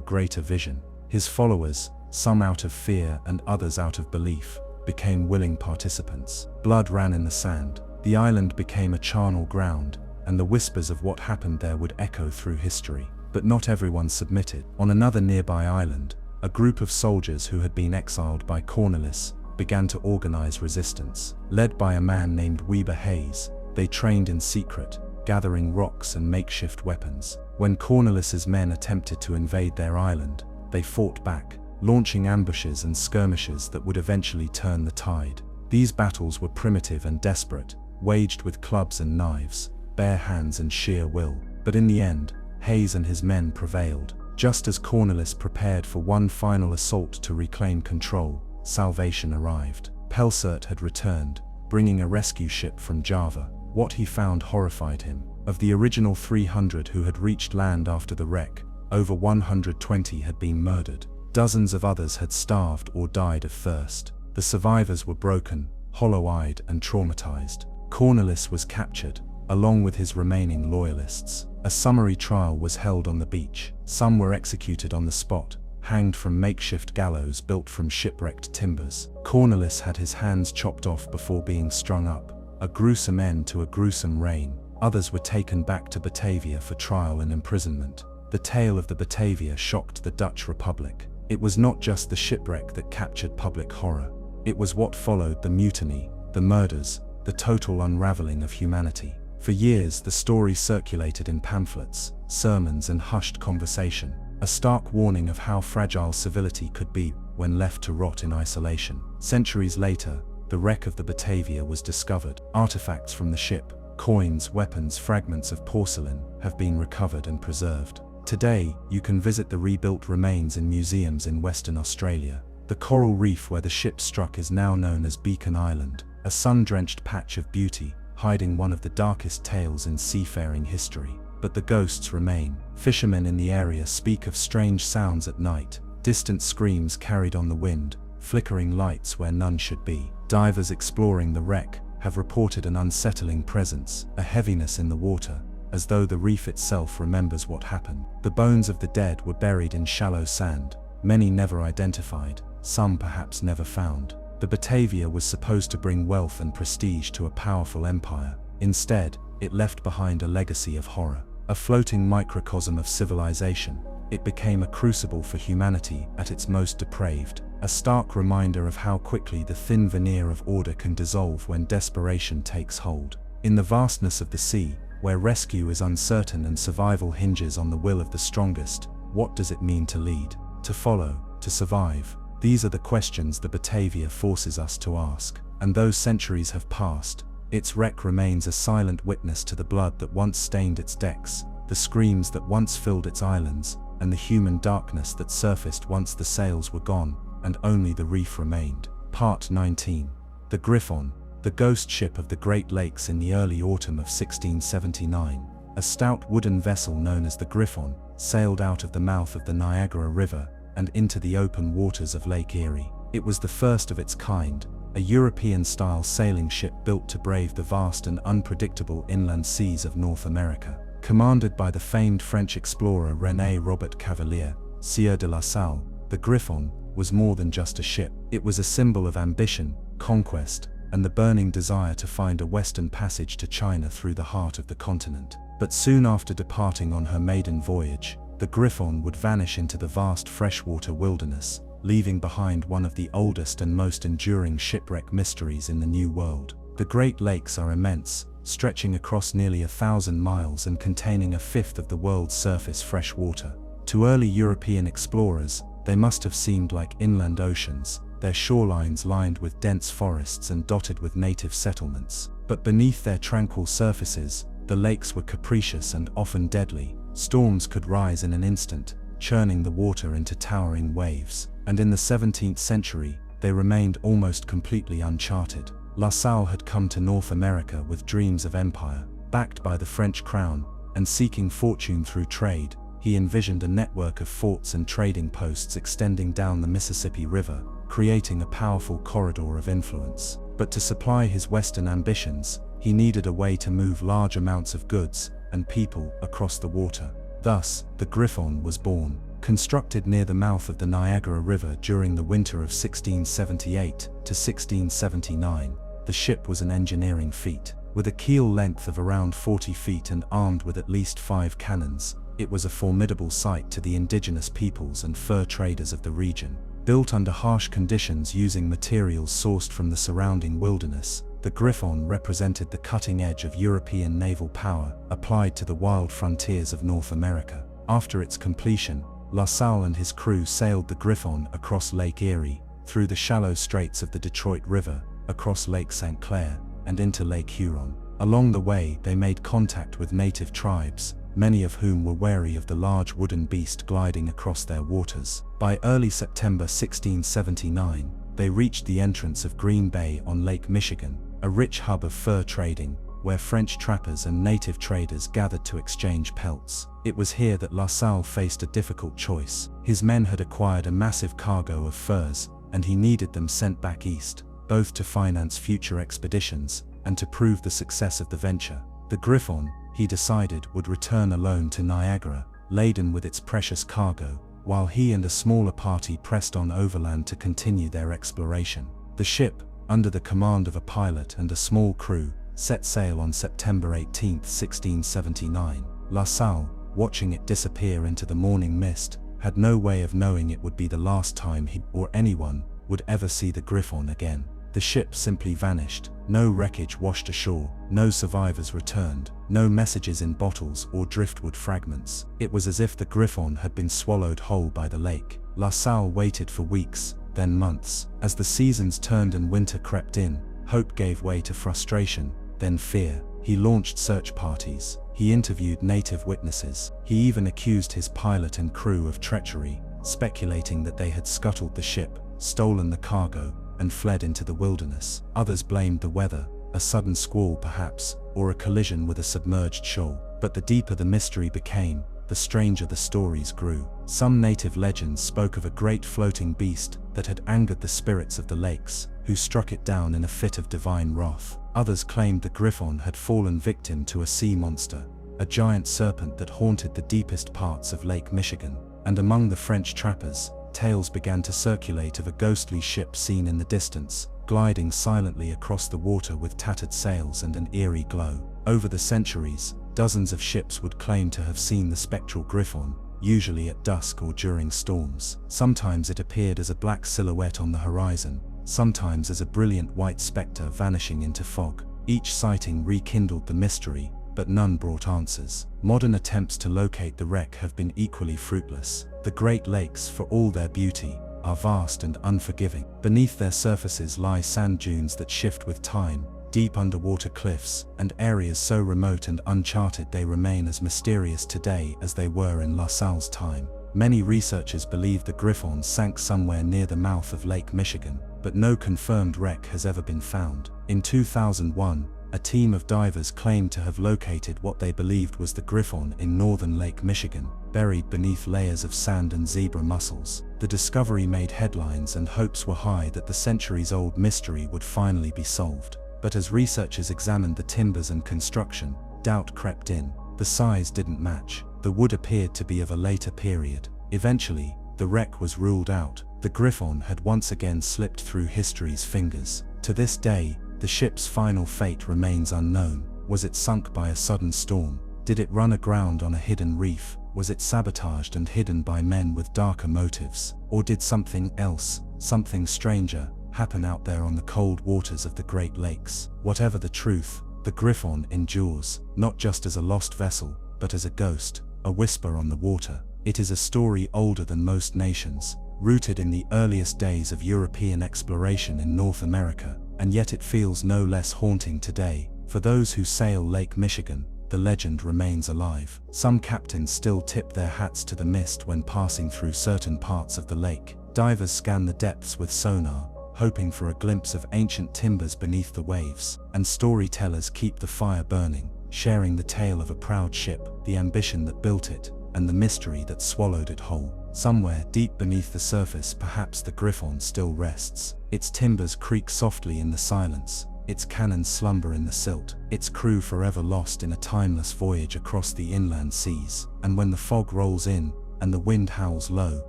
greater vision. His followers, some out of fear and others out of belief, became willing participants. Blood ran in the sand. The island became a charnel ground, and the whispers of what happened there would echo through history. But not everyone submitted. On another nearby island, a group of soldiers who had been exiled by Cornelis began to organize resistance. Led by a man named Weber Hayes, they trained in secret, gathering rocks and makeshift weapons. When Cornelis's men attempted to invade their island, they fought back, launching ambushes and skirmishes that would eventually turn the tide. These battles were primitive and desperate, waged with clubs and knives, bare hands and sheer will. But in the end, Hayes and his men prevailed. Just as Cornelis prepared for one final assault to reclaim control, salvation arrived. Pelsert had returned, bringing a rescue ship from Java. What he found horrified him. Of the original 300 who had reached land after the wreck, over 120 had been murdered. Dozens of others had starved or died of thirst. The survivors were broken, hollow-eyed and traumatized. Cornelis was captured, along with his remaining loyalists. A summary trial was held on the beach. Some were executed on the spot, hanged from makeshift gallows built from shipwrecked timbers. Cornelis had his hands chopped off before being strung up, a gruesome end to a gruesome reign. Others were taken back to Batavia for trial and imprisonment. The tale of the Batavia shocked the Dutch Republic. It was not just the shipwreck that captured public horror. It was what followed: the mutiny, the murders, the total unraveling of humanity. For years, the story circulated in pamphlets, sermons, and hushed conversation, a stark warning of how fragile civility could be when left to rot in isolation. Centuries later, the wreck of the Batavia was discovered. Artifacts from the ship, coins, weapons, fragments of porcelain, have been recovered and preserved. Today, you can visit the rebuilt remains in museums in Western Australia. The coral reef where the ship struck is now known as Beacon Island, a sun-drenched patch of beauty, hiding one of the darkest tales in seafaring history. But the ghosts remain. Fishermen in the area speak of strange sounds at night, distant screams carried on the wind, flickering lights where none should be. Divers exploring the wreck have reported an unsettling presence, a heaviness in the water, as though the reef itself remembers what happened. The bones of the dead were buried in shallow sand, many never identified, some perhaps never found. The Batavia was supposed to bring wealth and prestige to a powerful empire. Instead, it left behind a legacy of horror. A floating microcosm of civilization, it became a crucible for humanity at its most depraved, a stark reminder of how quickly the thin veneer of order can dissolve when desperation takes hold. In the vastness of the sea, where rescue is uncertain and survival hinges on the will of the strongest, what does it mean to lead, to follow, to survive? These are the questions the Batavia forces us to ask. And though centuries have passed, its wreck remains a silent witness to the blood that once stained its decks, the screams that once filled its islands, and the human darkness that surfaced once the sails were gone, and only the reef remained. Part 19. The Griffon, the ghost ship of the Great Lakes. In the early autumn of 1679, a stout wooden vessel known as the Griffon sailed out of the mouth of the Niagara River and into the open waters of Lake Erie. It was the first of its kind, a European-style sailing ship built to brave the vast and unpredictable inland seas of North America. Commanded by the famed French explorer René Robert Cavelier, Sieur de La Salle, the Griffon was more than just a ship. It was a symbol of ambition, conquest, and the burning desire to find a western passage to China through the heart of the continent. But soon after departing on her maiden voyage, the Griffon would vanish into the vast freshwater wilderness, leaving behind one of the oldest and most enduring shipwreck mysteries in the New World. The Great Lakes are immense, stretching across nearly 1,000 miles and containing a fifth of the world's surface fresh water. To early European explorers, they must have seemed like inland oceans, their shorelines lined with dense forests and dotted with native settlements. But beneath their tranquil surfaces, the lakes were capricious and often deadly. Storms could rise in an instant, churning the water into towering waves, and in the 17th century, they remained almost completely uncharted. La Salle had come to North America with dreams of empire. Backed by the French crown, and seeking fortune through trade, he envisioned a network of forts and trading posts extending down the Mississippi River, creating a powerful corridor of influence. But to supply his Western ambitions, he needed a way to move large amounts of goods and people across the water. Thus, the Griffon was born. Constructed near the mouth of the Niagara River during the winter of 1678 to 1679, the ship was an engineering feat. With a keel length of around 40 feet and armed with at least 5 cannons, it was a formidable sight to the indigenous peoples and fur traders of the region. Built under harsh conditions using materials sourced from the surrounding wilderness, the Griffon represented the cutting edge of European naval power applied to the wild frontiers of North America. After its completion, La Salle and his crew sailed the Griffon across Lake Erie, through the shallow straits of the Detroit River, across Lake St. Clair, and into Lake Huron. Along the way, they made contact with native tribes, many of whom were wary of the large wooden beast gliding across their waters. By early September 1679, they reached the entrance of Green Bay on Lake Michigan, a rich hub of fur trading, where French trappers and native traders gathered to exchange pelts. It was here that La Salle faced a difficult choice. His men had acquired a massive cargo of furs, and he needed them sent back east, both to finance future expeditions and to prove the success of the venture. The Griffon, he decided, would return alone to Niagara, laden with its precious cargo, while he and a smaller party pressed on overland to continue their exploration. The ship, under the command of a pilot and a small crew, set sail on September 18, 1679. La Salle, watching it disappear into the morning mist, had no way of knowing it would be the last time he or anyone would ever see the Griffon again. The ship simply vanished. No wreckage washed ashore, no survivors returned, no messages in bottles or driftwood fragments. It was as if the Griffon had been swallowed whole by the lake. La Salle waited for weeks, then months. As the seasons turned and winter crept in, hope gave way to frustration, then fear. He launched search parties. He interviewed native witnesses. He even accused his pilot and crew of treachery, speculating that they had scuttled the ship, stolen the cargo, and fled into the wilderness. Others blamed the weather, a sudden squall perhaps, or a collision with a submerged shoal. But the deeper the mystery became, the stranger the stories grew. Some native legends spoke of a great floating beast that had angered the spirits of the lakes, who struck it down in a fit of divine wrath. Others claimed the Griffon had fallen victim to a sea monster, a giant serpent that haunted the deepest parts of Lake Michigan. And among the French trappers, tales began to circulate of a ghostly ship seen in the distance, gliding silently across the water with tattered sails and an eerie glow. Over the centuries, dozens of ships would claim to have seen the spectral Griffon, usually at dusk or during storms. Sometimes it appeared as a black silhouette on the horizon, sometimes as a brilliant white specter vanishing into fog. Each sighting rekindled the mystery, but none brought answers. Modern attempts to locate the wreck have been equally fruitless. The Great Lakes, for all their beauty, are vast and unforgiving. Beneath their surfaces lie sand dunes that shift with time, deep underwater cliffs, and areas so remote and uncharted they remain as mysterious today as they were in La Salle's time. Many researchers believe the Griffon sank somewhere near the mouth of Lake Michigan, but no confirmed wreck has ever been found. In 2001, a team of divers claimed to have located what they believed was the Griffon in northern Lake Michigan, buried beneath layers of sand and zebra mussels. The discovery made headlines and hopes were high that the centuries-old mystery would finally be solved. But as researchers examined the timbers and construction, doubt crept in. The size didn't match. The wood appeared to be of a later period. Eventually, the wreck was ruled out. The Griffon had once again slipped through history's fingers. To this day, the ship's final fate remains unknown. Was it sunk by a sudden storm? Did it run aground on a hidden reef? Was it sabotaged and hidden by men with darker motives? Or did something else, something stranger, happen out there on the cold waters of the Great Lakes? Whatever the truth, the Griffon endures, not just as a lost vessel, but as a ghost, a whisper on the water. It is a story older than most nations, rooted in the earliest days of European exploration in North America, and yet it feels no less haunting today. For those who sail Lake Michigan, the legend remains alive. Some captains still tip their hats to the mist when passing through certain parts of the lake. Divers scan the depths with sonar, hoping for a glimpse of ancient timbers beneath the waves, and storytellers keep the fire burning, sharing the tale of a proud ship, the ambition that built it, and the mystery that swallowed it whole. Somewhere deep beneath the surface, perhaps the Griffon still rests. Its timbers creak softly in the silence, its cannons slumber in the silt, its crew forever lost in a timeless voyage across the inland seas. And when the fog rolls in, and the wind howls low,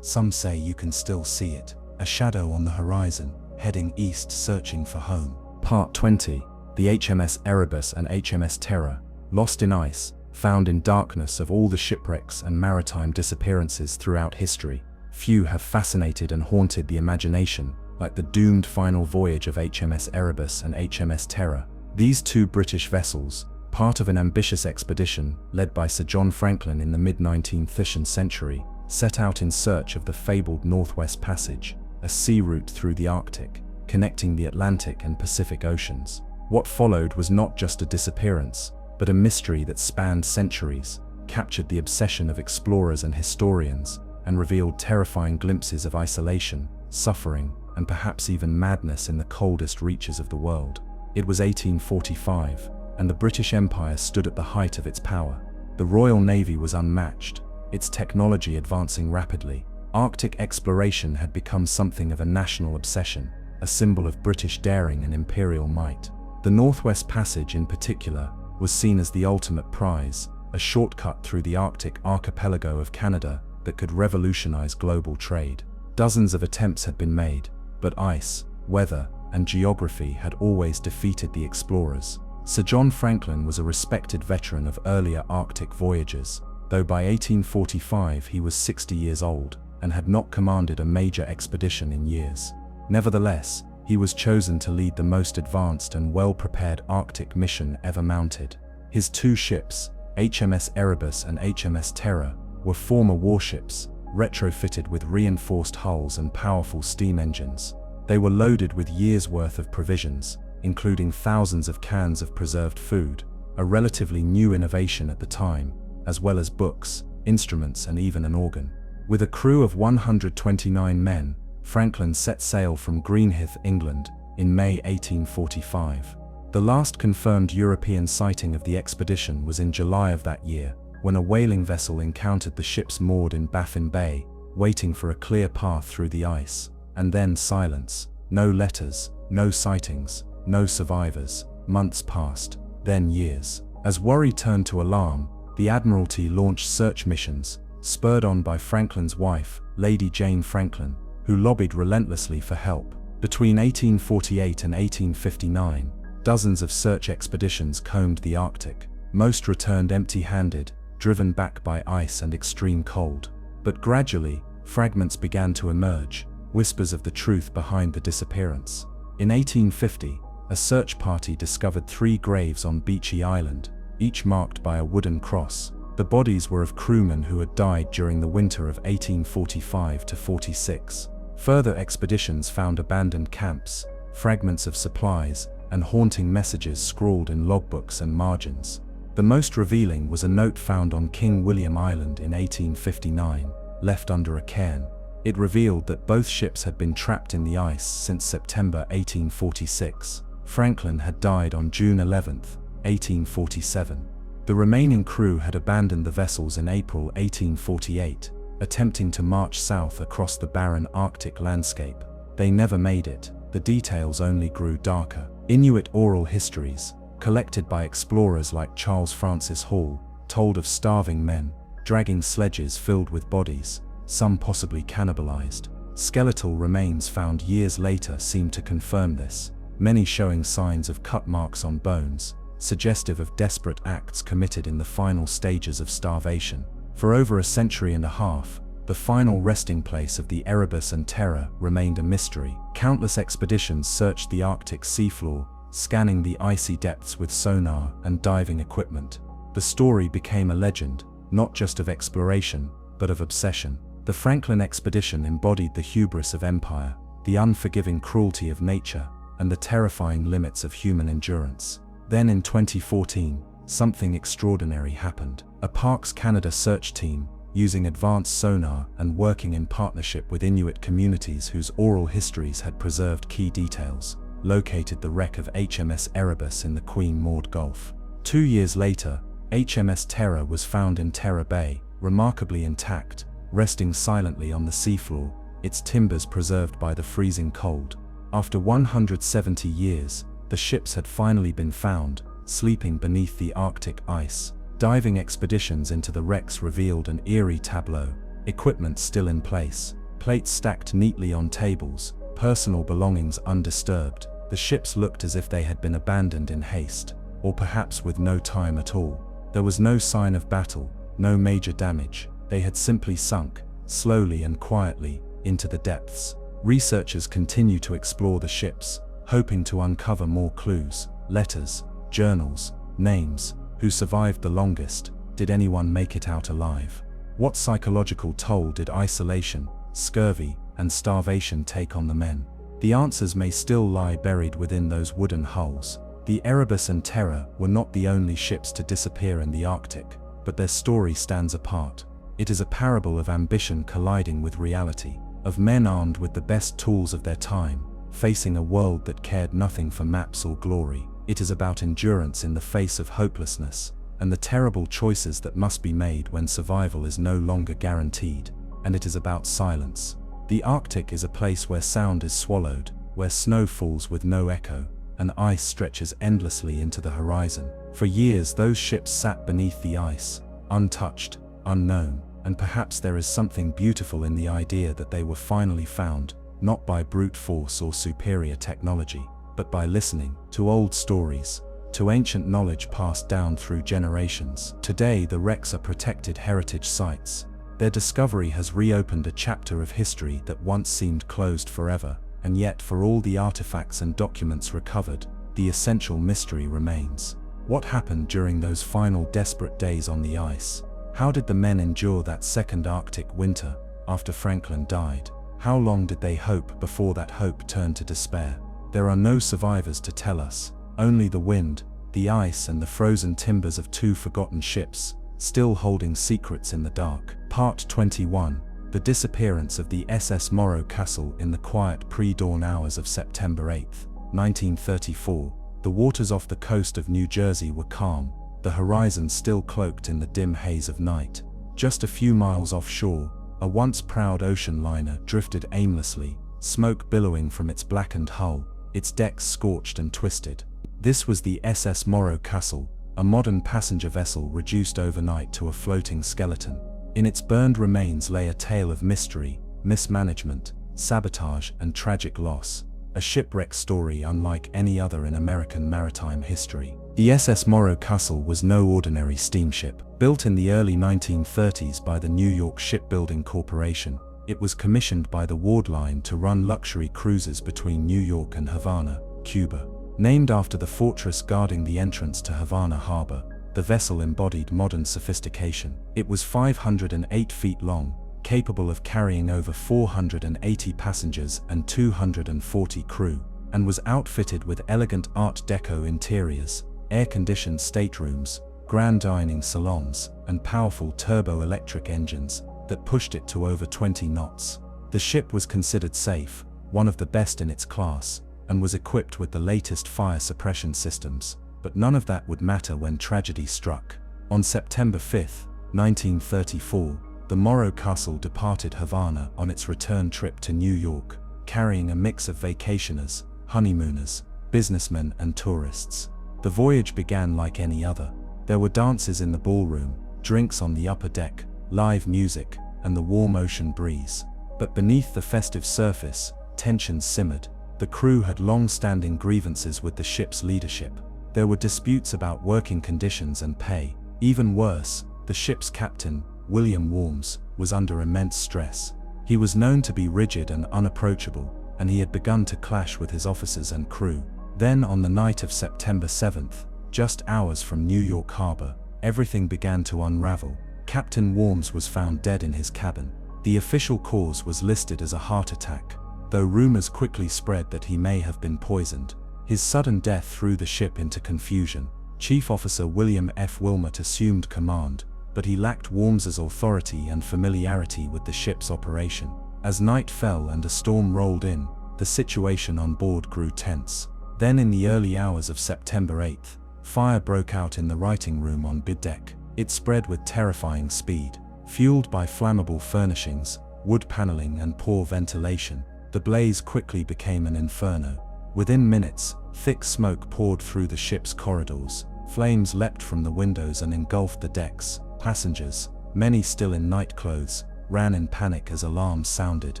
some say you can still see it, a shadow on the horizon, heading east searching for home. Part 20. The HMS Erebus and HMS Terror, lost in ice, found in darkness. Of all the shipwrecks and maritime disappearances throughout history, few have fascinated and haunted the imagination like the doomed final voyage of HMS Erebus and HMS Terror. These two British vessels, part of an ambitious expedition led by Sir John Franklin in the mid-19th century, set out in search of the fabled Northwest Passage, a sea route through the Arctic, connecting the Atlantic and Pacific Oceans. What followed was not just a disappearance, but a mystery that spanned centuries, captured the obsession of explorers and historians, and revealed terrifying glimpses of isolation, suffering, and perhaps even madness in the coldest reaches of the world. It was 1845, and the British Empire stood at the height of its power. The Royal Navy was unmatched, its technology advancing rapidly. Arctic exploration had become something of a national obsession, a symbol of British daring and imperial might. The Northwest Passage in particular was seen as the ultimate prize, a shortcut through the Arctic archipelago of Canada that could revolutionize global trade. Dozens of attempts had been made, but ice, weather, and geography had always defeated the explorers. Sir John Franklin was a respected veteran of earlier Arctic voyages, though by 1845 he was 60 years old and had not commanded a major expedition in years. Nevertheless, he was chosen to lead the most advanced and well-prepared Arctic mission ever mounted. His two ships, HMS Erebus and HMS Terror, were former warships, retrofitted with reinforced hulls and powerful steam engines. They were loaded with years' worth of provisions, including thousands of cans of preserved food, a relatively new innovation at the time, as well as books, instruments, and even an organ. With a crew of 129 men, Franklin set sail from Greenhithe, England, in May 1845. The last confirmed European sighting of the expedition was in July of that year, when a whaling vessel encountered the ships moored in Baffin Bay, waiting for a clear path through the ice. And then silence. No letters, no sightings, no survivors. Months passed, then years. As worry turned to alarm, the Admiralty launched search missions, spurred on by Franklin's wife, Lady Jane Franklin, who lobbied relentlessly for help. Between 1848 and 1859, dozens of search expeditions combed the Arctic. Most returned empty-handed, driven back by ice and extreme cold. But gradually, fragments began to emerge, whispers of the truth behind the disappearance. In 1850, a search party discovered 3 graves on Beechey Island, each marked by a wooden cross. The bodies were of crewmen who had died during the winter of 1845 to 46. Further expeditions found abandoned camps, fragments of supplies, and haunting messages scrawled in logbooks and margins. The most revealing was a note found on King William Island in 1859. left under a cairn. It revealed that both ships had been trapped in the ice since September 1846. Franklin had died on June 11, 1847. The remaining crew had abandoned the vessels in April 1848, attempting to march south across the barren Arctic landscape. They never made it. The details only grew darker. Inuit oral histories, collected by explorers like Charles Francis Hall, told of starving men, dragging sledges filled with bodies, some possibly cannibalized. Skeletal remains found years later seemed to confirm this, many showing signs of cut marks on bones, suggestive of desperate acts committed in the final stages of starvation. For over a century and a half, the final resting place of the Erebus and Terror remained a mystery. Countless expeditions searched the Arctic seafloor, scanning the icy depths with sonar and diving equipment. The story became a legend, not just of exploration, but of obsession. The Franklin expedition embodied the hubris of empire, the unforgiving cruelty of nature, and the terrifying limits of human endurance. Then in 2014, something extraordinary happened. A Parks Canada search team, using advanced sonar and working in partnership with Inuit communities whose oral histories had preserved key details, located the wreck of HMS Erebus in the Queen Maud Gulf. 2 years later, HMS Terror was found in Terror Bay, remarkably intact, resting silently on the seafloor, its timbers preserved by the freezing cold. After 170 years, the ships had finally been found, sleeping beneath the Arctic ice. Diving expeditions into the wrecks revealed an eerie tableau, equipment still in place, plates stacked neatly on tables, personal belongings undisturbed. The ships looked as if they had been abandoned in haste, or perhaps with no time at all. There was no sign of battle, no major damage. They had simply sunk, slowly and quietly, into the depths. Researchers continue to explore the ships, hoping to uncover more clues, letters, journals, names. Who survived the longest? Did anyone make it out alive? What psychological toll did isolation, scurvy, and starvation take on the men? The answers may still lie buried within those wooden hulls. The Erebus and Terror were not the only ships to disappear in the Arctic, but their story stands apart. It is a parable of ambition colliding with reality, of men armed with the best tools of their time, facing a world that cared nothing for maps or glory. It is about endurance in the face of hopelessness, and the terrible choices that must be made when survival is no longer guaranteed. And it is about silence. The Arctic is a place where sound is swallowed, where snow falls with no echo, and ice stretches endlessly into the horizon. For years those ships sat beneath the ice, untouched, unknown, and perhaps there is something beautiful in the idea that they were finally found, not by brute force or superior technology, but by listening to old stories, to ancient knowledge passed down through generations. Today the wrecks are protected heritage sites. Their discovery has reopened a chapter of history that once seemed closed forever, and yet for all the artifacts and documents recovered, the essential mystery remains. What happened during those final desperate days on the ice? How did the men endure that second Arctic winter after Franklin died? How long did they hope before that hope turned to despair? There are no survivors to tell us, only the wind, the ice and the frozen timbers of two forgotten ships, still holding secrets in the dark. Part 21. The disappearance of the SS Morro Castle in the quiet pre-dawn hours of September 8, 1934. The waters off the coast of New Jersey were calm, the horizon still cloaked in the dim haze of night. Just a few miles offshore, a once proud ocean liner drifted aimlessly, smoke billowing from its blackened hull, its decks scorched and twisted. This was the SS Morro Castle, a modern passenger vessel reduced overnight to a floating skeleton. In its burned remains lay a tale of mystery, mismanagement, sabotage, and tragic loss, a shipwreck story unlike any other in American maritime history. The SS Morro Castle was no ordinary steamship. Built in the early 1930s by the New York Shipbuilding Corporation, it was commissioned by the Ward Line to run luxury cruises between New York and Havana, Cuba. Named after the fortress guarding the entrance to Havana Harbor, the vessel embodied modern sophistication. It was 508 feet long, capable of carrying over 480 passengers and 240 crew, and was outfitted with elegant Art Deco interiors, air-conditioned staterooms, grand dining salons, and powerful turbo-electric engines. that pushed it to over 20 knots. The ship was considered safe, one of the best in its class, and was equipped with the latest fire suppression systems, but none of that would matter when tragedy struck. On September 5, 1934, the Morro Castle departed Havana on its return trip to New York, carrying a mix of vacationers, honeymooners, businessmen and tourists. The voyage began like any other. There were dances in the ballroom, drinks on the upper deck, live music, and the warm ocean breeze. But beneath the festive surface, tensions simmered. The crew had long-standing grievances with the ship's leadership. There were disputes about working conditions and pay. Even worse, the ship's captain, William Worms, was under immense stress. He was known to be rigid and unapproachable, and he had begun to clash with his officers and crew. Then on the night of September 7th, just hours from New York Harbor, everything began to unravel. Captain Worms was found dead in his cabin. The official cause was listed as a heart attack, though rumors quickly spread that he may have been poisoned. His sudden death threw the ship into confusion. Chief Officer William F. Wilmot assumed command, but he lacked Worms's authority and familiarity with the ship's operation. As night fell and a storm rolled in, the situation on board grew tense. Then in the early hours of September 8th, fire broke out in the writing room on biddeck. It spread with terrifying speed. Fueled by flammable furnishings, wood paneling and poor ventilation, the blaze quickly became an inferno. Within minutes, thick smoke poured through the ship's corridors. Flames leapt from the windows and engulfed the decks. Passengers, many still in night clothes, ran in panic as alarms sounded,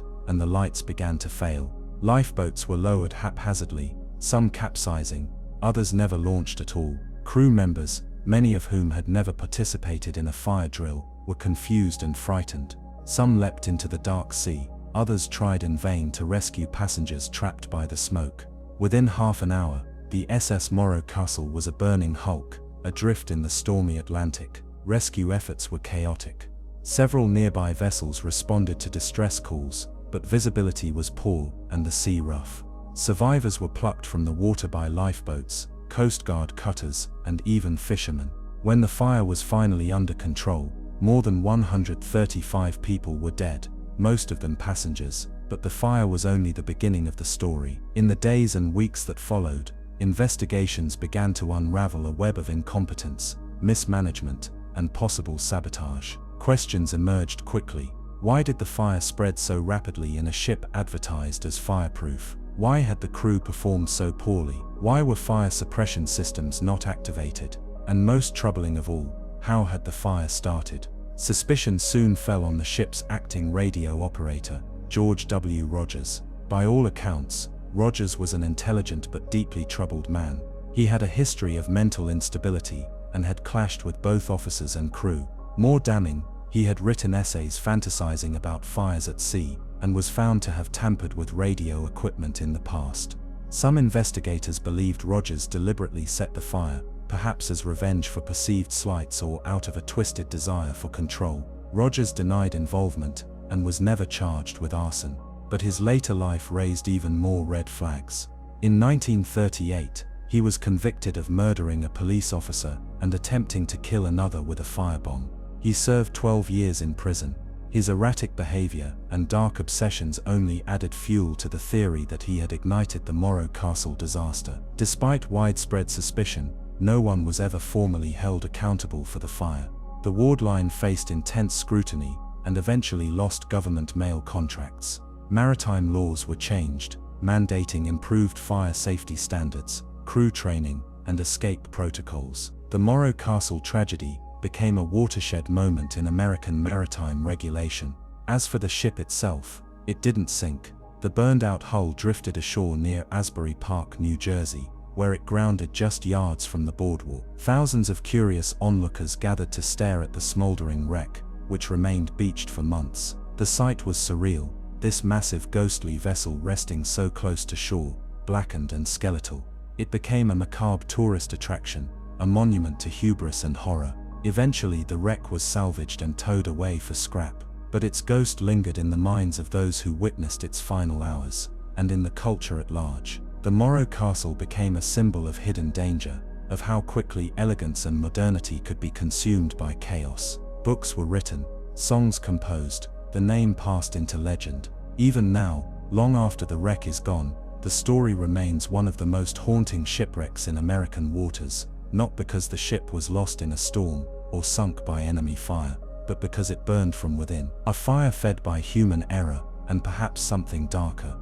and the lights began to fail. Lifeboats were lowered haphazardly, some capsizing, others never launched at all. Crew members, many of whom had never participated in a fire drill, were confused and frightened. Some leapt into the dark sea, others tried in vain to rescue passengers trapped by the smoke. Within half an hour, the SS Morro Castle was a burning hulk, adrift in the stormy Atlantic. Rescue efforts were chaotic. Several nearby vessels responded to distress calls, but visibility was poor and the sea rough. Survivors were plucked from the water by lifeboats, Coast Guard cutters, and even fishermen. When the fire was finally under control, more than 135 people were dead, most of them passengers, but the fire was only the beginning of the story. In the days and weeks that followed, investigations began to unravel a web of incompetence, mismanagement, and possible sabotage. Questions emerged quickly. Why did the fire spread so rapidly in a ship advertised as fireproof? Why had the crew performed so poorly? Why were fire suppression systems not activated? And most troubling of all, how had the fire started? Suspicion soon fell on the ship's acting radio operator, George W. Rogers. By all accounts, Rogers was an intelligent but deeply troubled man. He had a history of mental instability and had clashed with both officers and crew. More damning, he had written essays fantasizing about fires at sea and was found to have tampered with radio equipment in the past. Some investigators believed Rogers deliberately set the fire, perhaps as revenge for perceived slights or out of a twisted desire for control. Rogers denied involvement and was never charged with arson, but his later life raised even more red flags. In 1938, he was convicted of murdering a police officer and attempting to kill another with a firebomb. He served 12 years in prison. His erratic behavior and dark obsessions only added fuel to the theory that he had ignited the Morro Castle disaster. Despite widespread suspicion, no one was ever formally held accountable for the fire. The ward line faced intense scrutiny and eventually lost government mail contracts. Maritime laws were changed, mandating improved fire safety standards, crew training, and escape protocols. The Morro Castle tragedy became a watershed moment in American maritime regulation. As for the ship itself, it didn't sink. The burned-out hull drifted ashore near Asbury Park, New Jersey, where it grounded just yards from the boardwalk. Thousands of curious onlookers gathered to stare at the smoldering wreck, which remained beached for months. The sight was surreal, this massive ghostly vessel resting so close to shore, blackened and skeletal. It became a macabre tourist attraction, a monument to hubris and horror. Eventually the wreck was salvaged and towed away for scrap, but its ghost lingered in the minds of those who witnessed its final hours, and in the culture at large. The Morro Castle became a symbol of hidden danger, of how quickly elegance and modernity could be consumed by chaos. Books were written, songs composed, the name passed into legend. Even now, long after the wreck is gone, the story remains one of the most haunting shipwrecks in American waters, not because the ship was lost in a storm or sunk by enemy fire, but because it burned from within. A fire fed by human error and perhaps something darker.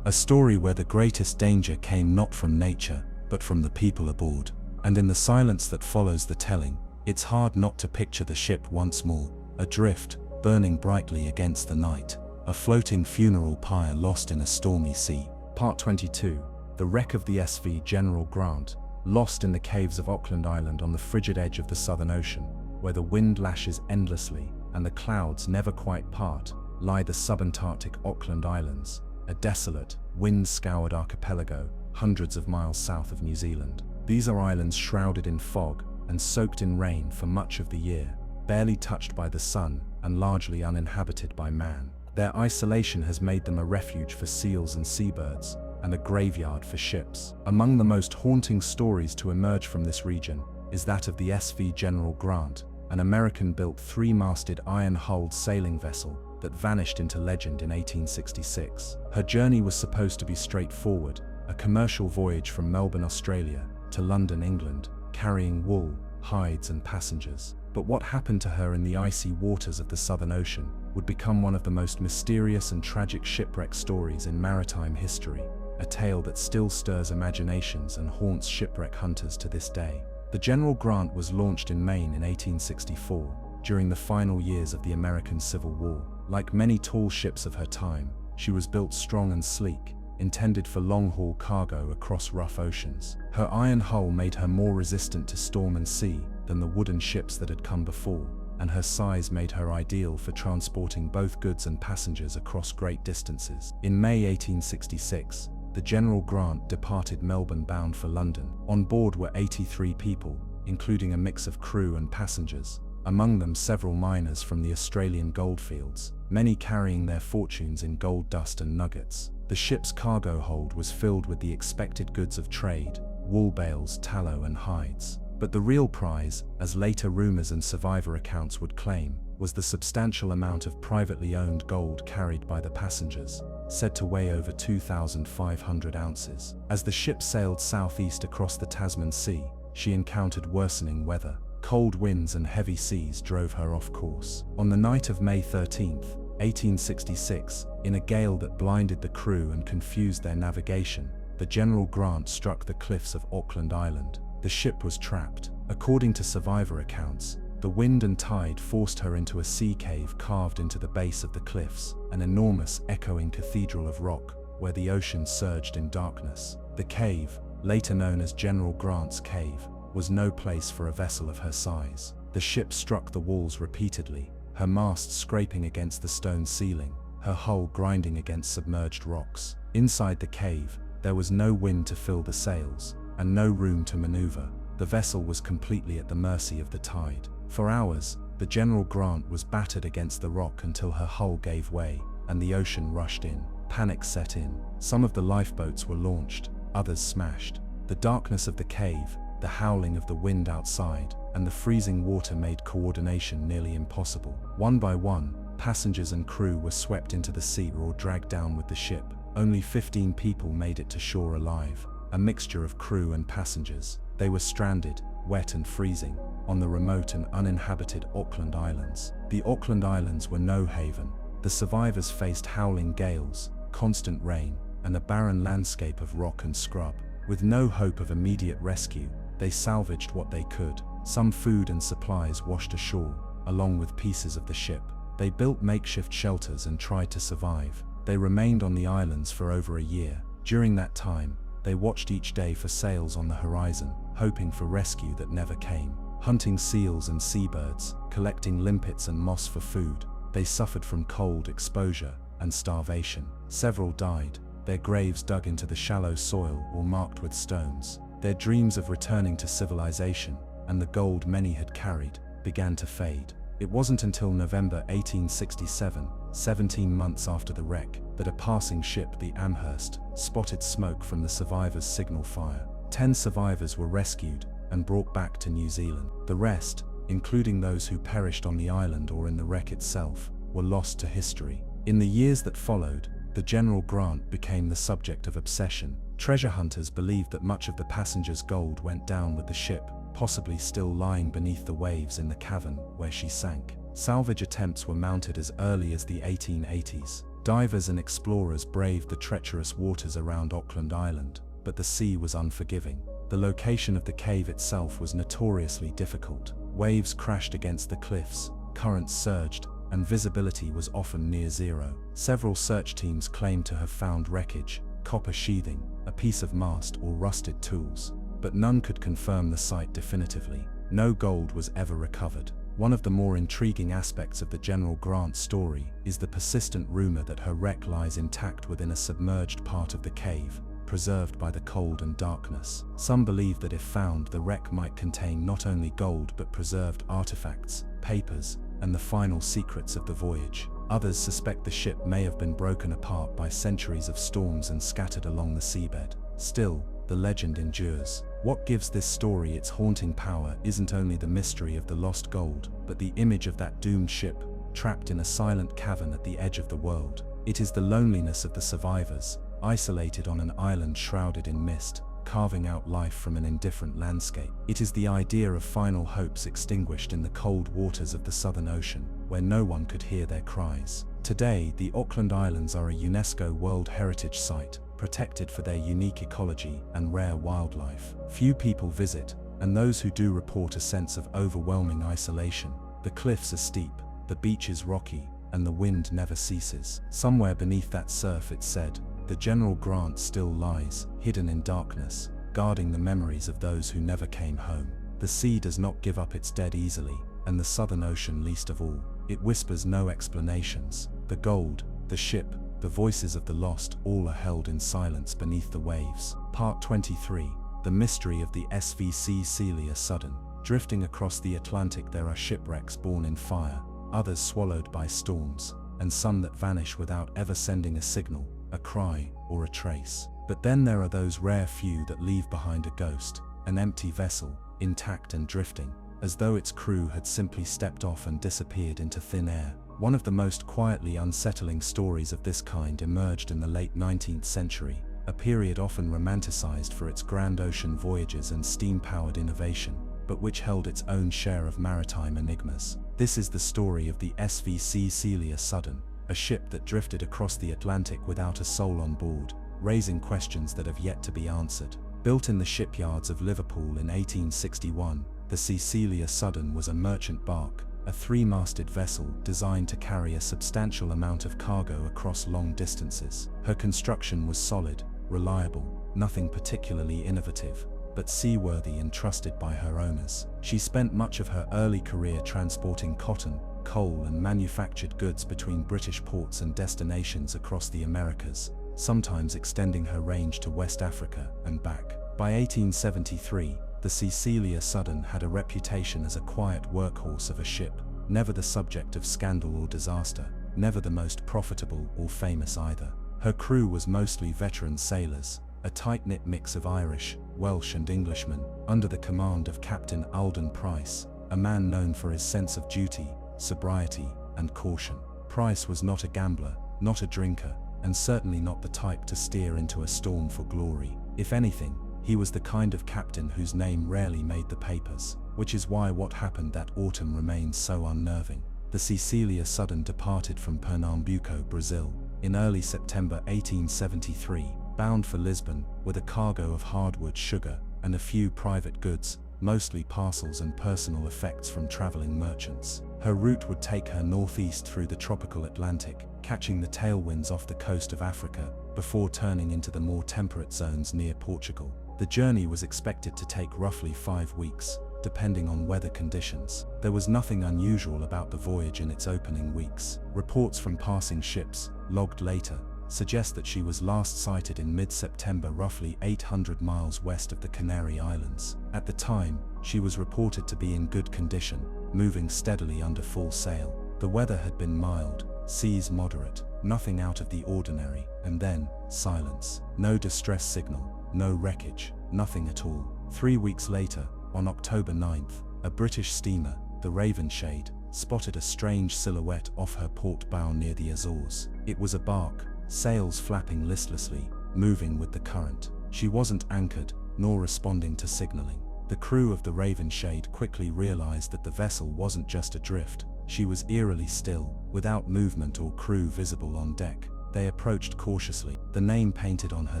A story where the greatest danger came not from nature, but from the people aboard. And in the silence that follows the telling, it's hard not to picture the ship once more, adrift, burning brightly against the night, a floating funeral pyre lost in a stormy sea. Part 22. The wreck of the SV General Grant, lost in the caves of Auckland Island on the frigid edge of the Southern Ocean, where the wind lashes endlessly and the clouds never quite part, lie the subantarctic Auckland Islands, a desolate, wind-scoured archipelago hundreds of miles south of New Zealand. These are islands shrouded in fog and soaked in rain for much of the year, barely touched by the sun and largely uninhabited by man. Their isolation has made them a refuge for seals and seabirds, and a graveyard for ships. Among the most haunting stories to emerge from this region is that of the SV General Grant, an American-built three-masted iron-hulled sailing vessel that vanished into legend in 1866. Her journey was supposed to be straightforward, a commercial voyage from Melbourne, Australia, to London, England, carrying wool, hides and passengers. But what happened to her in the icy waters of the Southern Ocean would become one of the most mysterious and tragic shipwreck stories in maritime history, a tale that still stirs imaginations and haunts shipwreck hunters to this day. The General Grant was launched in Maine in 1864, during the final years of the American Civil War. Like many tall ships of her time, she was built strong and sleek, intended for long-haul cargo across rough oceans. Her iron hull made her more resistant to storm and sea than the wooden ships that had come before, and her size made her ideal for transporting both goods and passengers across great distances. In May 1866, the General Grant departed Melbourne bound for London. On board were 83 people, including a mix of crew and passengers, among them several miners from the Australian goldfields, many carrying their fortunes in gold dust and nuggets. The ship's cargo hold was filled with the expected goods of trade, wool bales, tallow and hides. But the real prize, as later rumors and survivor accounts would claim, was the substantial amount of privately owned gold carried by the passengers, said to weigh over 2,500 ounces. As the ship sailed southeast across the Tasman Sea, she encountered worsening weather. Cold winds and heavy seas drove her off course. On the night of May 13, 1866, in a gale that blinded the crew and confused their navigation, the General Grant struck the cliffs of Auckland Island. The ship was trapped. According to survivor accounts, the wind and tide forced her into a sea cave carved into the base of the cliffs, an enormous, echoing cathedral of rock, where the ocean surged in darkness. The cave, later known as General Grant's Cave, was no place for a vessel of her size. The ship struck the walls repeatedly, her mast scraping against the stone ceiling, her hull grinding against submerged rocks. Inside the cave, there was no wind to fill the sails, and no room to maneuver. The vessel was completely at the mercy of the tide. For hours, the General Grant was battered against the rock until her hull gave way, and the ocean rushed in. Panic set in. Some of the lifeboats were launched, others smashed. The darkness of the cave, the howling of the wind outside, and the freezing water made coordination nearly impossible. One by one, passengers and crew were swept into the sea or dragged down with the ship. Only 15 people made it to shore alive, a mixture of crew and passengers. They were stranded, wet and freezing, on the remote and uninhabited Auckland Islands. The Auckland Islands were no haven. The survivors faced howling gales, constant rain, and a barren landscape of rock and scrub. With no hope of immediate rescue, they salvaged what they could. Some food and supplies washed ashore, along with pieces of the ship. They built makeshift shelters and tried to survive. They remained on the islands for over a year. During that time, they watched each day for sails on the horizon, hoping for rescue that never came. Hunting seals and seabirds, collecting limpets and moss for food, they suffered from cold, exposure, and starvation. Several died, their graves dug into the shallow soil or marked with stones. Their dreams of returning to civilization, and the gold many had carried, began to fade. It wasn't until November 1867, 17 months after the wreck, that a passing ship, the Amherst, spotted smoke from the survivors' signal fire. 10 survivors were rescued and brought back to New Zealand. The rest, including those who perished on the island or in the wreck itself, were lost to history. In the years that followed, the General Grant became the subject of obsession. Treasure hunters believed that much of the passengers' gold went down with the ship, possibly still lying beneath the waves in the cavern where she sank. Salvage attempts were mounted as early as the 1880s. Divers and explorers braved the treacherous waters around Auckland Island, but the sea was unforgiving. The location of the cave itself was notoriously difficult. Waves crashed against the cliffs, currents surged, and visibility was often near zero. Several search teams claimed to have found wreckage, copper sheathing, a piece of mast, or rusted tools, but none could confirm the site definitively. No gold was ever recovered. One of the more intriguing aspects of the General Grant story is the persistent rumor that her wreck lies intact within a submerged part of the cave, preserved by the cold and darkness. Some believe that if found, the wreck might contain not only gold but preserved artifacts, papers, and the final secrets of the voyage. Others suspect the ship may have been broken apart by centuries of storms and scattered along the seabed. Still, the legend endures. What gives this story its haunting power isn't only the mystery of the lost gold, but the image of that doomed ship, trapped in a silent cavern at the edge of the world. It is the loneliness of the survivors, isolated on an island shrouded in mist, carving out life from an indifferent landscape. It is the idea of final hopes extinguished in the cold waters of the Southern Ocean, where no one could hear their cries. Today, the Auckland Islands are a UNESCO World Heritage Site, protected for their unique ecology and rare wildlife. Few people visit, and those who do report a sense of overwhelming isolation. The cliffs are steep, the beach is rocky, and the wind never ceases. Somewhere beneath that surf, it's said, the General Grant still lies, hidden in darkness, guarding the memories of those who never came home. The sea does not give up its dead easily, and the Southern Ocean least of all. It whispers no explanations. The gold, the ship, the voices of the lost, all are held in silence beneath the waves. Part 23. The mystery of the SVC Celia Sudden. Drifting across the Atlantic, there are shipwrecks born in fire, others swallowed by storms, and some that vanish without ever sending a signal, a cry, or a trace. But then there are those rare few that leave behind a ghost, an empty vessel, intact and drifting, as though its crew had simply stepped off and disappeared into thin air. One of the most quietly unsettling stories of this kind emerged in the late 19th century, a period often romanticized for its grand ocean voyages and steam-powered innovation, but which held its own share of maritime enigmas. This is the story of the SVC Celia Sudden, a ship that drifted across the Atlantic without a soul on board, raising questions that have yet to be answered. Built in the shipyards of Liverpool in 1861, the Celia Sudden was a merchant bark, a three-masted vessel designed to carry a substantial amount of cargo across long distances. Her construction was solid, reliable, nothing particularly innovative, but seaworthy and trusted by her owners. She spent much of her early career transporting cotton, coal and manufactured goods between British ports and destinations across the Americas, sometimes extending her range to West Africa and back. By 1873, the Celia Sudden had a reputation as a quiet workhorse of a ship, never the subject of scandal or disaster, never the most profitable or famous either. Her crew was mostly veteran sailors, a tight-knit mix of Irish, Welsh and Englishmen, under the command of Captain Alden Price, a man known for his sense of duty, sobriety, and caution. Price was not a gambler, not a drinker, and certainly not the type to steer into a storm for glory. If anything, he was the kind of captain whose name rarely made the papers, which is why what happened that autumn remains so unnerving. The Celia Sudden departed from Pernambuco, Brazil, in early September 1873, bound for Lisbon, with a cargo of hardwood, sugar, and a few private goods, mostly parcels and personal effects from traveling merchants. Her route would take her northeast through the tropical Atlantic, catching the tailwinds off the coast of Africa, before turning into the more temperate zones near Portugal. The journey was expected to take roughly 5 weeks, depending on weather conditions. There was nothing unusual about the voyage in its opening weeks. Reports from passing ships, logged later, suggest that she was last sighted in mid-September, roughly 800 miles west of the Canary Islands. At the time, she was reported to be in good condition, moving steadily under full sail. The weather had been mild, seas moderate, nothing out of the ordinary, and then, silence. No distress signal, no wreckage, nothing at all. 3 weeks later, on October 9th, a British steamer, the Ravenshade, spotted a strange silhouette off her port bow near the Azores. It was a bark, sails flapping listlessly, moving with the current. She wasn't anchored, nor responding to signaling. The crew of the Ravenshade quickly realized that the vessel wasn't just adrift. She was eerily still, without movement or crew visible on deck. They approached cautiously. The name painted on her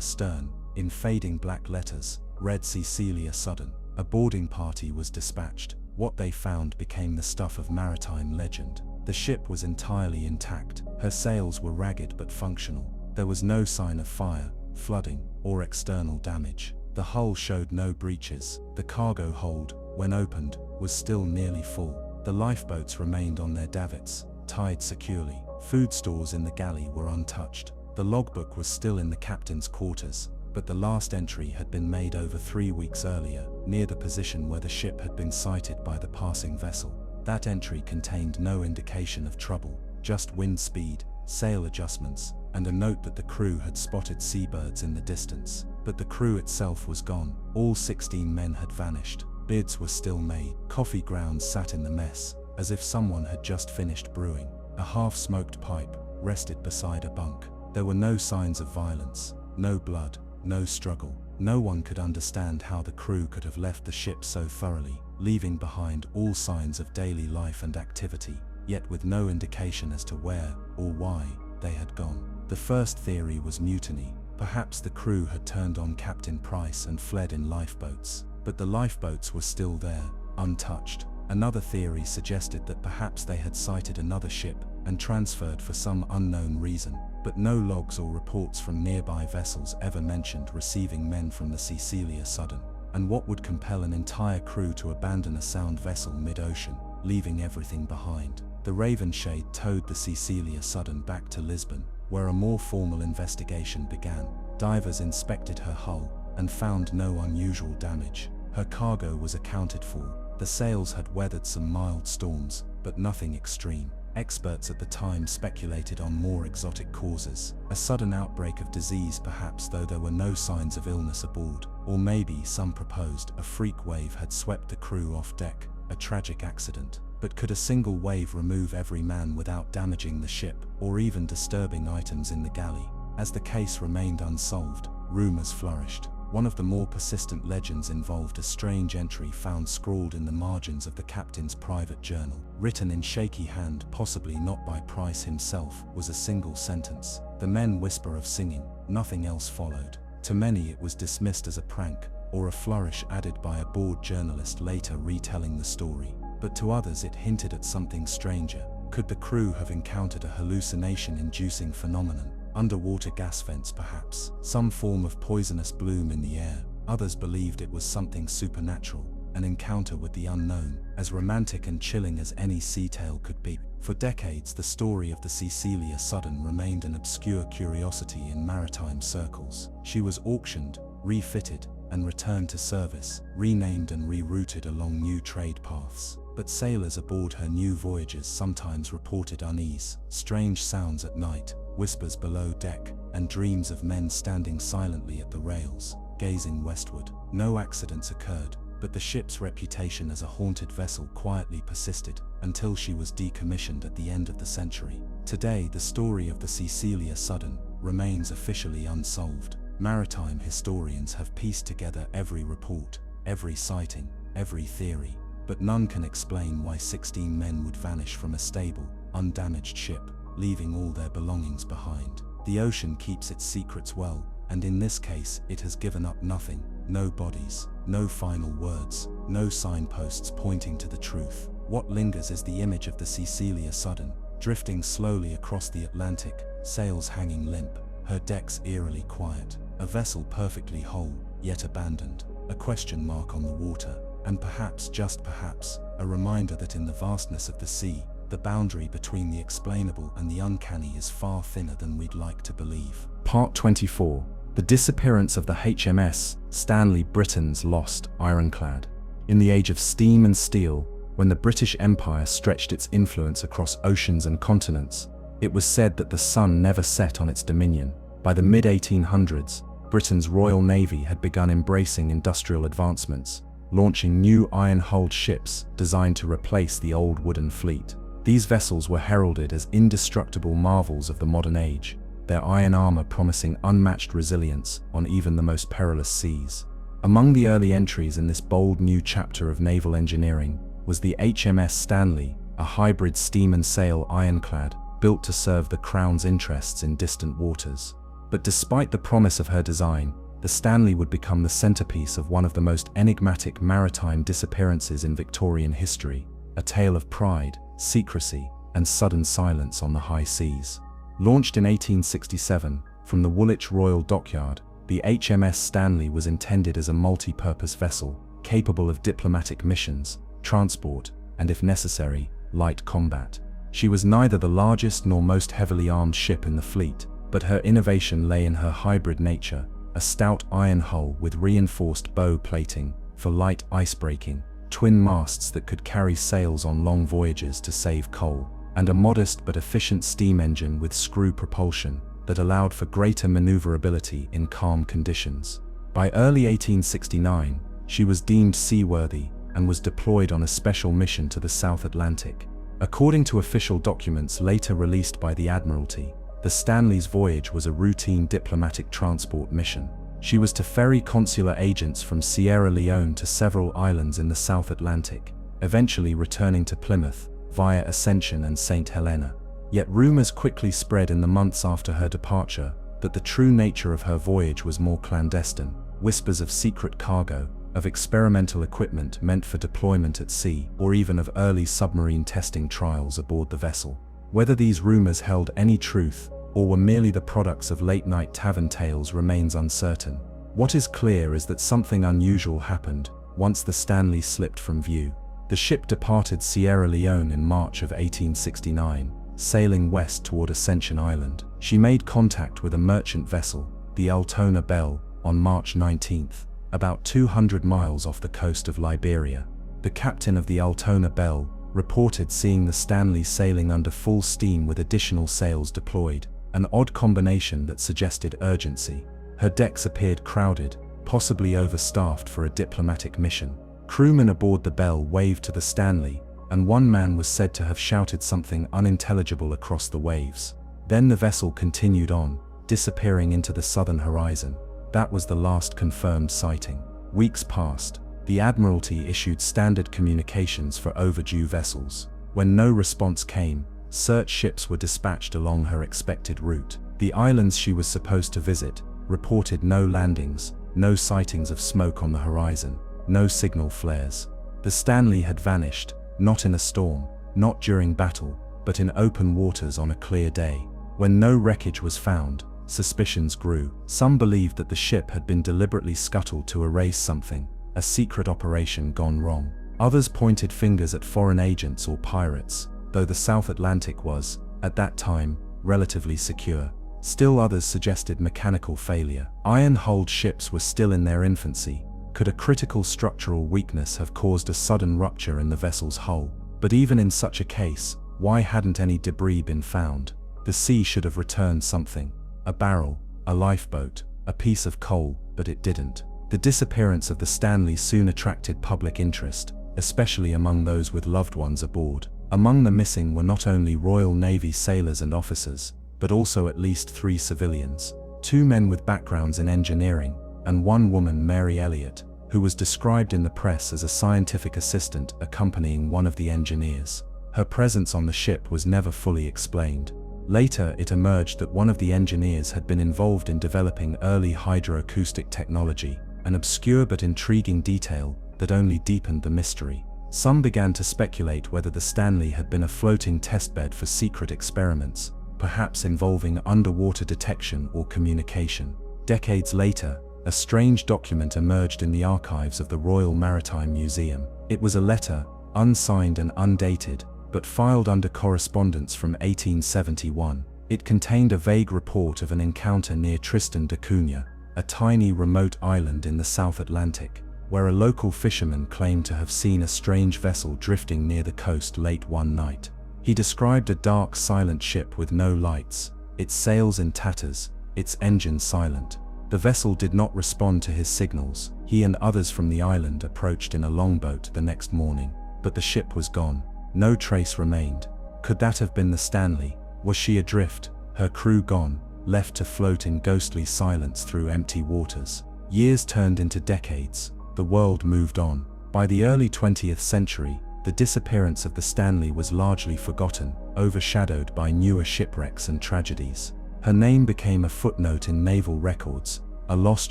stern, in fading black letters, read Cecilia Sudden. A boarding party was dispatched. What they found became the stuff of maritime legend. The ship was entirely intact. Her sails were ragged but functional. There was no sign of fire, flooding, or external damage. The hull showed no breaches. The cargo hold, when opened, was still nearly full. The lifeboats remained on their davits, tied securely. Food stores in the galley were untouched. The logbook was still in the captain's quarters, but the last entry had been made over 3 weeks earlier, near the position where the ship had been sighted by the passing vessel. That entry contained no indication of trouble, just wind speed, sail adjustments, and a note that the crew had spotted seabirds in the distance. But the crew itself was gone. All 16 men had vanished. Bids were still made. Coffee grounds sat in the mess, as if someone had just finished brewing. A half-smoked pipe rested beside a bunk. There were no signs of violence, no blood, no struggle. No one could understand how the crew could have left the ship so thoroughly, leaving behind all signs of daily life and activity, yet with no indication as to where, or why, they had gone. The first theory was mutiny. Perhaps the crew had turned on Captain Price and fled in lifeboats. But the lifeboats were still there, untouched. Another theory suggested that perhaps they had sighted another ship and transferred for some unknown reason, but no logs or reports from nearby vessels ever mentioned receiving men from the Cecilia Sudden. And what would compel an entire crew to abandon a sound vessel mid-ocean, leaving everything behind? The Ravenshade towed the Cecilia Sudden back to Lisbon, where a more formal investigation began. Divers inspected her hull and found no unusual damage. Her cargo was accounted for. The sails had weathered some mild storms, but nothing extreme. Experts at the time speculated on more exotic causes. A sudden outbreak of disease perhaps, though there were no signs of illness aboard. Or maybe, some proposed, a freak wave had swept the crew off deck, a tragic accident. But could a single wave remove every man without damaging the ship, or even disturbing items in the galley? As the case remained unsolved, rumors flourished. One of the more persistent legends involved a strange entry found scrawled in the margins of the captain's private journal. Written in shaky hand, possibly not by Price himself, was a single sentence. The men whisper of singing. Nothing else followed. To many it was dismissed as a prank, or a flourish added by a bored journalist later retelling the story. But to others it hinted at something stranger. Could the crew have encountered a hallucination-inducing phenomenon? Underwater gas vents perhaps, some form of poisonous bloom in the air. Others believed it was something supernatural, an encounter with the unknown, as romantic and chilling as any sea tale could be. For decades the story of the Cecilia Sudden remained an obscure curiosity in maritime circles. She was auctioned, refitted, and returned to service, renamed and rerouted along new trade paths. But sailors aboard her new voyages sometimes reported unease, strange sounds at night, whispers below deck, and dreams of men standing silently at the rails, gazing westward. No accidents occurred, but the ship's reputation as a haunted vessel quietly persisted until she was decommissioned at the end of the century. Today, the story of the Cecilia Sudden remains officially unsolved. Maritime historians have pieced together every report, every sighting, every theory, but none can explain why 16 men would vanish from a stable, undamaged ship, leaving all their belongings behind. The ocean keeps its secrets well, and in this case it has given up nothing. No bodies, no final words, no signposts pointing to the truth. What lingers is the image of the Cecilia Sudden, drifting slowly across the Atlantic, sails hanging limp, her decks eerily quiet. A vessel perfectly whole, yet abandoned. A question mark on the water, and perhaps, just perhaps, a reminder that in the vastness of the sea, the boundary between the explainable and the uncanny is far thinner than we'd like to believe. Part 24. The disappearance of the HMS Stanley, Britain's lost ironclad. In the age of steam and steel, when the British Empire stretched its influence across oceans and continents, it was said that the sun never set on its dominion. By the mid-1800s, Britain's Royal Navy had begun embracing industrial advancements, launching new iron-hulled ships designed to replace the old wooden fleet. These vessels were heralded as indestructible marvels of the modern age, their iron armor promising unmatched resilience on even the most perilous seas. Among the early entries in this bold new chapter of naval engineering was the HMS Stanley, a hybrid steam and sail ironclad built to serve the Crown's interests in distant waters. But despite the promise of her design, the Stanley would become the centerpiece of one of the most enigmatic maritime disappearances in Victorian history, a tale of pride, secrecy, and sudden silence on the high seas. Launched in 1867 from the Woolwich Royal Dockyard, the HMS Stanley was intended as a multi-purpose vessel, capable of diplomatic missions, transport, and if necessary, light combat. She was neither the largest nor most heavily armed ship in the fleet, but her innovation lay in her hybrid nature, a stout iron hull with reinforced bow plating for light icebreaking, twin masts that could carry sails on long voyages to save coal, and a modest but efficient steam engine with screw propulsion that allowed for greater maneuverability in calm conditions. By early 1869, she was deemed seaworthy and was deployed on a special mission to the South Atlantic. According to official documents later released by the Admiralty, the Stanley's voyage was a routine diplomatic transport mission. She was to ferry consular agents from Sierra Leone to several islands in the South Atlantic, eventually returning to Plymouth via Ascension and St. Helena. Yet rumors quickly spread in the months after her departure that the true nature of her voyage was more clandestine. Whispers of secret cargo, of experimental equipment meant for deployment at sea, or even of early submarine testing trials aboard the vessel. Whether these rumors held any truth or were merely the products of late-night tavern tales remains uncertain. What is clear is that something unusual happened once the Stanley slipped from view. The ship departed Sierra Leone in March of 1869, sailing west toward Ascension Island. She made contact with a merchant vessel, the Altona Belle, on March 19th, about 200 miles off the coast of Liberia. The captain of the Altona Belle reported seeing the Stanley sailing under full steam with additional sails deployed, an odd combination that suggested urgency. Her decks appeared crowded, possibly overstaffed for a diplomatic mission. Crewmen aboard the Belle waved to the Stanley, and one man was said to have shouted something unintelligible across the waves. Then the vessel continued on, disappearing into the southern horizon. That was the last confirmed sighting. Weeks passed. The Admiralty issued standard communications for overdue vessels. When no response came, search ships were dispatched along her expected route. The islands she was supposed to visit reported no landings, no sightings of smoke on the horizon, no signal flares. The Stanley had vanished, not in a storm, not during battle, but in open waters on a clear day. When no wreckage was found, suspicions grew. Some believed that the ship had been deliberately scuttled to erase something, a secret operation gone wrong. Others pointed fingers at foreign agents or pirates, though the South Atlantic was, at that time, relatively secure. Still others suggested mechanical failure. Iron-hulled ships were still in their infancy. Could a critical structural weakness have caused a sudden rupture in the vessel's hull? But even in such a case, why hadn't any debris been found? The sea should have returned something. A barrel, a lifeboat, a piece of coal, but it didn't. The disappearance of the Stanley soon attracted public interest, especially among those with loved ones aboard. Among the missing were not only Royal Navy sailors and officers, but also at least 3 civilians, 2 men with backgrounds in engineering, and 1 woman, Mary Elliott, who was described in the press as a scientific assistant accompanying one of the engineers. Her presence on the ship was never fully explained. Later, it emerged that one of the engineers had been involved in developing early hydroacoustic technology, an obscure but intriguing detail that only deepened the mystery. Some began to speculate whether the Stanley had been a floating testbed for secret experiments, perhaps involving underwater detection or communication. Decades later, a strange document emerged in the archives of the Royal Maritime Museum. It was a letter, unsigned and undated, but filed under correspondence from 1871. It contained a vague report of an encounter near Tristan da Cunha, a tiny remote island in the South Atlantic, where a local fisherman claimed to have seen a strange vessel drifting near the coast late one night. He described a dark, silent ship with no lights, its sails in tatters, its engine silent. The vessel did not respond to his signals. He and others from the island approached in a longboat the next morning, but the ship was gone. No trace remained. Could that have been the Stanley? Was she adrift, her crew gone, left to float in ghostly silence through empty waters? Years turned into decades. The world moved on. By the early 20th century, the disappearance of the Stanley was largely forgotten, overshadowed by newer shipwrecks and tragedies. Her name became a footnote in naval records, a lost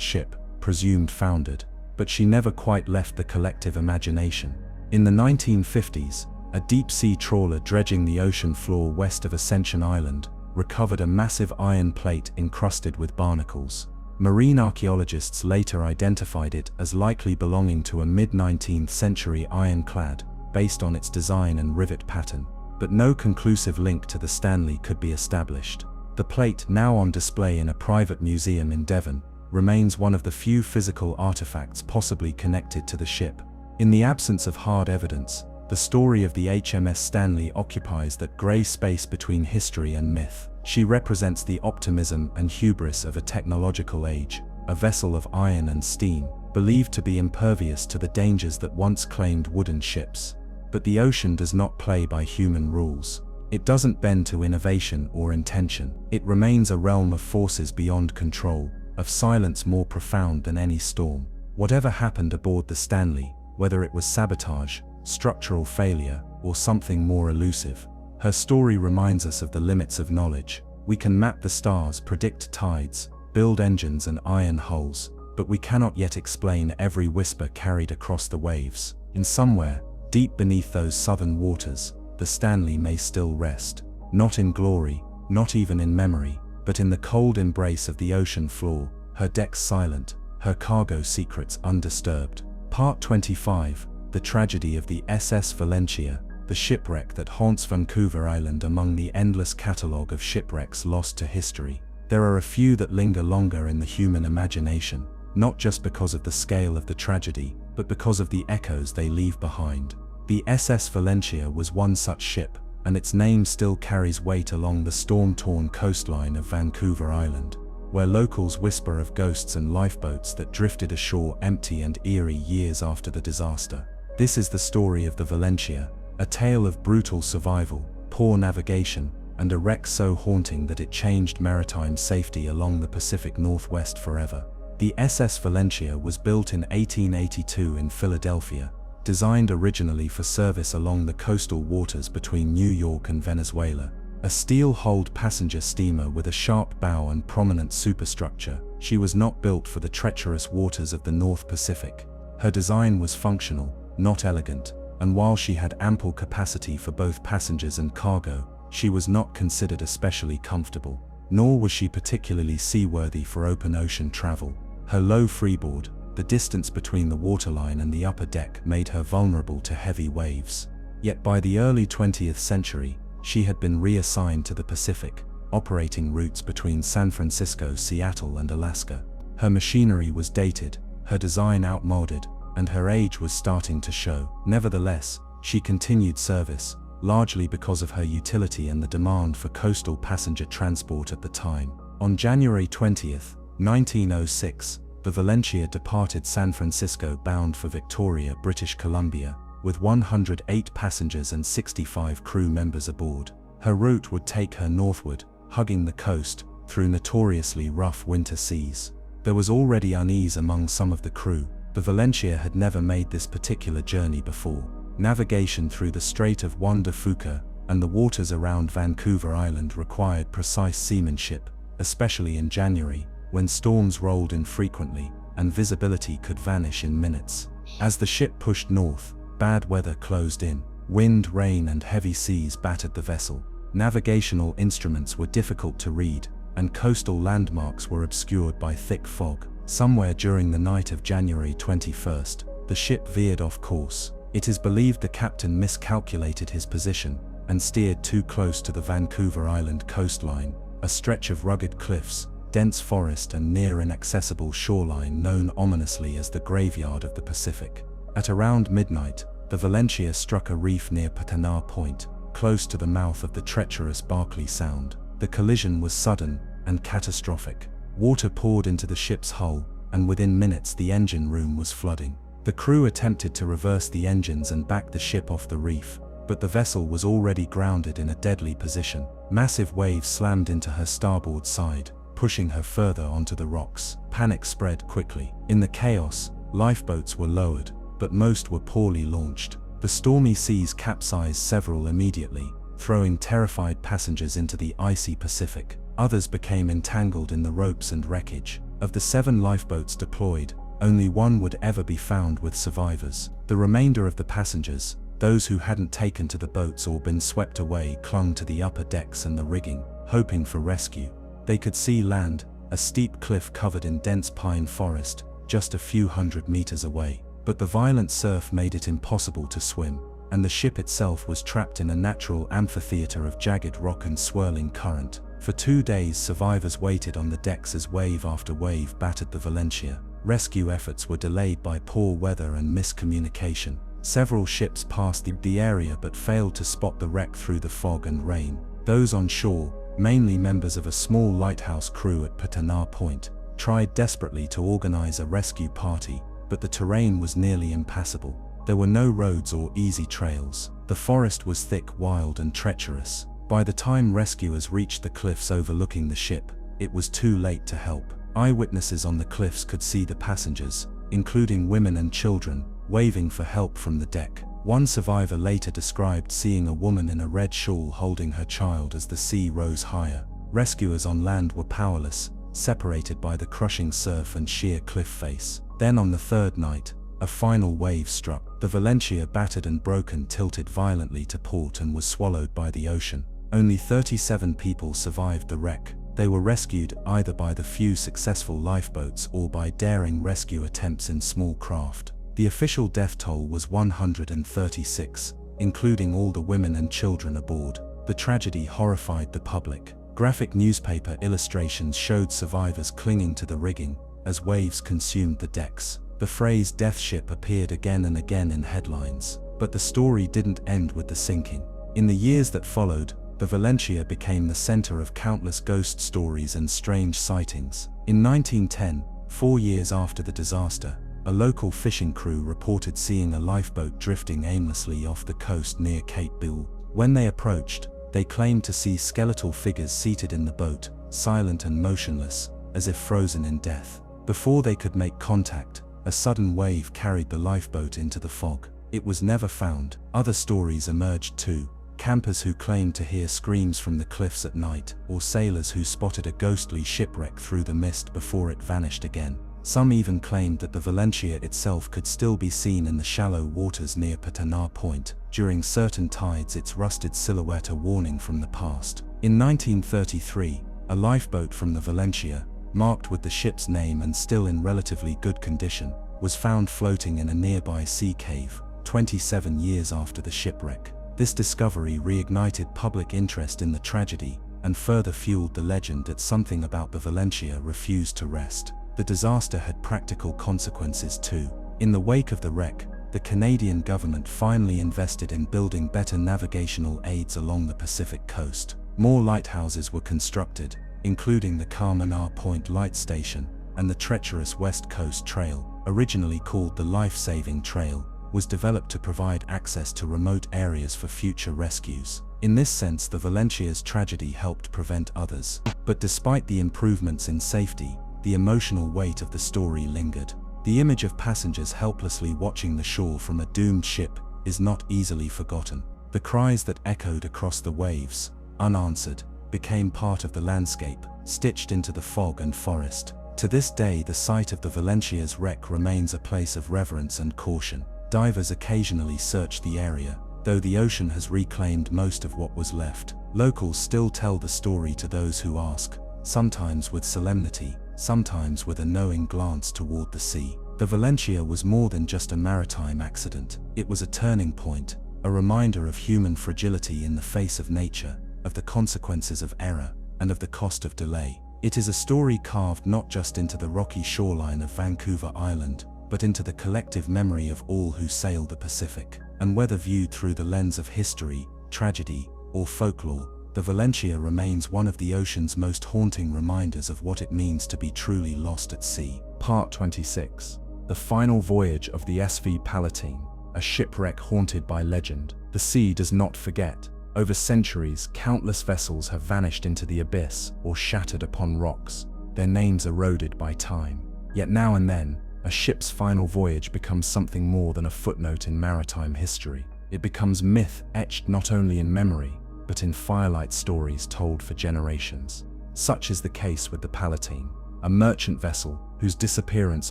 ship, presumed foundered, but she never quite left the collective imagination. In the 1950s, a deep-sea trawler dredging the ocean floor west of Ascension Island recovered a massive iron plate encrusted with barnacles. Marine archaeologists later identified it as likely belonging to a mid-19th century ironclad, based on its design and rivet pattern, but no conclusive link to the Stanley could be established. The plate, now on display in a private museum in Devon, remains one of the few physical artifacts possibly connected to the ship. In the absence of hard evidence, the story of the HMS Stanley occupies that grey space between history and myth. She represents the optimism and hubris of a technological age, a vessel of iron and steam, believed to be impervious to the dangers that once claimed wooden ships. But the ocean does not play by human rules. It doesn't bend to innovation or intention. It remains a realm of forces beyond control, of silence more profound than any storm. Whatever happened aboard the Stanley, whether it was sabotage, structural failure, or something more elusive, her story reminds us of the limits of knowledge. We can map the stars, predict tides, build engines and iron hulls, but we cannot yet explain every whisper carried across the waves. In somewhere, deep beneath those southern waters, the Stanley may still rest, not in glory, not even in memory, but in the cold embrace of the ocean floor, her decks silent, her cargo secrets undisturbed. Part 25, The Tragedy of the SS Valentia, the shipwreck that haunts Vancouver Island among the endless catalogue of shipwrecks lost to history. There are a few that linger longer in the human imagination, not just because of the scale of the tragedy, but because of the echoes they leave behind. The SS Valentia was one such ship, and its name still carries weight along the storm-torn coastline of Vancouver Island, where locals whisper of ghosts and lifeboats that drifted ashore empty and eerie years after the disaster. This is the story of the Valentia, a tale of brutal survival, poor navigation, and a wreck so haunting that it changed maritime safety along the Pacific Northwest forever. The SS Valentia was built in 1882 in Philadelphia, designed originally for service along the coastal waters between New York and Venezuela. A steel-hulled passenger steamer with a sharp bow and prominent superstructure, she was not built for the treacherous waters of the North Pacific. Her design was functional, not elegant, and while she had ample capacity for both passengers and cargo, she was not considered especially comfortable, nor was she particularly seaworthy for open ocean travel. Her low freeboard, the distance between the waterline and the upper deck, made her vulnerable to heavy waves. Yet by the early 20th century, she had been reassigned to the Pacific, operating routes between San Francisco, Seattle, and Alaska. Her machinery was dated, her design outmoded, and her age was starting to show. Nevertheless, she continued service, largely because of her utility and the demand for coastal passenger transport at the time. On January 20, 1906, the Valentia departed San Francisco bound for Victoria, British Columbia, with 108 passengers and 65 crew members aboard. Her route would take her northward, hugging the coast, through notoriously rough winter seas. There was already unease among some of the crew. The Valentia had never made this particular journey before. Navigation through the Strait of Juan de Fuca and the waters around Vancouver Island required precise seamanship, especially in January, when storms rolled infrequently and visibility could vanish in minutes. As the ship pushed north, bad weather closed in. Wind, rain, and heavy seas battered the vessel. Navigational instruments were difficult to read, and coastal landmarks were obscured by thick fog. Somewhere during the night of January 21st, the ship veered off course. It is believed the captain miscalculated his position and steered too close to the Vancouver Island coastline, a stretch of rugged cliffs, dense forest, and near inaccessible shoreline known ominously as the Graveyard of the Pacific. At around midnight, the Valentia struck a reef near Patanar Point, close to the mouth of the treacherous Barkley Sound. The collision was sudden and catastrophic. Water poured into the ship's hull, and within minutes the engine room was flooding. The crew attempted to reverse the engines and back the ship off the reef, but the vessel was already grounded in a deadly position. Massive waves slammed into her starboard side, pushing her further onto the rocks. Panic spread quickly. In the chaos, lifeboats were lowered, but most were poorly launched. The stormy seas capsized several immediately, throwing terrified passengers into the icy Pacific. Others became entangled in the ropes and wreckage. Of the 7 lifeboats deployed, only 1 would ever be found with survivors. The remainder of the passengers, those who hadn't taken to the boats or been swept away, clung to the upper decks and the rigging, hoping for rescue. They could see land, a steep cliff covered in dense pine forest, just a few hundred meters away. But the violent surf made it impossible to swim, and the ship itself was trapped in a natural amphitheater of jagged rock and swirling current. For 2 days, survivors waited on the decks as wave after wave battered the Valencia. Rescue efforts were delayed by poor weather and miscommunication. Several ships passed the area but failed to spot the wreck through the fog and rain. Those on shore, mainly members of a small lighthouse crew at Patana Point, tried desperately to organize a rescue party, but the terrain was nearly impassable. There were no roads or easy trails. The forest was thick, wild, and treacherous. By the time rescuers reached the cliffs overlooking the ship, it was too late to help. Eyewitnesses on the cliffs could see the passengers, including women and children, waving for help from the deck. One survivor later described seeing a woman in a red shawl holding her child as the sea rose higher. Rescuers on land were powerless, separated by the crushing surf and sheer cliff face. Then on the 3rd night, a final wave struck. The Valencia, battered and broken, tilted violently to port and was swallowed by the ocean. Only 37 people survived the wreck. They were rescued either by the few successful lifeboats or by daring rescue attempts in small craft. The official death toll was 136, including all the women and children aboard. The tragedy horrified the public. Graphic newspaper illustrations showed survivors clinging to the rigging as waves consumed the decks. The phrase "death ship" appeared again and again in headlines. But the story didn't end with the sinking. In the years that followed, the Valencia became the center of countless ghost stories and strange sightings. In 1910, 4 years after the disaster, a local fishing crew reported seeing a lifeboat drifting aimlessly off the coast near Cape Bull. When they approached, they claimed to see skeletal figures seated in the boat, silent and motionless, as if frozen in death. Before they could make contact, a sudden wave carried the lifeboat into the fog. It was never found. Other stories emerged too. Campers who claimed to hear screams from the cliffs at night, or sailors who spotted a ghostly shipwreck through the mist before it vanished again. Some even claimed that the Valencia itself could still be seen in the shallow waters near Patana Point. During certain tides, its rusted silhouette a warning from the past. In 1933, a lifeboat from the Valencia, marked with the ship's name and still in relatively good condition, was found floating in a nearby sea cave, 27 years after the shipwreck. This discovery reignited public interest in the tragedy and further fueled the legend that something about the Valencia refused to rest. The disaster had practical consequences too. In the wake of the wreck, the Canadian government finally invested in building better navigational aids along the Pacific coast. More lighthouses were constructed, including the Patana Point Light Station, and the treacherous West Coast Trail, originally called the Life-Saving Trail, was developed to provide access to remote areas for future rescues. In this sense, the Valencia's tragedy helped prevent others. But despite the improvements in safety, the emotional weight of the story lingered. The image of passengers helplessly watching the shore from a doomed ship is not easily forgotten. The cries that echoed across the waves, unanswered, became part of the landscape, stitched into the fog and forest. To this day, the site of the Valencia's wreck remains a place of reverence and caution. Divers occasionally search the area, though the ocean has reclaimed most of what was left. Locals still tell the story to those who ask, sometimes with solemnity, sometimes with a knowing glance toward the sea. The Valencia was more than just a maritime accident. It was a turning point, a reminder of human fragility in the face of nature, of the consequences of error, and of the cost of delay. It is a story carved not just into the rocky shoreline of Vancouver Island, but into the collective memory of all who sailed the Pacific. And whether viewed through the lens of history, tragedy, or folklore, The Valentia remains one of the ocean's most haunting reminders of what it means to be truly lost at sea. Part 26. The final voyage of the SV Palatine, a shipwreck haunted by legend. The sea does not forget. Over centuries, countless vessels have vanished into the abyss or shattered upon rocks, their names eroded by time. Yet now and then, a ship's final voyage becomes something more than a footnote in maritime history. It becomes myth etched not only in memory, but in firelight stories told for generations. Such is the case with the Palatine, a merchant vessel whose disappearance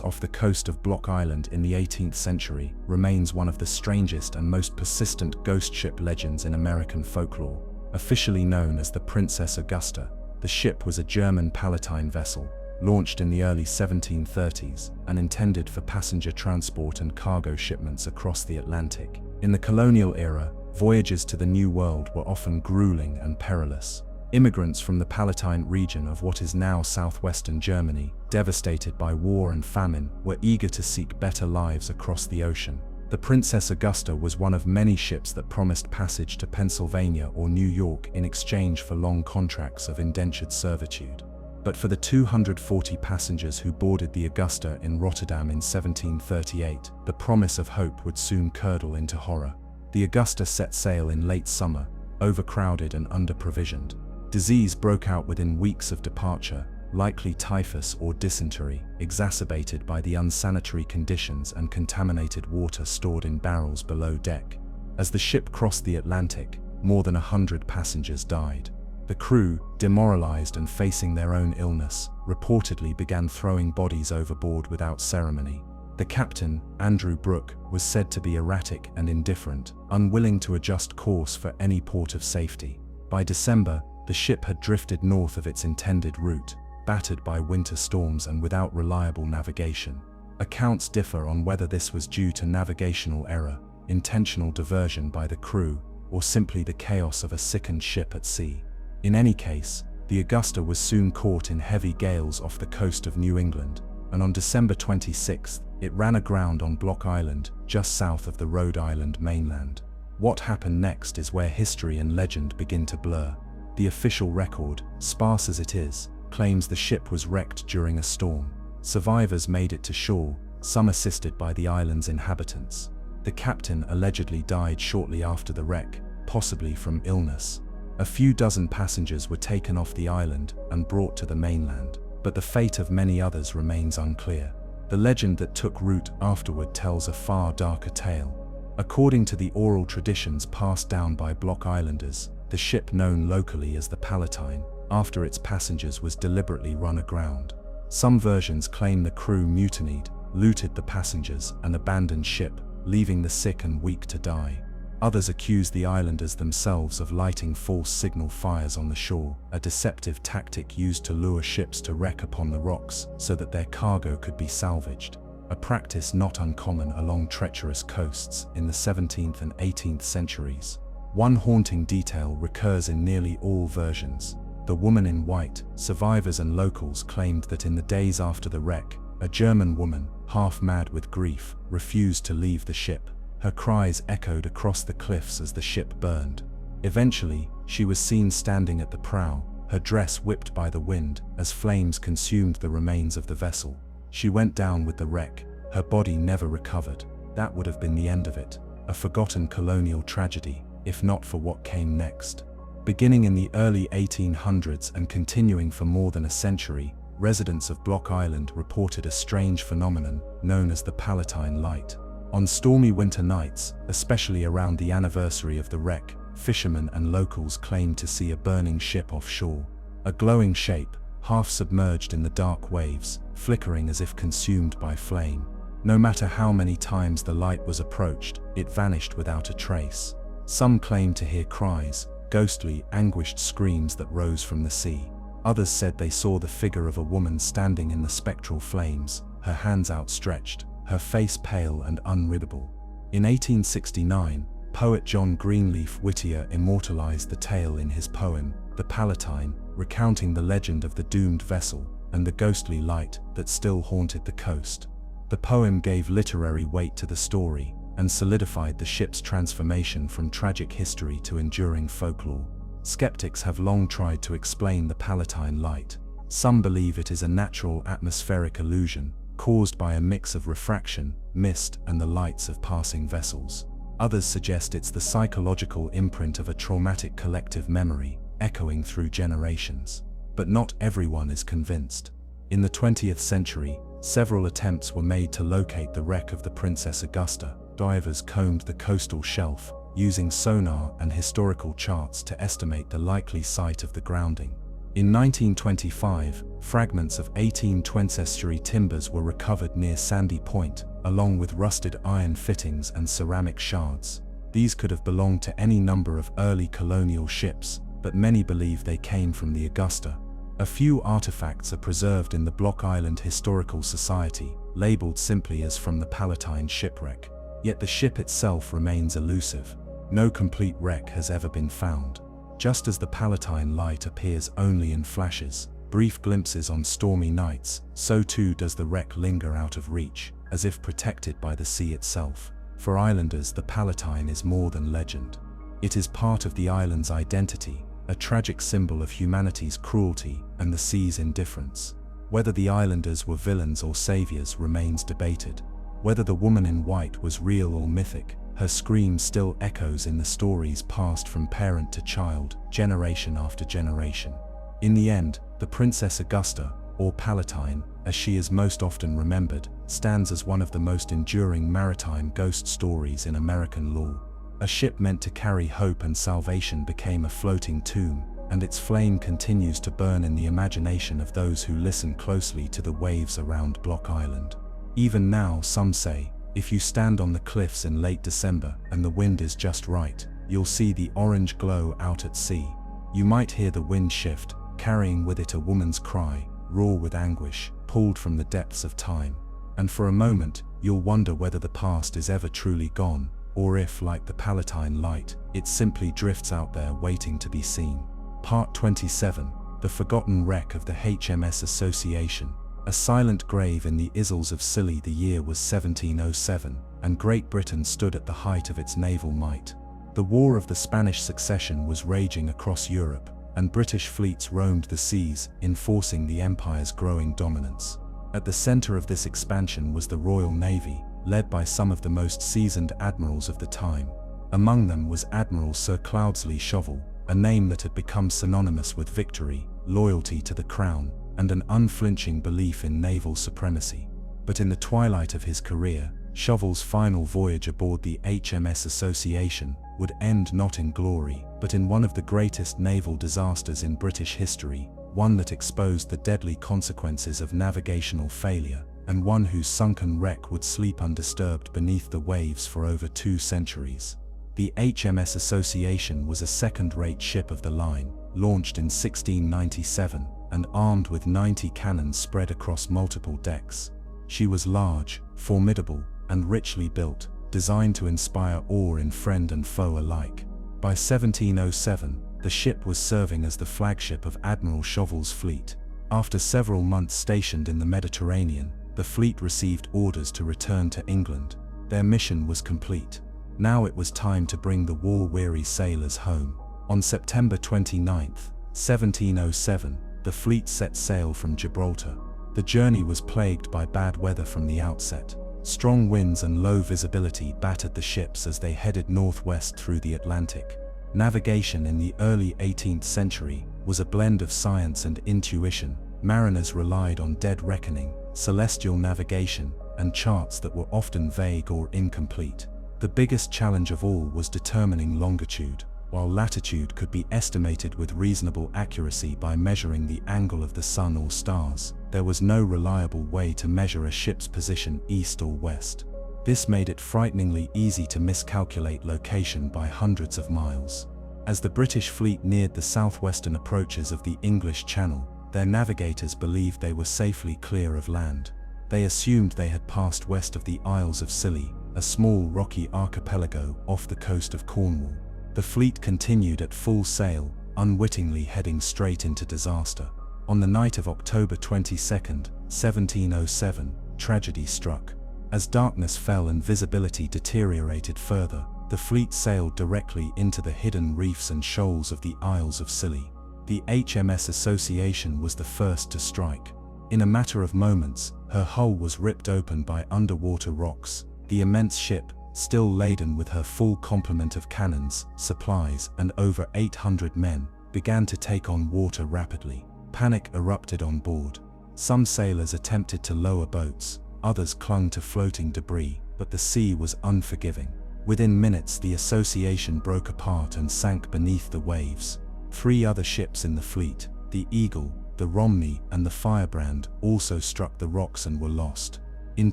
off the coast of Block Island in the 18th century remains one of the strangest and most persistent ghost ship legends in American folklore. Officially known as the Princess Augusta, the ship was a German Palatine vessel, launched in the early 1730s and intended for passenger transport and cargo shipments across the Atlantic. In the colonial era, voyages to the New World were often grueling and perilous. Immigrants from the Palatine region of what is now southwestern Germany, devastated by war and famine, were eager to seek better lives across the ocean. The Princess Augusta was one of many ships that promised passage to Pennsylvania or New York in exchange for long contracts of indentured servitude. But for the 240 passengers who boarded the Augusta in Rotterdam in 1738, the promise of hope would soon curdle into horror. The Augusta set sail in late summer, overcrowded and under-provisioned. Disease broke out within weeks of departure, likely typhus or dysentery, exacerbated by the unsanitary conditions and contaminated water stored in barrels below deck. As the ship crossed the Atlantic, more than 100 passengers died. The crew, demoralized and facing their own illness, reportedly began throwing bodies overboard without ceremony. The captain, Andrew Brooke, was said to be erratic and indifferent, unwilling to adjust course for any port of safety. By December, the ship had drifted north of its intended route, battered by winter storms and without reliable navigation. Accounts differ on whether this was due to navigational error, intentional diversion by the crew, or simply the chaos of a sickened ship at sea. In any case, the Augusta was soon caught in heavy gales off the coast of New England, and on December 26th, it ran aground on Block Island, just south of the Rhode Island mainland. What happened next is where history and legend begin to blur. The official record, sparse as it is, claims the ship was wrecked during a storm. Survivors made it to shore, some assisted by the island's inhabitants. The captain allegedly died shortly after the wreck, possibly from illness. A few dozen passengers were taken off the island and brought to the mainland, but the fate of many others remains unclear. The legend that took root afterward tells a far darker tale. According to the oral traditions passed down by Block Islanders, the ship known locally as the Palatine, after its passengers was deliberately run aground. Some versions claim the crew mutinied, looted the passengers, and abandoned ship, leaving the sick and weak to die. Others accuse the islanders themselves of lighting false signal fires on the shore, a deceptive tactic used to lure ships to wreck upon the rocks so that their cargo could be salvaged, a practice not uncommon along treacherous coasts in the 17th and 18th centuries. One haunting detail recurs in nearly all versions. The woman in white. Survivors and locals claimed that in the days after the wreck, a German woman, half mad with grief, refused to leave the ship. Her cries echoed across the cliffs as the ship burned. Eventually, she was seen standing at the prow, her dress whipped by the wind as flames consumed the remains of the vessel. She went down with the wreck, her body never recovered. That would have been the end of it, a forgotten colonial tragedy, if not for what came next. Beginning in the early 1800s and continuing for more than a century, residents of Block Island reported a strange phenomenon known as the Palatine Light. On stormy winter nights, especially around the anniversary of the wreck, fishermen and locals claimed to see a burning ship offshore. A glowing shape, half submerged in the dark waves, flickering as if consumed by flame. No matter how many times the light was approached, it vanished without a trace. Some claimed to hear cries, ghostly, anguished screams that rose from the sea. Others said they saw the figure of a woman standing in the spectral flames, her hands outstretched, her face pale and unreadable. In 1869, poet John Greenleaf Whittier immortalized the tale in his poem, The Palatine, recounting the legend of the doomed vessel and the ghostly light that still haunted the coast. The poem gave literary weight to the story and solidified the ship's transformation from tragic history to enduring folklore. Skeptics have long tried to explain the Palatine Light. Some believe it is a natural atmospheric illusion, caused by a mix of refraction, mist, and the lights of passing vessels. Others suggest it's the psychological imprint of a traumatic collective memory, echoing through generations. But not everyone is convinced. In the 20th century, several attempts were made to locate the wreck of the Princess Augusta. Divers combed the coastal shelf, using sonar and historical charts to estimate the likely site of the grounding. In 1925, fragments of 1820th century timbers were recovered near Sandy Point, along with rusted iron fittings and ceramic shards. These could have belonged to any number of early colonial ships, but many believe they came from the Augusta. A few artifacts are preserved in the Block Island Historical Society, labeled simply as from the Palatine Shipwreck. Yet the ship itself remains elusive. No complete wreck has ever been found. Just as the Palatine Light appears only in flashes, brief glimpses on stormy nights, so too does the wreck linger out of reach, as if protected by the sea itself. For islanders, the Palatine is more than legend. It is part of the island's identity, a tragic symbol of humanity's cruelty and the sea's indifference. Whether the islanders were villains or saviors remains debated. Whether the woman in white was real or mythic, her scream still echoes in the stories passed from parent to child, generation after generation. In the end, the Princess Augusta, or Palatine, as she is most often remembered, stands as one of the most enduring maritime ghost stories in American lore. A ship meant to carry hope and salvation became a floating tomb, and its flame continues to burn in the imagination of those who listen closely to the waves around Block Island. Even now, some say, if you stand on the cliffs in late December and the wind is just right, you'll see the orange glow out at sea. You might hear the wind shift, carrying with it a woman's cry, raw with anguish, pulled from the depths of time. And for a moment, you'll wonder whether the past is ever truly gone, or if, like the Palatine Light, it simply drifts out there waiting to be seen. Part 27, The Forgotten Wreck of the HMS Association. A silent grave in the Isles of Scilly. The year was 1707, and Great Britain stood at the height of its naval might. The War of the Spanish Succession was raging across Europe, and British fleets roamed the seas, enforcing the Empire's growing dominance. At the center of this expansion was the Royal Navy, led by some of the most seasoned admirals of the time. Among them was Admiral Sir Cloudesley Shovel, a name that had become synonymous with victory, loyalty to the crown, and an unflinching belief in naval supremacy. But in the twilight of his career, Shovel's final voyage aboard the HMS Association would end not in glory, but in one of the greatest naval disasters in British history, one that exposed the deadly consequences of navigational failure, and one whose sunken wreck would sleep undisturbed beneath the waves for over 2 centuries. The HMS Association was a second-rate ship of the line, launched in 1697, and armed with 90 cannons spread across multiple decks. She was large, formidable, and richly built, designed to inspire awe in friend and foe alike. By 1707, the ship was serving as the flagship of Admiral Shovel's fleet. After several months stationed in the Mediterranean, the fleet received orders to return to England. Their mission was complete. Now it was time to bring the war-weary sailors home. On September 29, 1707, the fleet set sail from Gibraltar. The journey was plagued by bad weather from the outset. Strong winds and low visibility battered the ships as they headed northwest through the Atlantic. Navigation in the early 18th century was a blend of science and intuition. Mariners relied on dead reckoning, celestial navigation, and charts that were often vague or incomplete. The biggest challenge of all was determining longitude. While latitude could be estimated with reasonable accuracy by measuring the angle of the sun or stars, there was no reliable way to measure a ship's position east or west. This made it frighteningly easy to miscalculate location by hundreds of miles. As the British fleet neared the southwestern approaches of the English Channel, their navigators believed they were safely clear of land. They assumed they had passed west of the Isles of Scilly, a small rocky archipelago off the coast of Cornwall. The fleet continued at full sail, unwittingly heading straight into disaster. On the night of October 22, 1707, tragedy struck. As darkness fell and visibility deteriorated further, the fleet sailed directly into the hidden reefs and shoals of the Isles of Scilly. The HMS Association was the first to strike. In a matter of moments, her hull was ripped open by underwater rocks. The immense ship, still laden with her full complement of cannons, supplies, and over 800 men, began to take on water rapidly. Panic erupted on board. Some sailors attempted to lower boats, others clung to floating debris, but the sea was unforgiving. Within minutes, the association broke apart and sank beneath the waves. 3 other ships in the fleet, the Eagle, the Romney, and the Firebrand, also struck the rocks and were lost. In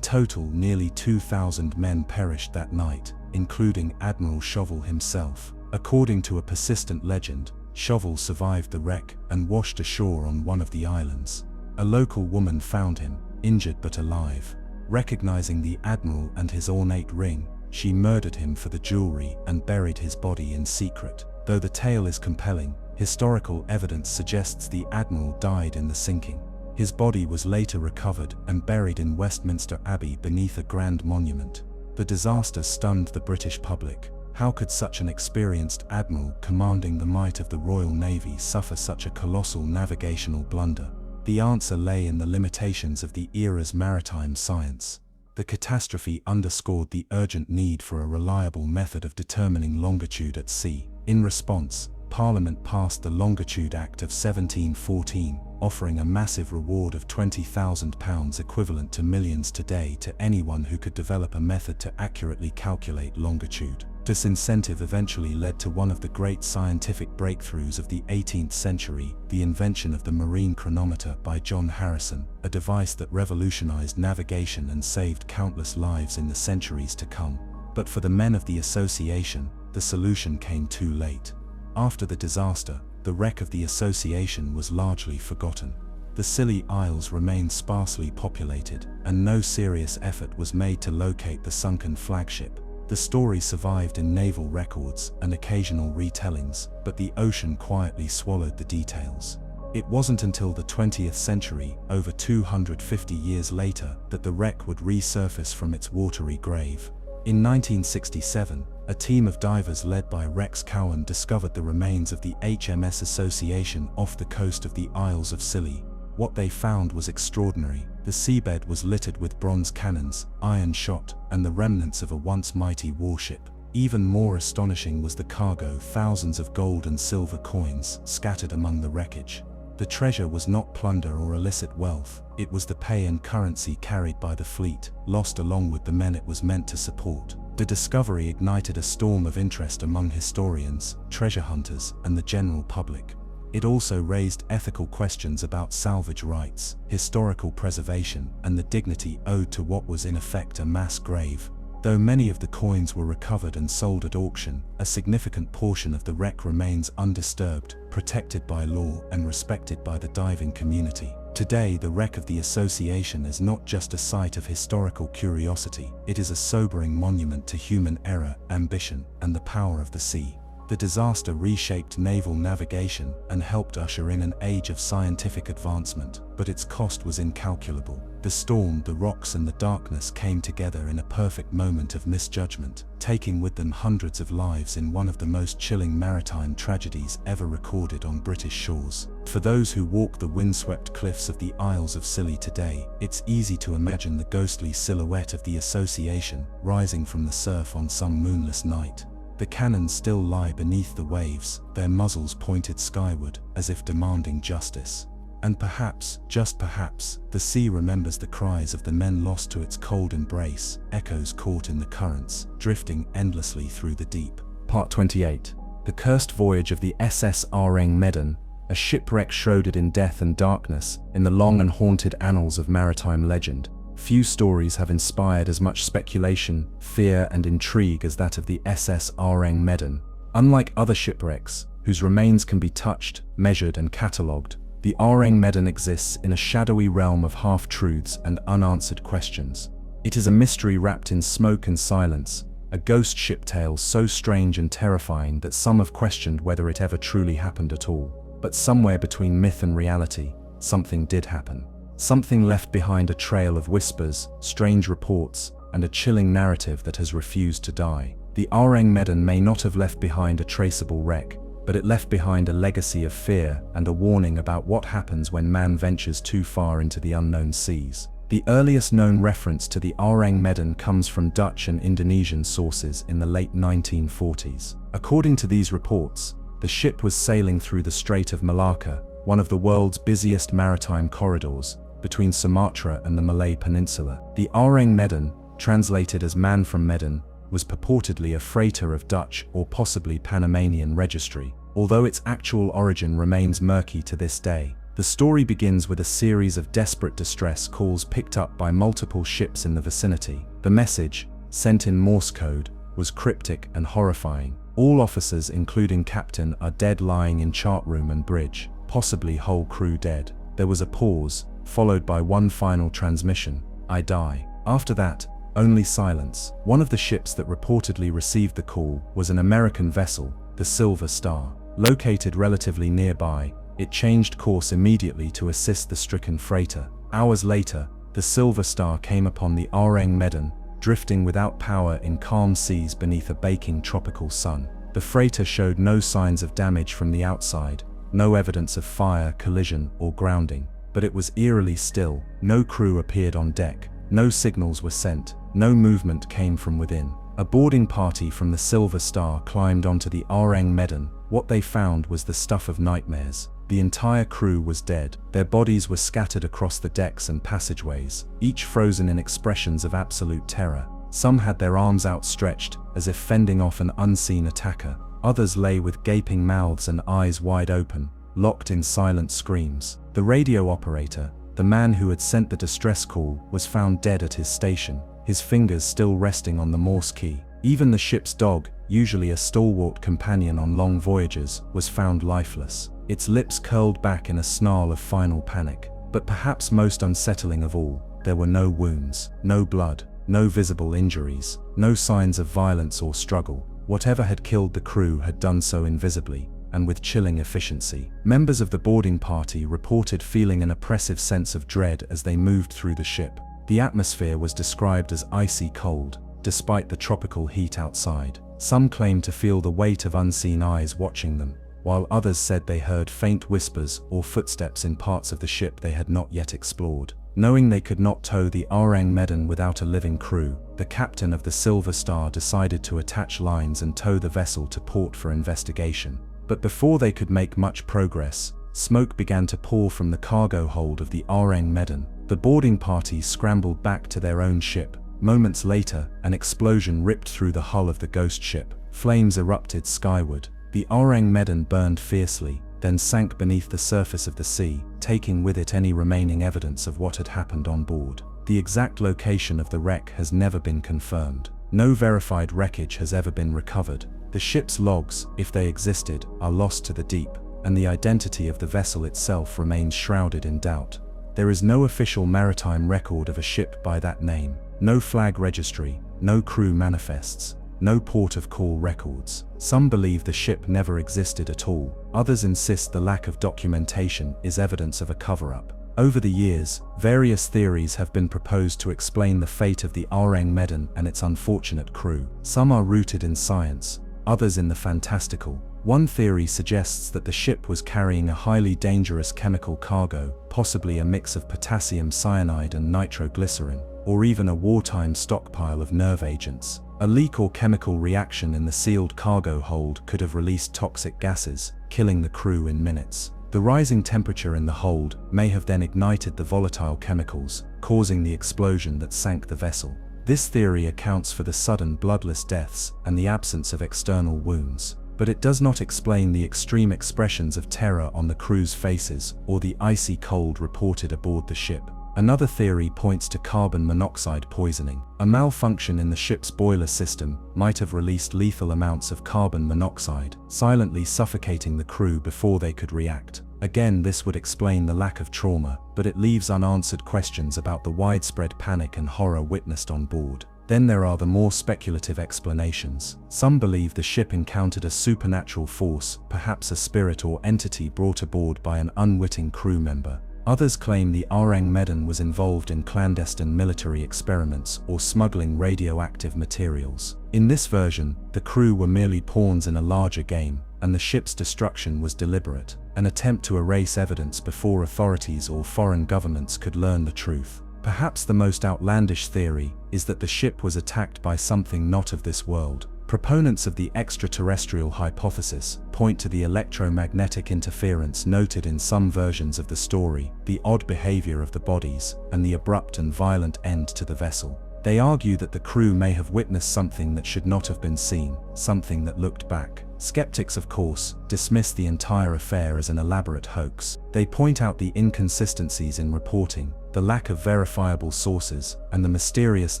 total, nearly 2,000 men perished that night, including Admiral Shovel himself. According to a persistent legend, Shovel survived the wreck and washed ashore on one of the islands. A local woman found him, injured but alive. Recognizing the Admiral and his ornate ring, she murdered him for the jewelry and buried his body in secret. Though the tale is compelling, historical evidence suggests the Admiral died in the sinking. His body was later recovered and buried in Westminster Abbey beneath a grand monument. The disaster stunned the British public. How could such an experienced admiral commanding the might of the Royal Navy suffer such a colossal navigational blunder? The answer lay in the limitations of the era's maritime science. The catastrophe underscored the urgent need for a reliable method of determining longitude at sea. In response, Parliament passed the Longitude Act of 1714, offering a massive reward of £20,000 equivalent to millions today to anyone who could develop a method to accurately calculate longitude. This incentive eventually led to one of the great scientific breakthroughs of the 18th century, the invention of the marine chronometer by John Harrison, a device that revolutionized navigation and saved countless lives in the centuries to come. But for the men of the association, the solution came too late. After the disaster, the wreck of the association was largely forgotten. The Scilly Isles remained sparsely populated, and no serious effort was made to locate the sunken flagship. The story survived in naval records and occasional retellings, but the ocean quietly swallowed the details. It wasn't until the 20th century, over 250 years later, that the wreck would resurface from its watery grave. In 1967, a team of divers led by Rex Cowan discovered the remains of the HMS Association off the coast of the Isles of Scilly. What they found was extraordinary. The seabed was littered with bronze cannons, iron shot, and the remnants of a once mighty warship. Even more astonishing was the cargo, thousands of gold and silver coins scattered among the wreckage. The treasure was not plunder or illicit wealth, it was the pay and currency carried by the fleet, lost along with the men it was meant to support. The discovery ignited a storm of interest among historians, treasure hunters, and the general public. It also raised ethical questions about salvage rights, historical preservation, and the dignity owed to what was in effect a mass grave. Though many of the coins were recovered and sold at auction, a significant portion of the wreck remains undisturbed, protected by law and respected by the diving community. Today, the wreck of the association is not just a site of historical curiosity, it is a sobering monument to human error, ambition, and the power of the sea. The disaster reshaped naval navigation and helped usher in an age of scientific advancement, but its cost was incalculable. The storm, the rocks, and the darkness came together in a perfect moment of misjudgment, taking with them hundreds of lives in one of the most chilling maritime tragedies ever recorded on British shores. For those who walk the windswept cliffs of the Isles of Scilly today, it's easy to imagine the ghostly silhouette of the association rising from the surf on some moonless night. The cannons still lie beneath the waves, their muzzles pointed skyward, as if demanding justice. And perhaps, just perhaps, the sea remembers the cries of the men lost to its cold embrace, echoes caught in the currents, drifting endlessly through the deep. Part 28. The Cursed Voyage of the SS Areng Medan, a shipwreck shrouded in death and darkness, in the long and haunted annals of maritime legend. Few stories have inspired as much speculation, fear, and intrigue as that of the SS Areng Medan. Unlike other shipwrecks, whose remains can be touched, measured, and catalogued, the Areng Medan exists in a shadowy realm of half-truths and unanswered questions. It is a mystery wrapped in smoke and silence, a ghost ship tale so strange and terrifying that some have questioned whether it ever truly happened at all. But somewhere between myth and reality, something did happen. Something left behind a trail of whispers, strange reports, and a chilling narrative that has refused to die. The Orang Medan may not have left behind a traceable wreck, but it left behind a legacy of fear and a warning about what happens when man ventures too far into the unknown seas. The earliest known reference to the Orang Medan comes from Dutch and Indonesian sources in the late 1940s. According to these reports, the ship was sailing through the Strait of Malacca, one of the world's busiest maritime corridors, between Sumatra and the Malay Peninsula. The Orang Medan, translated as Man from Medan, was purportedly a freighter of Dutch or possibly Panamanian registry, although its actual origin remains murky to this day. The story begins with a series of desperate distress calls picked up by multiple ships in the vicinity. The message, sent in Morse code, was cryptic and horrifying. All officers, including captain, are dead, lying in chart room and bridge, possibly whole crew dead. There was a pause, followed by one final transmission: "I die." After that, only silence. One of the ships that reportedly received the call was an American vessel, the Silver Star. Located relatively nearby, it changed course immediately to assist the stricken freighter. Hours later, the Silver Star came upon the Orang Medan, drifting without power in calm seas beneath a baking tropical sun. The freighter showed no signs of damage from the outside, no evidence of fire, collision, or grounding, but it was eerily still. No crew appeared on deck, no signals were sent, no movement came from within. A boarding party from the Silver Star climbed onto the Orang Medan. What they found was the stuff of nightmares. The entire crew was dead. Their bodies were scattered across the decks and passageways, each frozen in expressions of absolute terror. Some had their arms outstretched, as if fending off an unseen attacker. Others lay with gaping mouths and eyes wide open, locked in silent screams. The radio operator, the man who had sent the distress call, was found dead at his station, his fingers still resting on the Morse key. Even the ship's dog, usually a stalwart companion on long voyages, was found lifeless, its lips curled back in a snarl of final panic. But perhaps most unsettling of all, there were no wounds, no blood, no visible injuries, no signs of violence or struggle. Whatever had killed the crew had done so invisibly, and with chilling efficiency. Members of the boarding party reported feeling an oppressive sense of dread as they moved through the ship. The atmosphere was described as icy cold, despite the tropical heat outside. Some claimed to feel the weight of unseen eyes watching them, while others said they heard faint whispers or footsteps in parts of the ship they had not yet explored. Knowing they could not tow the Orang Medan without a living crew, the captain of the Silver Star decided to attach lines and tow the vessel to port for investigation. But before they could make much progress, smoke began to pour from the cargo hold of the Orang Medan. The boarding party scrambled back to their own ship. Moments later, an explosion ripped through the hull of the ghost ship. Flames erupted skyward. The Orang Medan burned fiercely, then sank beneath the surface of the sea, taking with it any remaining evidence of what had happened on board. The exact location of the wreck has never been confirmed. No verified wreckage has ever been recovered. The ship's logs, if they existed, are lost to the deep, and the identity of the vessel itself remains shrouded in doubt. There is no official maritime record of a ship by that name, no flag registry, no crew manifests, no port of call records. Some believe the ship never existed at all. Others insist the lack of documentation is evidence of a cover-up. Over the years, various theories have been proposed to explain the fate of the Orang Medan and its unfortunate crew. Some are rooted in science, others in the fantastical. One theory suggests that the ship was carrying a highly dangerous chemical cargo, possibly a mix of potassium cyanide and nitroglycerin, or even a wartime stockpile of nerve agents. A leak or chemical reaction in the sealed cargo hold could have released toxic gases, killing the crew in minutes. The rising temperature in the hold may have then ignited the volatile chemicals, causing the explosion that sank the vessel. This theory accounts for the sudden bloodless deaths and the absence of external wounds, but it does not explain the extreme expressions of terror on the crew's faces or the icy cold reported aboard the ship. Another theory points to carbon monoxide poisoning. A malfunction in the ship's boiler system might have released lethal amounts of carbon monoxide, silently suffocating the crew before they could react. Again, this would explain the lack of trauma, but it leaves unanswered questions about the widespread panic and horror witnessed on board. Then there are the more speculative explanations. Some believe the ship encountered a supernatural force, perhaps a spirit or entity brought aboard by an unwitting crew member. Others claim the Orang Medan was involved in clandestine military experiments or smuggling radioactive materials. In this version, the crew were merely pawns in a larger game, and the ship's destruction was deliberate, an attempt to erase evidence before authorities or foreign governments could learn the truth. Perhaps the most outlandish theory is that the ship was attacked by something not of this world. Proponents of the extraterrestrial hypothesis point to the electromagnetic interference noted in some versions of the story, the odd behavior of the bodies, and the abrupt and violent end to the vessel. They argue that the crew may have witnessed something that should not have been seen, something that looked back. Skeptics, of course, dismiss the entire affair as an elaborate hoax. They point out the inconsistencies in reporting, the lack of verifiable sources, and the mysterious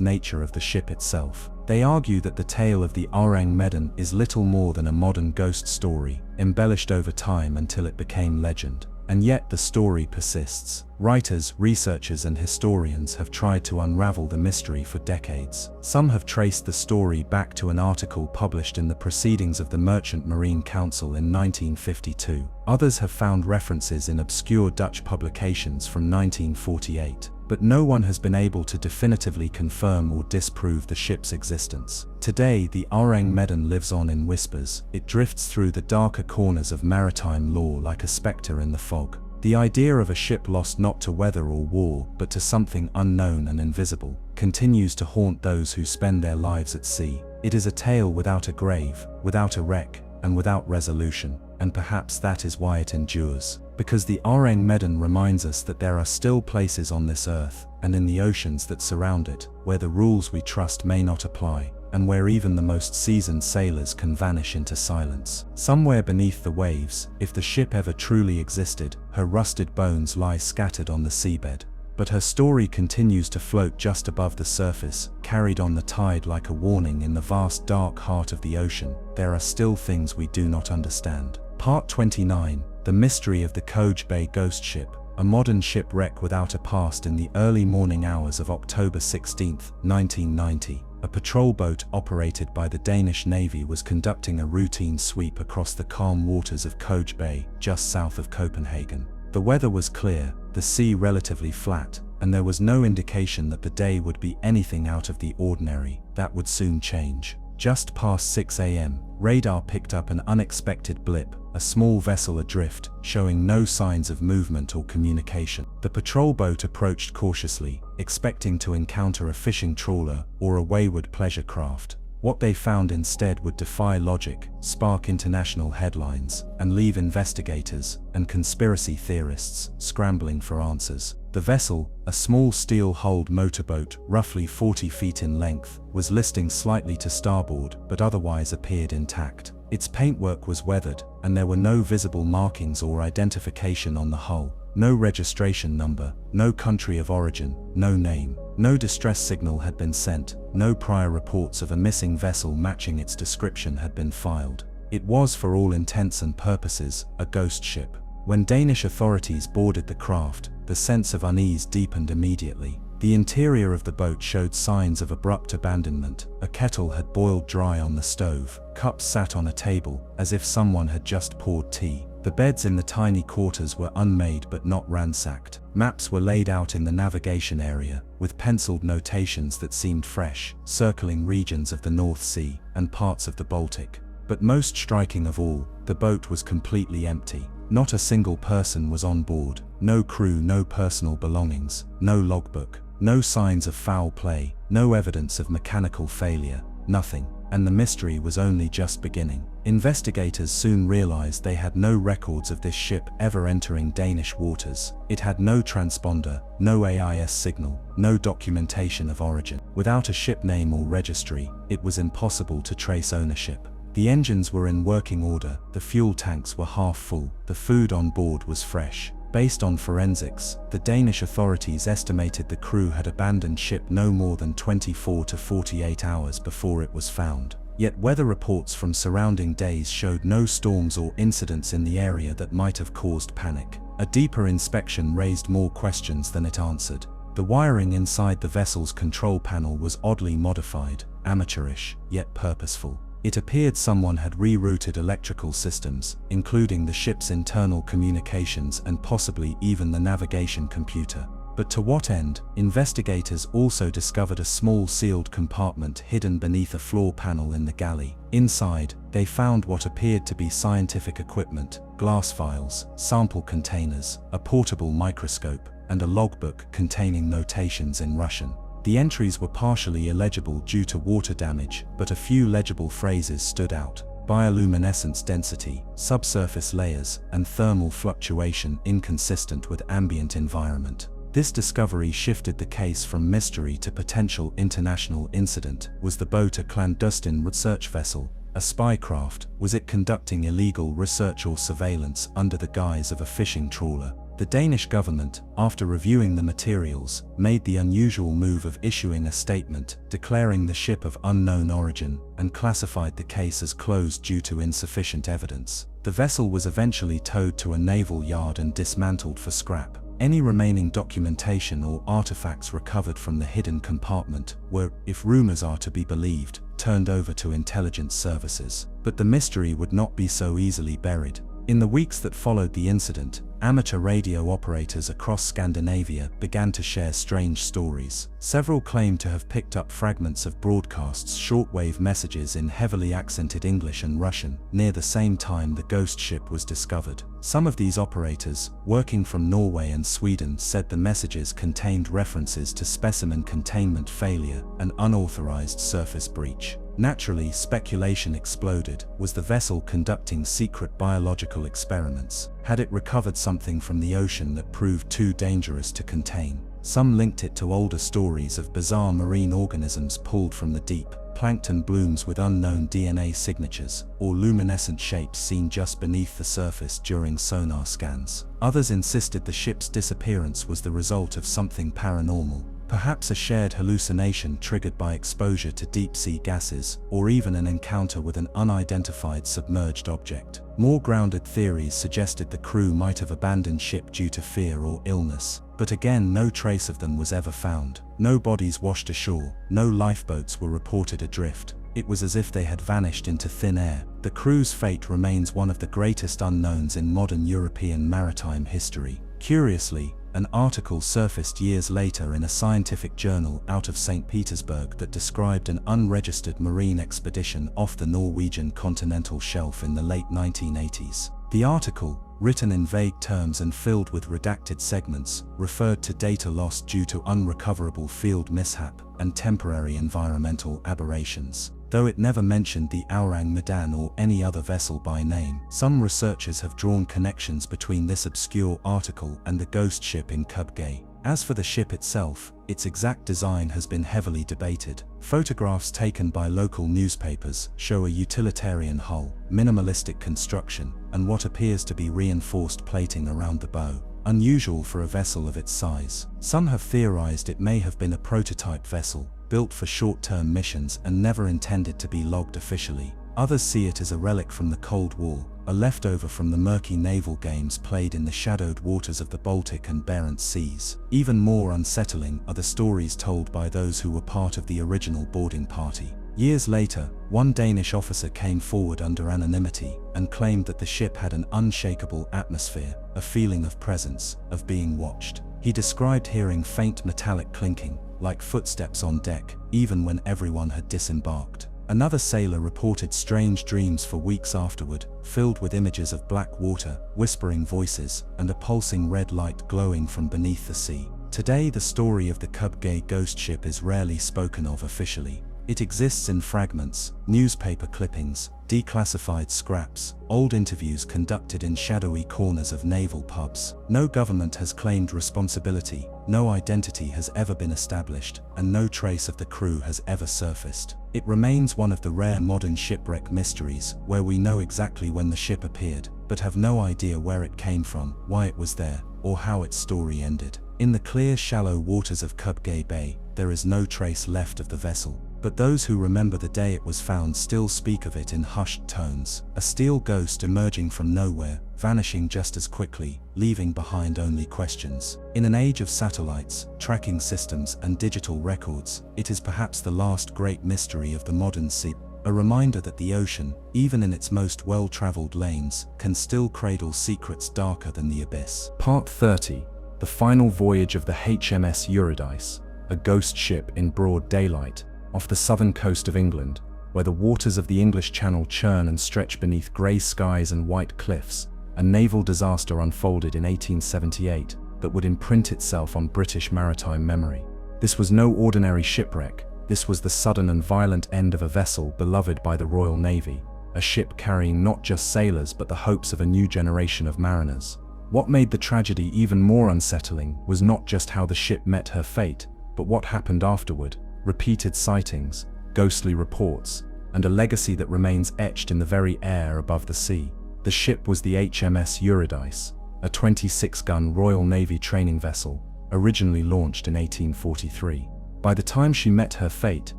nature of the ship itself. They argue that the tale of the Orang Medan is little more than a modern ghost story, embellished over time until it became legend. And yet the story persists. Writers, researchers, and historians have tried to unravel the mystery for decades. Some have traced the story back to an article published in the Proceedings of the Merchant Marine Council in 1952. Others have found references in obscure Dutch publications from 1948. But no one has been able to definitively confirm or disprove the ship's existence. Today, the Orang Medan lives on in whispers. It drifts through the darker corners of maritime lore like a spectre in the fog. The idea of a ship lost not to weather or war, but to something unknown and invisible, continues to haunt those who spend their lives at sea. It is a tale without a grave, without a wreck, and without resolution. And perhaps that is why it endures. Because the Orang Medan reminds us that there are still places on this earth, and in the oceans that surround it, where the rules we trust may not apply, and where even the most seasoned sailors can vanish into silence. Somewhere beneath the waves, if the ship ever truly existed, her rusted bones lie scattered on the seabed. But her story continues to float just above the surface, carried on the tide like a warning in the vast dark heart of the ocean. There are still things we do not understand. Part 29. The Mystery of the Coge Bay Ghost Ship, a modern shipwreck without a past. In the early morning hours of October 16, 1990, a patrol boat operated by the Danish Navy was conducting a routine sweep across the calm waters of Coge Bay, just south of Copenhagen. The weather was clear, the sea relatively flat, and there was no indication that the day would be anything out of the ordinary. That would soon change. Just past 6 a.m., radar picked up an unexpected blip, a small vessel adrift, showing no signs of movement or communication. The patrol boat approached cautiously, expecting to encounter a fishing trawler or a wayward pleasure craft. What they found instead would defy logic, spark international headlines, and leave investigators and conspiracy theorists scrambling for answers. The vessel, a small steel-hulled motorboat roughly 40 feet in length, was listing slightly to starboard but otherwise appeared intact. Its paintwork was weathered, and there were no visible markings or identification on the hull. No registration number, no country of origin, no name. No distress signal had been sent, no prior reports of a missing vessel matching its description had been filed. It was, for all intents and purposes, a ghost ship. When Danish authorities boarded the craft, the sense of unease deepened immediately. The interior of the boat showed signs of abrupt abandonment. A kettle had boiled dry on the stove, cups sat on a table, as if someone had just poured tea. The beds in the tiny quarters were unmade but not ransacked. Maps were laid out in the navigation area, with penciled notations that seemed fresh, circling regions of the North Sea and parts of the Baltic. But most striking of all, the boat was completely empty. Not a single person was on board. No crew, no personal belongings, no logbook, no signs of foul play, no evidence of mechanical failure, nothing. And the mystery was only just beginning. Investigators soon realized they had no records of this ship ever entering Danish waters. It had no transponder, no AIS signal, no documentation of origin. Without a ship name or registry, it was impossible to trace ownership. The engines were in working order, the fuel tanks were half full, the food on board was fresh. Based on forensics, the Danish authorities estimated the crew had abandoned ship no more than 24 to 48 hours before it was found. Yet weather reports from surrounding days showed no storms or incidents in the area that might have caused panic. A deeper inspection raised more questions than it answered. The wiring inside the vessel's control panel was oddly modified, amateurish, yet purposeful. It appeared someone had rerouted electrical systems, including the ship's internal communications and possibly even the navigation computer. But to what end? Investigators also discovered a small sealed compartment hidden beneath a floor panel in the galley. Inside, they found what appeared to be scientific equipment, glass vials, sample containers, a portable microscope, and a logbook containing notations in Russian. The entries were partially illegible due to water damage, but a few legible phrases stood out. Bioluminescence density, subsurface layers, and thermal fluctuation inconsistent with ambient environment. This discovery shifted the case from mystery to potential international incident. Was the boat a clandestine research vessel? A spycraft? Was it conducting illegal research or surveillance under the guise of a fishing trawler? The Danish government, after reviewing the materials, made the unusual move of issuing a statement declaring the ship of unknown origin and classified the case as closed due to insufficient evidence. The vessel was eventually towed to a naval yard and dismantled for scrap. Any remaining documentation or artifacts recovered from the hidden compartment were, if rumors are to be believed, turned over to intelligence services. But the mystery would not be so easily buried. In the weeks that followed the incident, amateur radio operators across Scandinavia began to share strange stories. Several claimed to have picked up fragments of broadcasts' shortwave messages in heavily accented English and Russian near the same time the ghost ship was discovered. Some of these operators, working from Norway and Sweden, said the messages contained references to specimen containment failure and unauthorized surface breach. Naturally, speculation exploded. Was the vessel conducting secret biological experiments? Had it recovered something from the ocean that proved too dangerous to contain? Some linked it to older stories of bizarre marine organisms pulled from the deep, plankton blooms with unknown DNA signatures, or luminescent shapes seen just beneath the surface during sonar scans. Others insisted the ship's disappearance was the result of something paranormal. Perhaps a shared hallucination triggered by exposure to deep-sea gases, or even an encounter with an unidentified submerged object. More grounded theories suggested the crew might have abandoned ship due to fear or illness, but again no trace of them was ever found. No bodies washed ashore, no lifeboats were reported adrift. It was as if they had vanished into thin air. The crew's fate remains one of the greatest unknowns in modern European maritime history. Curiously, an article surfaced years later in a scientific journal out of St. Petersburg that described an unregistered marine expedition off the Norwegian continental shelf in the late 1980s. The article, written in vague terms and filled with redacted segments, referred to data lost due to unrecoverable field mishap and temporary environmental aberrations. Though it never mentioned the Aurang Medan or any other vessel by name, some researchers have drawn connections between this obscure article and the ghost ship in Kubgay. As for the ship itself, its exact design has been heavily debated. Photographs taken by local newspapers show a utilitarian hull, minimalistic construction, and what appears to be reinforced plating around the bow. Unusual for a vessel of its size. Some have theorized it may have been a prototype vessel, built for short-term missions and never intended to be logged officially. Others see it as a relic from the Cold War, a leftover from the murky naval games played in the shadowed waters of the Baltic and Barents Seas. Even more unsettling are the stories told by those who were part of the original boarding party. Years later, one Danish officer came forward under anonymity and claimed that the ship had an unshakable atmosphere, a feeling of presence, of being watched. He described hearing faint metallic clinking, like footsteps on deck, even when everyone had disembarked. Another sailor reported strange dreams for weeks afterward, filled with images of black water, whispering voices, and a pulsing red light glowing from beneath the sea. Today, the story of the Kubgay ghost ship is rarely spoken of officially. It exists in fragments, newspaper clippings, declassified scraps, old interviews conducted in shadowy corners of naval pubs. No government has claimed responsibility, no identity has ever been established, and no trace of the crew has ever surfaced. It remains one of the rare modern shipwreck mysteries where we know exactly when the ship appeared, but have no idea where it came from, why it was there, or how its story ended. In the clear, shallow waters of Kubgay Bay, there is no trace left of the vessel. But those who remember the day it was found still speak of it in hushed tones. A steel ghost emerging from nowhere, vanishing just as quickly, leaving behind only questions. In an age of satellites, tracking systems, and digital records, it is perhaps the last great mystery of the modern sea. A reminder that the ocean, even in its most well-traveled lanes, can still cradle secrets darker than the abyss. Part 30. The final voyage of the HMS Eurydice, a ghost ship in broad daylight, off the southern coast of England, where the waters of the English Channel churn and stretch beneath grey skies and white cliffs. A naval disaster unfolded in 1878 that would imprint itself on British maritime memory. This was no ordinary shipwreck. This was the sudden and violent end of a vessel beloved by the Royal Navy, a ship carrying not just sailors but the hopes of a new generation of mariners. What made the tragedy even more unsettling was not just how the ship met her fate, but what happened afterward. Repeated sightings, ghostly reports, and a legacy that remains etched in the very air above the sea. The ship was the HMS Eurydice, a 26-gun Royal Navy training vessel, originally launched in 1843. By the time she met her fate,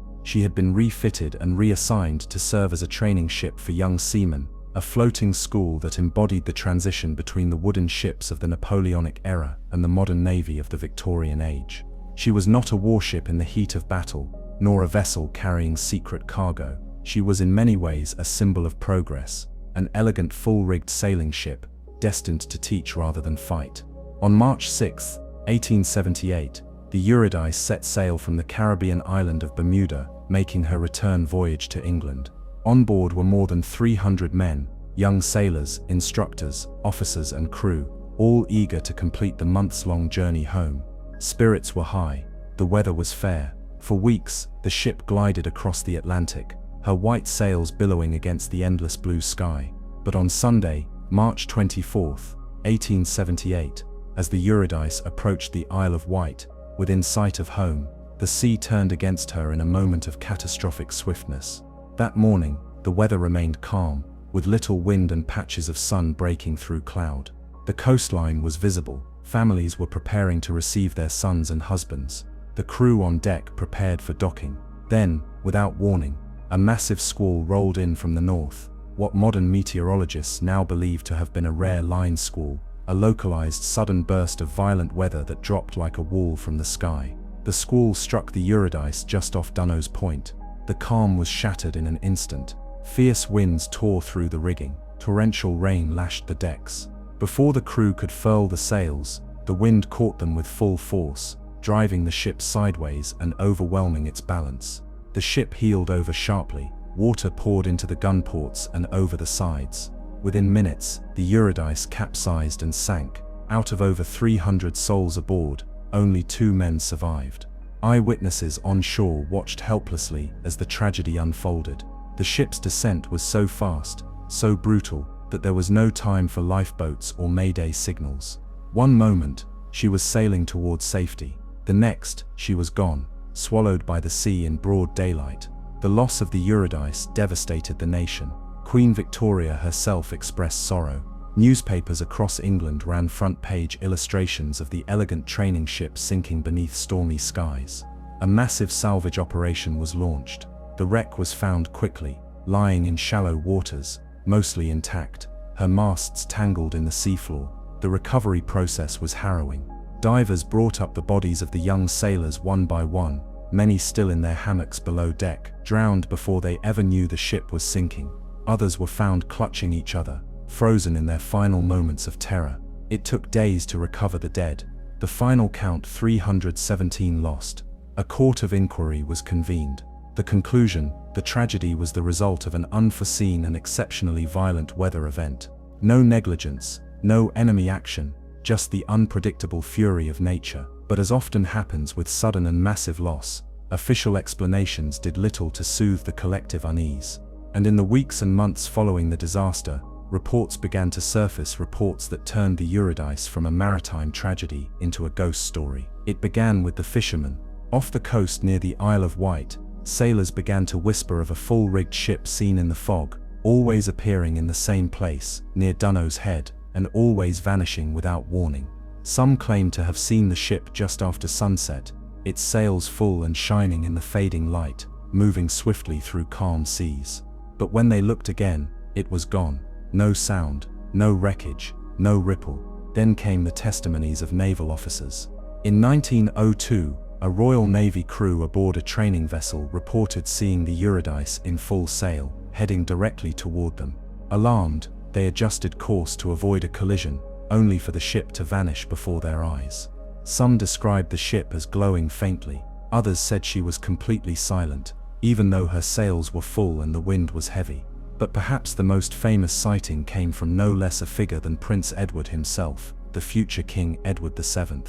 she had been refitted and reassigned to serve as a training ship for young seamen, a floating school that embodied the transition between the wooden ships of the Napoleonic era and the modern navy of the Victorian age. She was not a warship in the heat of battle, nor a vessel carrying secret cargo. She was in many ways a symbol of progress, an elegant full-rigged sailing ship, destined to teach rather than fight. On March 6, 1878, the Eurydice set sail from the Caribbean island of Bermuda, making her return voyage to England. On board were more than 300 men, young sailors, instructors, officers and crew, all eager to complete the months-long journey home. Spirits were high, the weather was fair. For weeks, the ship glided across the Atlantic, her white sails billowing against the endless blue sky. But on Sunday, March 24, 1878, as the Eurydice approached the Isle of Wight, within sight of home, the sea turned against her in a moment of catastrophic swiftness. That morning, the weather remained calm, with little wind and patches of sun breaking through cloud. The coastline was visible, families were preparing to receive their sons and husbands. The crew on deck prepared for docking. Then, without warning, a massive squall rolled in from the north, what modern meteorologists now believe to have been a rare line squall, a localized sudden burst of violent weather that dropped like a wall from the sky. The squall struck the Eurydice just off Dunno's Point. The calm was shattered in an instant. Fierce winds tore through the rigging. Torrential rain lashed the decks. Before the crew could furl the sails, the wind caught them with full force, driving the ship sideways and overwhelming its balance. The ship heeled over sharply, water poured into the gun ports and over the sides. Within minutes, the Eurydice capsized and sank. Out of over 300 souls aboard, only 2 men survived. Eyewitnesses on shore watched helplessly as the tragedy unfolded. The ship's descent was so fast, so brutal, that there was no time for lifeboats or mayday signals. One moment, she was sailing towards safety. The next, she was gone, swallowed by the sea in broad daylight. The loss of the Eurydice devastated the nation. Queen Victoria herself expressed sorrow. Newspapers across England ran front-page illustrations of the elegant training ship sinking beneath stormy skies. A massive salvage operation was launched. The wreck was found quickly, lying in shallow waters, mostly intact, her masts tangled in the seafloor. The recovery process was harrowing. Divers brought up the bodies of the young sailors one by one, many still in their hammocks below deck, drowned before they ever knew the ship was sinking. Others were found clutching each other, frozen in their final moments of terror. It took days to recover the dead. The final count, 317 lost. A court of inquiry was convened. The conclusion, the tragedy was the result of an unforeseen and exceptionally violent weather event. No negligence, no enemy action, just the unpredictable fury of nature. But as often happens with sudden and massive loss, official explanations did little to soothe the collective unease. And in the weeks and months following the disaster, reports began to surface, reports that turned the Eurydice from a maritime tragedy into a ghost story. It began with the fishermen. Off the coast near the Isle of Wight, sailors began to whisper of a full-rigged ship seen in the fog, always appearing in the same place, near Dunno's Head, and always vanishing without warning. Some claimed to have seen the ship just after sunset, its sails full and shining in the fading light, moving swiftly through calm seas. But when they looked again, it was gone. No sound, no wreckage, no ripple. Then came the testimonies of naval officers. In 1902, A Royal Navy crew aboard a training vessel reported seeing the Eurydice in full sail, heading directly toward them. Alarmed, they adjusted course to avoid a collision, only for the ship to vanish before their eyes. Some described the ship as glowing faintly, others said she was completely silent, even though her sails were full and the wind was heavy. But perhaps the most famous sighting came from no less a figure than Prince Edward himself, the future King Edward VII.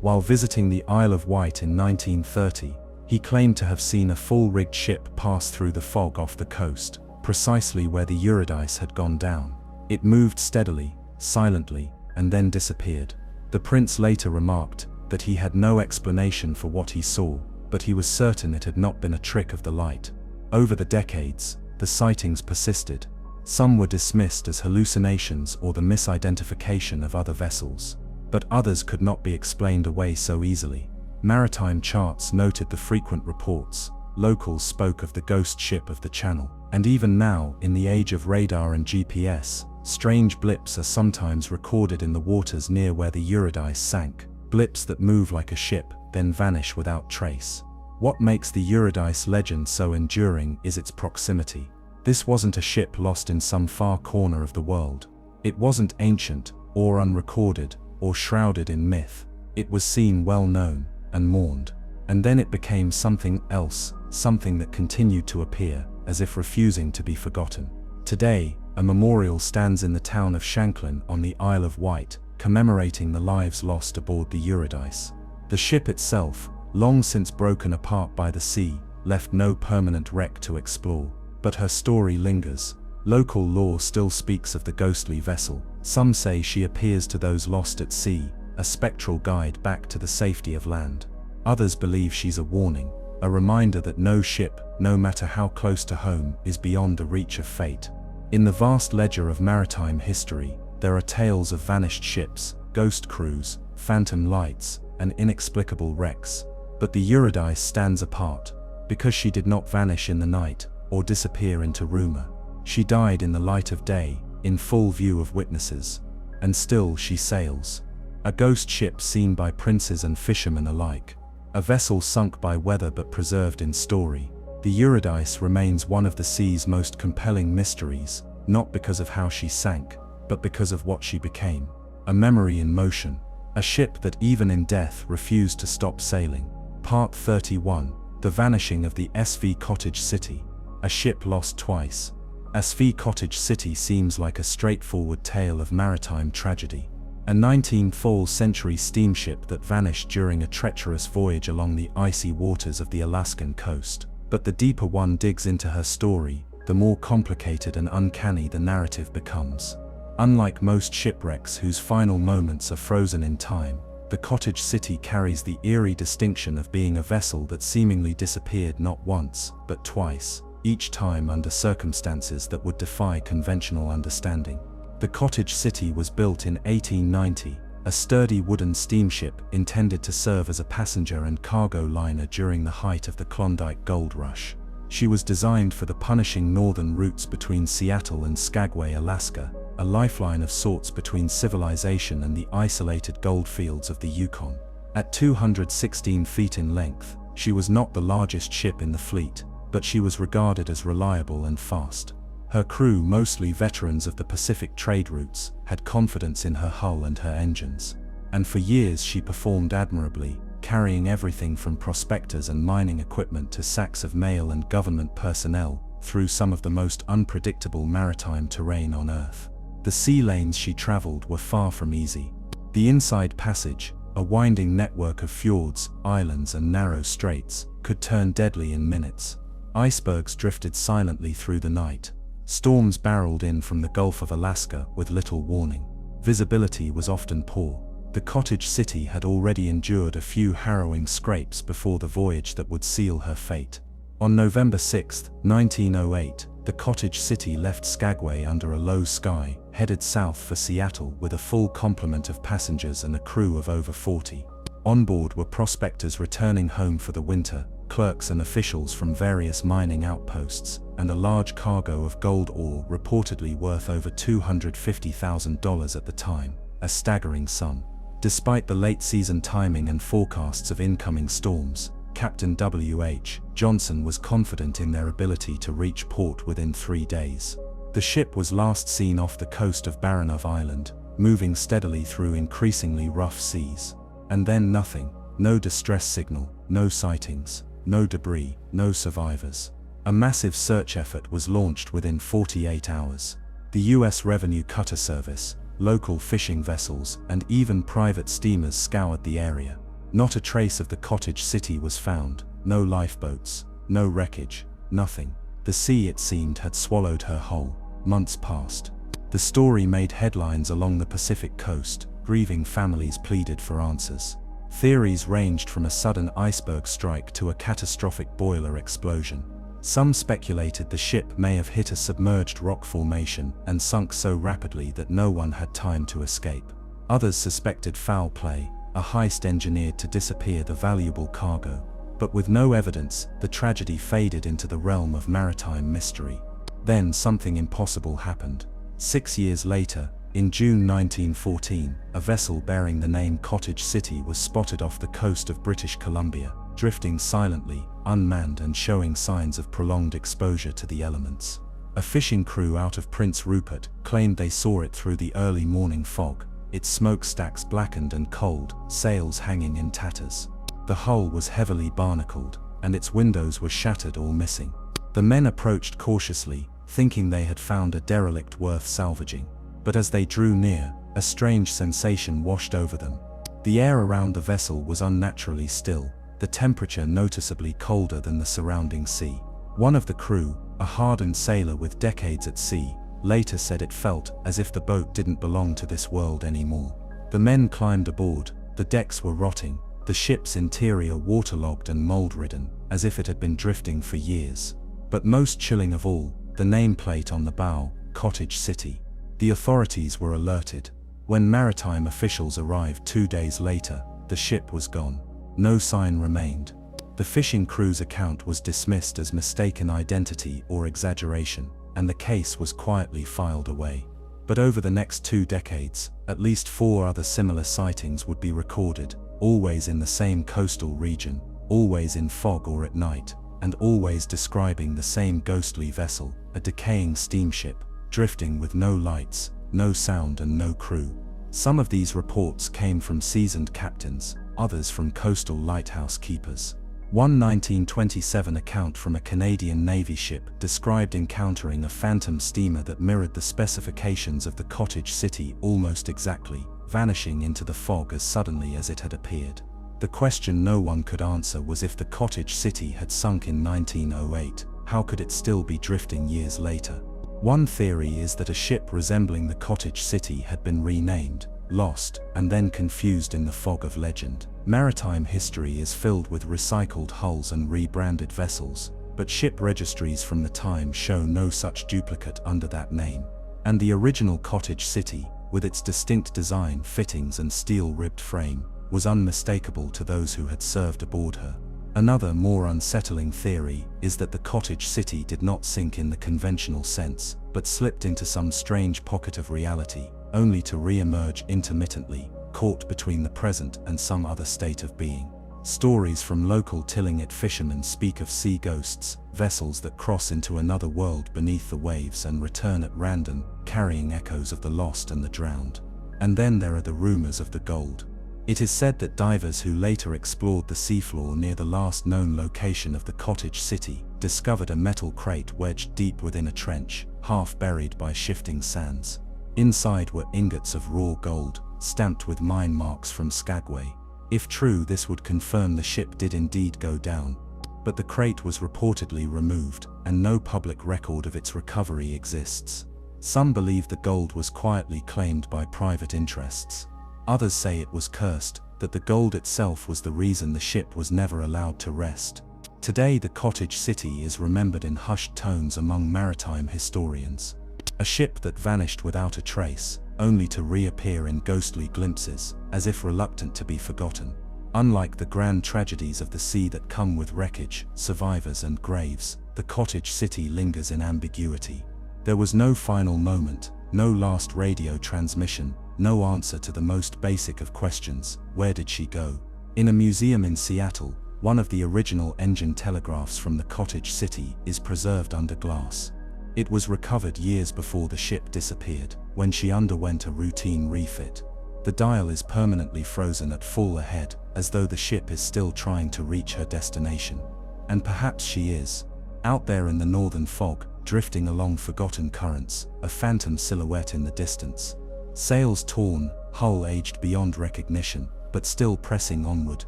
While visiting the Isle of Wight in 1930, he claimed to have seen a full-rigged ship pass through the fog off the coast, precisely where the Eurydice had gone down. It moved steadily, silently, and then disappeared. The prince later remarked that he had no explanation for what he saw, but he was certain it had not been a trick of the light. Over the decades, the sightings persisted. Some were dismissed as hallucinations or the misidentification of other vessels, but others could not be explained away so easily. Maritime charts noted the frequent reports, locals spoke of the ghost ship of the Channel, and even now, in the age of radar and GPS, strange blips are sometimes recorded in the waters near where the Eurydice sank, blips that move like a ship, then vanish without trace. What makes the Eurydice legend so enduring is its proximity. This wasn't a ship lost in some far corner of the world. It wasn't ancient, or unrecorded, or shrouded in myth. It was seen, well known, and mourned. And then it became something else, something that continued to appear, as if refusing to be forgotten. Today, a memorial stands in the town of Shanklin on the Isle of Wight, commemorating the lives lost aboard the Eurydice. The ship itself, long since broken apart by the sea, left no permanent wreck to explore, but her story lingers. Local lore still speaks of the ghostly vessel. Some say she appears to those lost at sea, a spectral guide back to the safety of land. Others believe she's a warning, a reminder that no ship, no matter how close to home, is beyond the reach of fate. In the vast ledger of maritime history, there are tales of vanished ships, ghost crews, phantom lights, and inexplicable wrecks. But the Eurydice stands apart, because she did not vanish in the night, or disappear into rumor. She died in the light of day, in full view of witnesses. And still she sails. A ghost ship seen by princes and fishermen alike. A vessel sunk by weather but preserved in story. The Eurydice remains one of the sea's most compelling mysteries, not because of how she sank, but because of what she became. A memory in motion. A ship that even in death refused to stop sailing. Part 31. The vanishing of the SV Cottage City. A ship lost twice. SV Cottage City seems like a straightforward tale of maritime tragedy. A 19th century steamship that vanished during a treacherous voyage along the icy waters of the Alaskan coast. But the deeper one digs into her story, the more complicated and uncanny the narrative becomes. Unlike most shipwrecks whose final moments are frozen in time, the Cottage City carries the eerie distinction of being a vessel that seemingly disappeared not once, but twice, each time under circumstances that would defy conventional understanding. The Cottage City was built in 1890, a sturdy wooden steamship intended to serve as a passenger and cargo liner during the height of the Klondike Gold Rush. She was designed for the punishing northern routes between Seattle and Skagway, Alaska, a lifeline of sorts between civilization and the isolated gold fields of the Yukon. At 216 feet in length, she was not the largest ship in the fleet, but she was regarded as reliable and fast. Her crew, mostly veterans of the Pacific trade routes, had confidence in her hull and her engines. And for years she performed admirably, carrying everything from prospectors and mining equipment to sacks of mail and government personnel, through some of the most unpredictable maritime terrain on Earth. The sea lanes she traveled were far from easy. The Inside Passage, a winding network of fjords, islands and narrow straits, could turn deadly in minutes. Icebergs drifted silently through the night. Storms barreled in from the Gulf of Alaska with little warning. Visibility was often poor. The Cottage City had already endured a few harrowing scrapes before the voyage that would seal her fate. On November 6, 1908, the Cottage City left Skagway under a low sky, headed south for Seattle with a full complement of passengers and a crew of over 40. On board were prospectors returning home for the winter, clerks and officials from various mining outposts, and a large cargo of gold ore reportedly worth over $250,000 at the time, a staggering sum. Despite the late-season timing and forecasts of incoming storms, Captain W.H. Johnson was confident in their ability to reach port within 3 days. The ship was last seen off the coast of Baranof Island, moving steadily through increasingly rough seas. And then nothing. No distress signal, no sightings, no debris, no survivors. A massive search effort was launched within 48 hours. The U.S. Revenue Cutter Service, local fishing vessels, and even private steamers scoured the area. Not a trace of the cottage city was found, no lifeboats, no wreckage, nothing. The sea, it seemed, had swallowed her whole. Months passed. The story made headlines along the Pacific coast. Grieving families pleaded for answers. Theories ranged from a sudden iceberg strike to a catastrophic boiler explosion. Some speculated the ship may have hit a submerged rock formation and sunk so rapidly that no one had time to escape. Others suspected foul play, a heist engineered to disappear the valuable cargo. But with no evidence, the tragedy faded into the realm of maritime mystery. Then something impossible happened. 6 years later, in June 1914, a vessel bearing the name Cottage City was spotted off the coast of British Columbia, drifting silently, unmanned and showing signs of prolonged exposure to the elements. A fishing crew out of Prince Rupert claimed they saw it through the early morning fog, its smokestacks blackened and cold, sails hanging in tatters. The hull was heavily barnacled, and its windows were shattered or missing. The men approached cautiously, thinking they had found a derelict worth salvaging. But as they drew near, a strange sensation washed over them. The air around the vessel was unnaturally still, the temperature noticeably colder than the surrounding sea. One of the crew, a hardened sailor with decades at sea, later said it felt as if the boat didn't belong to this world anymore. The men climbed aboard. The decks were rotting, the ship's interior waterlogged and mold-ridden, as if it had been drifting for years. But most chilling of all, the nameplate on the bow, Cottage City. The authorities were alerted. When maritime officials arrived 2 days later, the ship was gone. No sign remained. The fishing crew's account was dismissed as mistaken identity or exaggeration, and the case was quietly filed away. But over the next 2 decades, at least 4 other similar sightings would be recorded, always in the same coastal region, always in fog or at night, and always describing the same ghostly vessel, a decaying steamship, drifting with no lights, no sound and no crew. Some of these reports came from seasoned captains, others from coastal lighthouse keepers. One 1927 account from a Canadian Navy ship described encountering a phantom steamer that mirrored the specifications of the Cottage City almost exactly, vanishing into the fog as suddenly as it had appeared. The question no one could answer was if the Cottage City had sunk in 1908, how could it still be drifting years later? One theory is that a ship resembling the Cottage City had been renamed, lost, and then confused in the fog of legend. Maritime history is filled with recycled hulls and rebranded vessels, but ship registries from the time show no such duplicate under that name. And the original Cottage City, with its distinct design, fittings and steel-ribbed frame, was unmistakable to those who had served aboard her. Another more unsettling theory is that the Cottage City did not sink in the conventional sense, but slipped into some strange pocket of reality, only to re-emerge intermittently, caught between the present and some other state of being. Stories from local Tillingit fishermen speak of sea ghosts, vessels that cross into another world beneath the waves and return at random, carrying echoes of the lost and the drowned. And then there are the rumors of the gold. It is said that divers who later explored the seafloor near the last known location of the Cottage City discovered a metal crate wedged deep within a trench, half buried by shifting sands. Inside were ingots of raw gold, stamped with mine marks from Skagway. If true, this would confirm the ship did indeed go down. But the crate was reportedly removed, and no public record of its recovery exists. Some believe the gold was quietly claimed by private interests. Others say it was cursed, that the gold itself was the reason the ship was never allowed to rest. Today the Cottage City is remembered in hushed tones among maritime historians. A ship that vanished without a trace, only to reappear in ghostly glimpses, as if reluctant to be forgotten. Unlike the grand tragedies of the sea that come with wreckage, survivors and graves, the Cottage City lingers in ambiguity. There was no final moment, no last radio transmission, no answer to the most basic of questions: where did she go? In a museum in Seattle, one of the original engine telegraphs from the cottage city is preserved under glass. It was recovered years before the ship disappeared, when she underwent a routine refit. The dial is permanently frozen at full ahead, as though the ship is still trying to reach her destination. And perhaps she is. Out there in the northern fog, drifting along forgotten currents, a phantom silhouette in the distance. Sails torn, hull aged beyond recognition, but still pressing onward,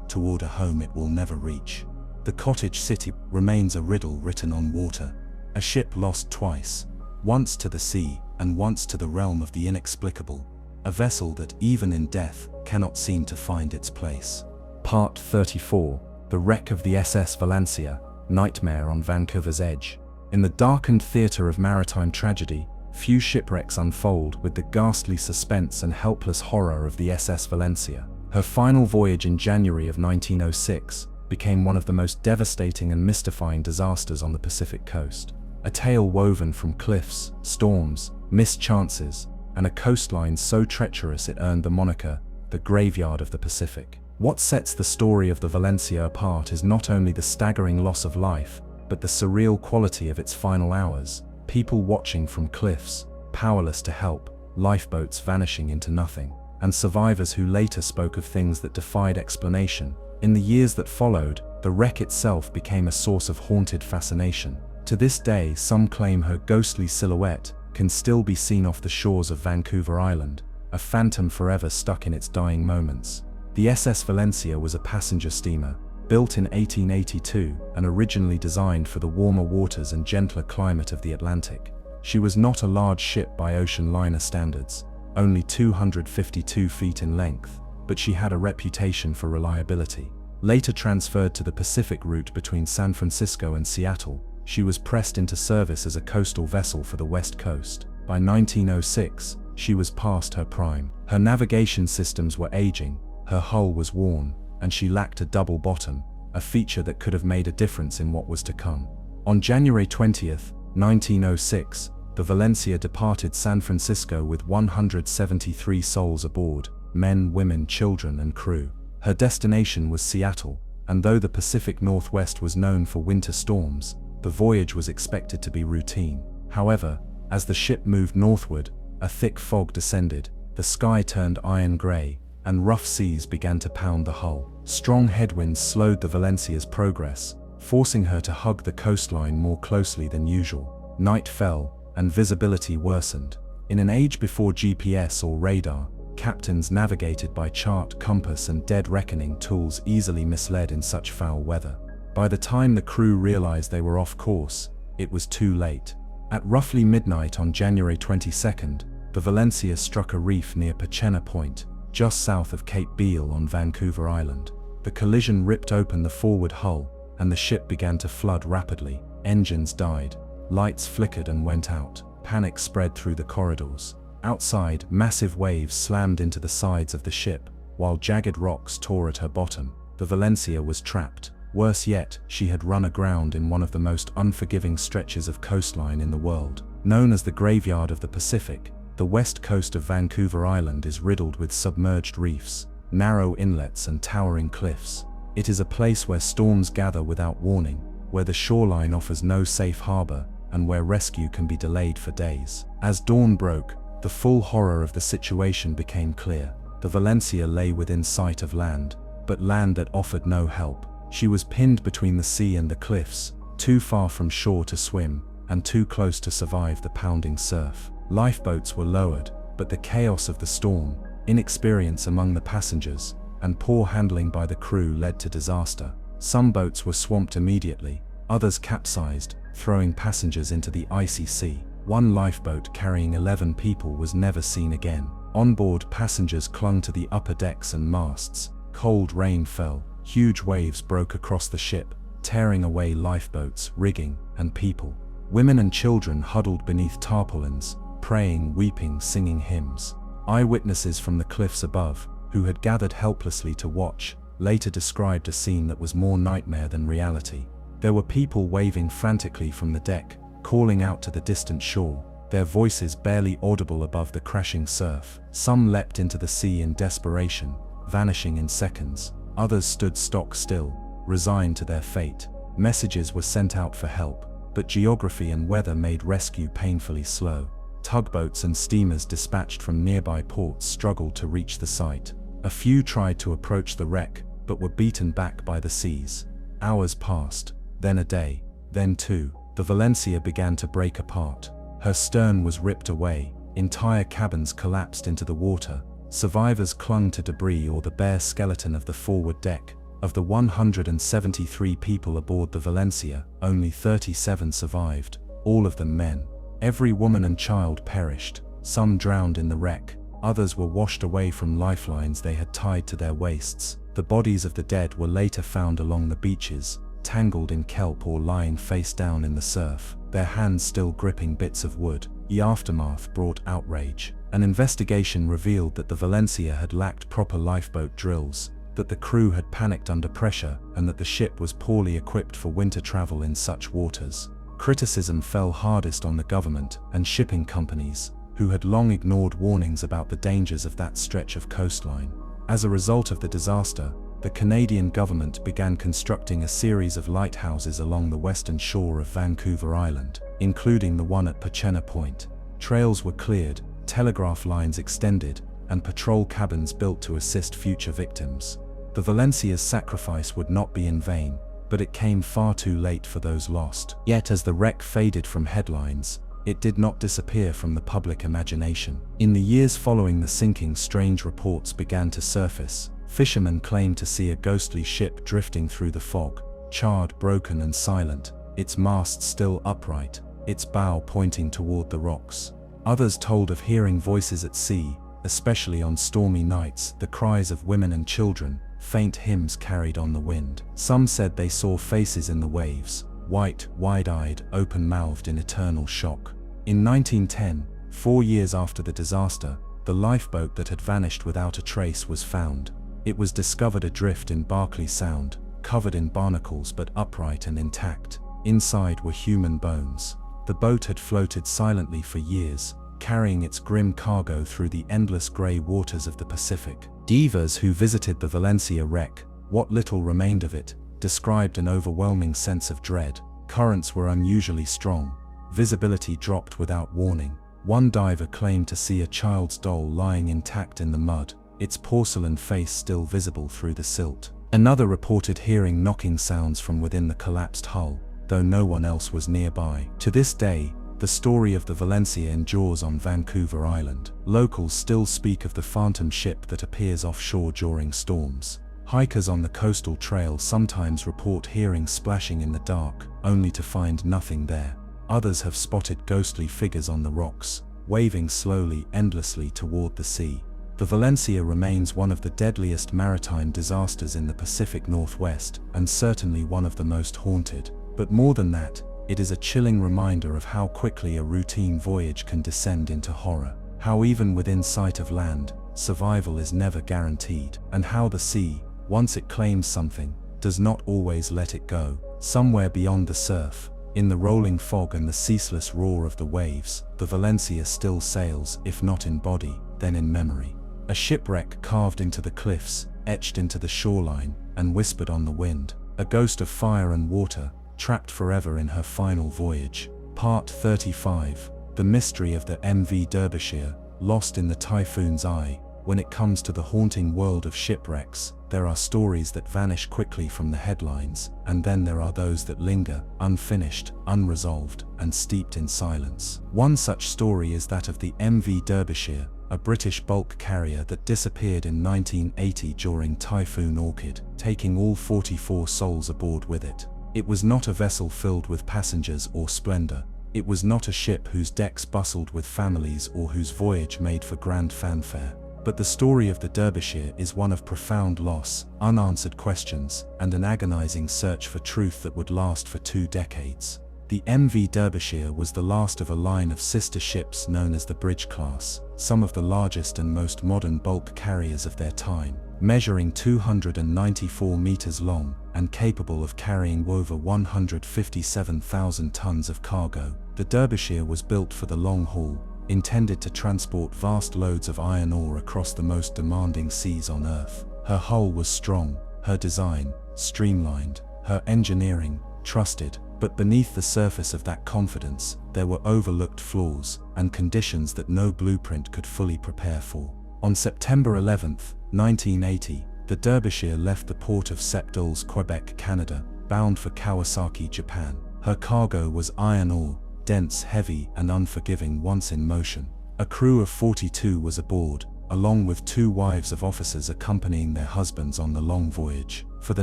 toward a home it will never reach. The cottage city remains a riddle written on water. A ship lost twice, once to the sea, and once to the realm of the inexplicable. A vessel that, even in death, cannot seem to find its place. Part 34. The wreck of the SS Valencia, Nightmare on Vancouver's Edge. In the darkened theatre of maritime tragedy, few shipwrecks unfold with the ghastly suspense and helpless horror of the SS Valencia. Her final voyage in January of 1906 became one of the most devastating and mystifying disasters on the Pacific coast. A tale woven from cliffs, storms, missed chances, and a coastline so treacherous it earned the moniker, the Graveyard of the Pacific. What sets the story of the Valencia apart is not only the staggering loss of life, but the surreal quality of its final hours. People watching from cliffs, powerless to help, lifeboats vanishing into nothing, and survivors who later spoke of things that defied explanation. In the years that followed, the wreck itself became a source of haunted fascination. To this day, some claim her ghostly silhouette can still be seen off the shores of Vancouver Island, a phantom forever stuck in its dying moments. The SS Valencia was a passenger steamer, built in 1882 and originally designed for the warmer waters and gentler climate of the Atlantic. She was not a large ship by ocean liner standards, only 252 feet in length, but she had a reputation for reliability. Later transferred to the Pacific route between San Francisco and Seattle, she was pressed into service as a coastal vessel for the West Coast. By 1906, she was past her prime. Her navigation systems were aging, her hull was worn, and she lacked a double bottom, a feature that could have made a difference in what was to come. On January 20, 1906, the Valencia departed San Francisco with 173 souls aboard, men, women, children, and crew. Her destination was Seattle, and though the Pacific Northwest was known for winter storms, the voyage was expected to be routine. However, as the ship moved northward, a thick fog descended, the sky turned iron gray, and rough seas began to pound the hull. Strong headwinds slowed the Valencia's progress, forcing her to hug the coastline more closely than usual. Night fell, and visibility worsened. In an age before GPS or radar, captains navigated by chart, compass, and dead reckoning tools easily misled in such foul weather. By the time the crew realized they were off course, it was too late. At roughly midnight on January 22nd, the Valencia struck a reef near Pachena Point, just south of Cape Beale on Vancouver Island. The collision ripped open the forward hull, and the ship began to flood rapidly. Engines died, lights flickered and went out. Panic spread through the corridors. Outside, massive waves slammed into the sides of the ship, while jagged rocks tore at her bottom. The Valencia was trapped. Worse yet, she had run aground in one of the most unforgiving stretches of coastline in the world. Known as the Graveyard of the Pacific, the west coast of Vancouver Island is riddled with submerged reefs, narrow inlets, and towering cliffs. It is a place where storms gather without warning, where the shoreline offers no safe harbor, and where rescue can be delayed for days. As dawn broke, the full horror of the situation became clear. The Valencia lay within sight of land, but land that offered no help. She was pinned between the sea and the cliffs, too far from shore to swim, and too close to survive the pounding surf. Lifeboats were lowered, but the chaos of the storm, inexperience among the passengers, and poor handling by the crew led to disaster. Some boats were swamped immediately, others capsized, throwing passengers into the icy sea. One lifeboat carrying 11 people was never seen again. On board, passengers clung to the upper decks and masts. Cold rain fell. Huge waves broke across the ship, tearing away lifeboats, rigging, and people. Women and children huddled beneath tarpaulins, praying, weeping, singing hymns. Eyewitnesses from the cliffs above, who had gathered helplessly to watch, later described a scene that was more nightmare than reality. There were people waving frantically from the deck, calling out to the distant shore, their voices barely audible above the crashing surf. Some leapt into the sea in desperation, vanishing in seconds. Others stood stock still, resigned to their fate. Messages were sent out for help, but geography and weather made rescue painfully slow. Tugboats and steamers dispatched from nearby ports struggled to reach the site. A few tried to approach the wreck, but were beaten back by the seas. Hours passed, then a day, then two. The Valencia began to break apart. Her stern was ripped away, entire cabins collapsed into the water. Survivors clung to debris or the bare skeleton of the forward deck. Of the 173 people aboard the Valencia, only 37 survived, all of them men. Every woman and child perished. Some drowned in the wreck, others were washed away from lifelines they had tied to their waists. The bodies of the dead were later found along the beaches, tangled in kelp or lying face down in the surf, their hands still gripping bits of wood. The aftermath brought outrage. An investigation revealed that the Valencia had lacked proper lifeboat drills, that the crew had panicked under pressure, and that the ship was poorly equipped for winter travel in such waters. Criticism fell hardest on the government and shipping companies, who had long ignored warnings about the dangers of that stretch of coastline. As a result of the disaster, the Canadian government began constructing a series of lighthouses along the western shore of Vancouver Island, including the one at Pachena Point. Trails were cleared, telegraph lines extended, and patrol cabins built to assist future victims. The Valencia's sacrifice would not be in vain, but it came far too late for those lost. Yet as the wreck faded from headlines, it did not disappear from the public imagination. In the years following the sinking, strange reports began to surface. Fishermen claimed to see a ghostly ship drifting through the fog, charred, broken and silent, its mast still upright, its bow pointing toward the rocks. Others told of hearing voices at sea, especially on stormy nights, the cries of women and children, faint hymns carried on the wind. Some said they saw faces in the waves, white, wide-eyed, open-mouthed in eternal shock. In 1910, 4 years after the disaster, the lifeboat that had vanished without a trace was found. It was discovered adrift in Barkley Sound, covered in barnacles but upright and intact. Inside were human bones. The boat had floated silently for years, carrying its grim cargo through the endless grey waters of the Pacific. Divers who visited the Valencia wreck, what little remained of it, described an overwhelming sense of dread. Currents were unusually strong. Visibility dropped without warning. One diver claimed to see a child's doll lying intact in the mud, its porcelain face still visible through the silt. Another reported hearing knocking sounds from within the collapsed hull, though no one else was nearby. To this day, the story of the Valencia endures on Vancouver Island. Locals still speak of the phantom ship that appears offshore during storms. Hikers on the coastal trail sometimes report hearing splashing in the dark, only to find nothing there. Others have spotted ghostly figures on the rocks, waving slowly, endlessly toward the sea. The Valencia remains one of the deadliest maritime disasters in the Pacific Northwest, and certainly one of the most haunted. But more than that, it is a chilling reminder of how quickly a routine voyage can descend into horror, how even within sight of land, survival is never guaranteed, and how the sea, once it claims something, does not always let it go. Somewhere beyond the surf, in the rolling fog and the ceaseless roar of the waves, the Valencia still sails, if not in body, then in memory. A shipwreck carved into the cliffs, etched into the shoreline, and whispered on the wind. A ghost of fire and water, trapped forever in her final voyage. Part 35. The mystery of the MV Derbyshire, lost in the typhoon's eye. When it comes to the haunting world of shipwrecks, there are stories that vanish quickly from the headlines, and then there are those that linger, unfinished, unresolved, and steeped in silence. One such story is that of the MV Derbyshire, a British bulk carrier that disappeared in 1980 during Typhoon Orchid, taking all 44 souls aboard with it. It was not a vessel filled with passengers or splendor. It was not a ship whose decks bustled with families or whose voyage made for grand fanfare. But the story of the Derbyshire is one of profound loss, unanswered questions, and an agonizing search for truth that would last for 2 decades. The MV Derbyshire was the last of a line of sister ships known as the Bridge class, some of the largest and most modern bulk carriers of their time. Measuring 294 meters long and capable of carrying over 157,000 tons of cargo, the Derbyshire was built for the long haul, intended to transport vast loads of iron ore across the most demanding seas on Earth. Her hull was strong, her design streamlined, her engineering trusted, but beneath the surface of that confidence, there were overlooked flaws and conditions that no blueprint could fully prepare for. On September 11, 1980, the Derbyshire left the port of Sept-Îles, Quebec, Canada, bound for Kawasaki, Japan. Her cargo was iron ore, dense, heavy, and unforgiving once in motion. A crew of 42 was aboard, along with 2 wives of officers accompanying their husbands on the long voyage. For the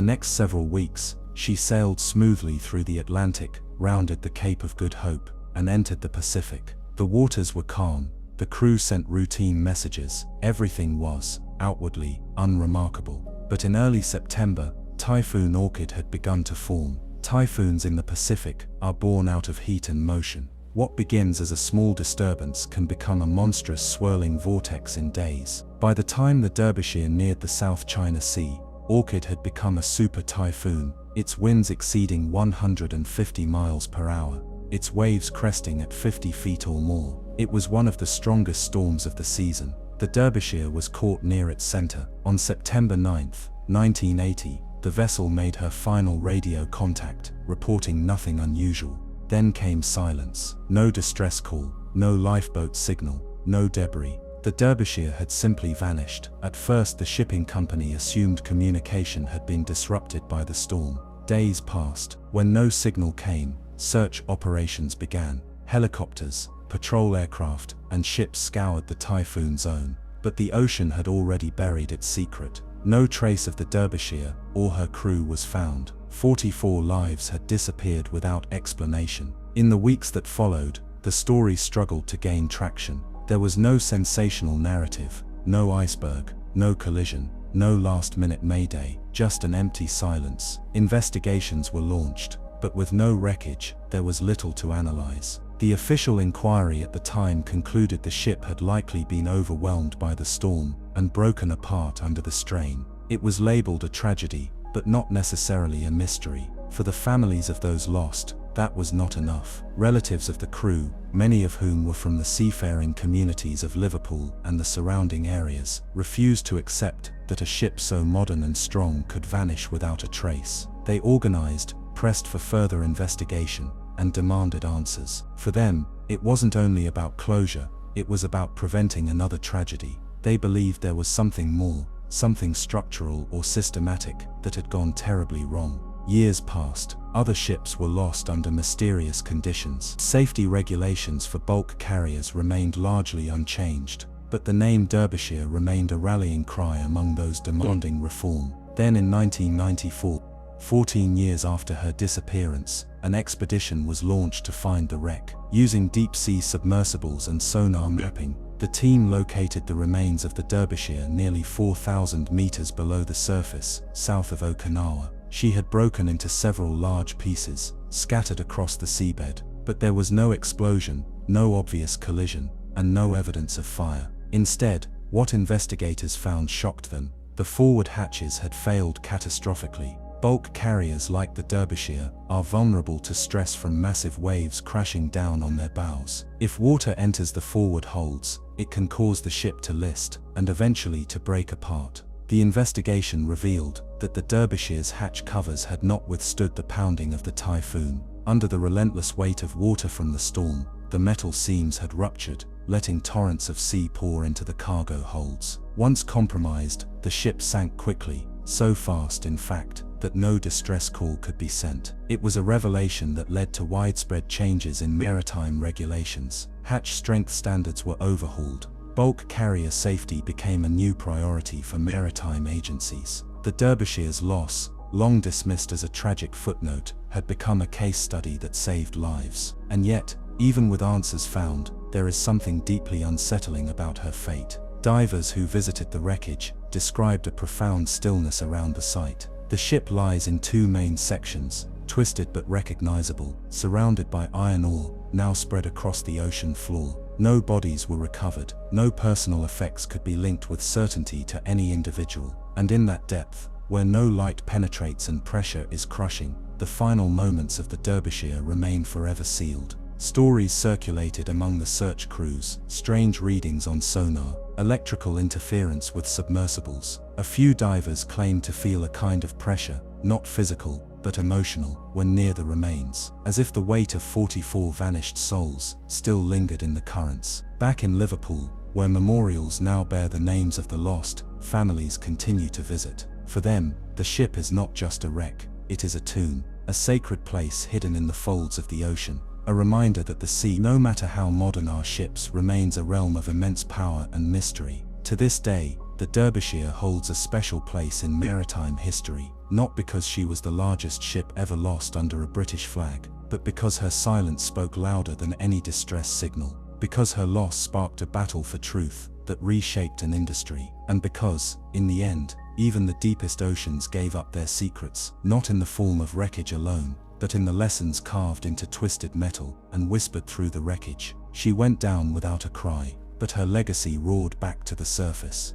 next several weeks, she sailed smoothly through the Atlantic, rounded the Cape of Good Hope, and entered the Pacific. The waters were calm, the crew sent routine messages, everything was, outwardly, unremarkable. But in early September, Typhoon Orchid had begun to form. Typhoons in the Pacific are born out of heat and motion. What begins as a small disturbance can become a monstrous swirling vortex in days. By the time the Derbyshire neared the South China Sea, Orchid had become a super typhoon, its winds exceeding 150 miles per hour, its waves cresting at 50 feet or more. It was one of the strongest storms of the season. The Derbyshire was caught near its center. On September 9, 1980, the vessel made her final radio contact, reporting nothing unusual. Then came silence. No distress call, no lifeboat signal, no debris. The Derbyshire had simply vanished. At first, the shipping company assumed communication had been disrupted by the storm. Days passed. When no signal came, search operations began. Helicopters, patrol aircraft, and ships scoured the typhoon zone. But the ocean had already buried its secret. No trace of the Derbyshire or her crew was found. 44 lives had disappeared without explanation. In the weeks that followed, the story struggled to gain traction. There was no sensational narrative, no iceberg, no collision, no last-minute mayday, just an empty silence. Investigations were launched, but with no wreckage, there was little to analyze. The official inquiry at the time concluded the ship had likely been overwhelmed by the storm and broken apart under the strain. It was labeled a tragedy, but not necessarily a mystery. For the families of those lost, that was not enough. Relatives of the crew, many of whom were from the seafaring communities of Liverpool and the surrounding areas, refused to accept that a ship so modern and strong could vanish without a trace. They organized, pressed for further investigation, and demanded answers. For them, it wasn't only about closure, it was about preventing another tragedy. They believed there was something more, something structural or systematic, that had gone terribly wrong. Years passed. Other ships were lost under mysterious conditions. Safety regulations for bulk carriers remained largely unchanged, but the name Derbyshire remained a rallying cry among those demanding reform. Then in 1994, 14 years after her disappearance, an expedition was launched to find the wreck. Using deep-sea submersibles and sonar mapping, the team located the remains of the Derbyshire nearly 4,000 meters below the surface, south of Okinawa. She had broken into several large pieces, scattered across the seabed, but there was no explosion, no obvious collision, and no evidence of fire. Instead, what investigators found shocked them. The forward hatches had failed catastrophically. Bulk carriers like the Derbyshire are vulnerable to stress from massive waves crashing down on their bows. If water enters the forward holds, it can cause the ship to list, and eventually to break apart. The investigation revealed that the Derbyshire's hatch covers had not withstood the pounding of the typhoon. Under the relentless weight of water from the storm, the metal seams had ruptured, letting torrents of sea pour into the cargo holds. Once compromised, the ship sank quickly, so fast in fact, that no distress call could be sent. It was a revelation that led to widespread changes in maritime regulations. Hatch strength standards were overhauled. Bulk carrier safety became a new priority for maritime agencies. The Derbyshire's loss, long dismissed as a tragic footnote, had become a case study that saved lives. And yet, even with answers found, there is something deeply unsettling about her fate. Divers who visited the wreckage described a profound stillness around the site. The ship lies in two main sections, twisted but recognizable, surrounded by iron ore, now spread across the ocean floor. No bodies were recovered, no personal effects could be linked with certainty to any individual. And in that depth, where no light penetrates and pressure is crushing, the final moments of the Derbyshire remain forever sealed. Stories circulated among the search crews, strange readings on sonar, electrical interference with submersibles. A few divers claimed to feel a kind of pressure, not physical, but emotional, when near the remains, as if the weight of 44 vanished souls still lingered in the currents. Back in Liverpool, where memorials now bear the names of the lost, families continue to visit. For them, the ship is not just a wreck, it is a tomb, a sacred place hidden in the folds of the ocean, a reminder that the sea, no matter how modern our ships, remains a realm of immense power and mystery. To this day, the Derbyshire holds a special place in maritime history, not because she was the largest ship ever lost under a British flag, but because her silence spoke louder than any distress signal, because her loss sparked a battle for truth that reshaped an industry, and because, in the end, even the deepest oceans gave up their secrets, not in the form of wreckage alone, but in the lessons carved into twisted metal and whispered through the wreckage. She went down without a cry, but her legacy roared back to the surface.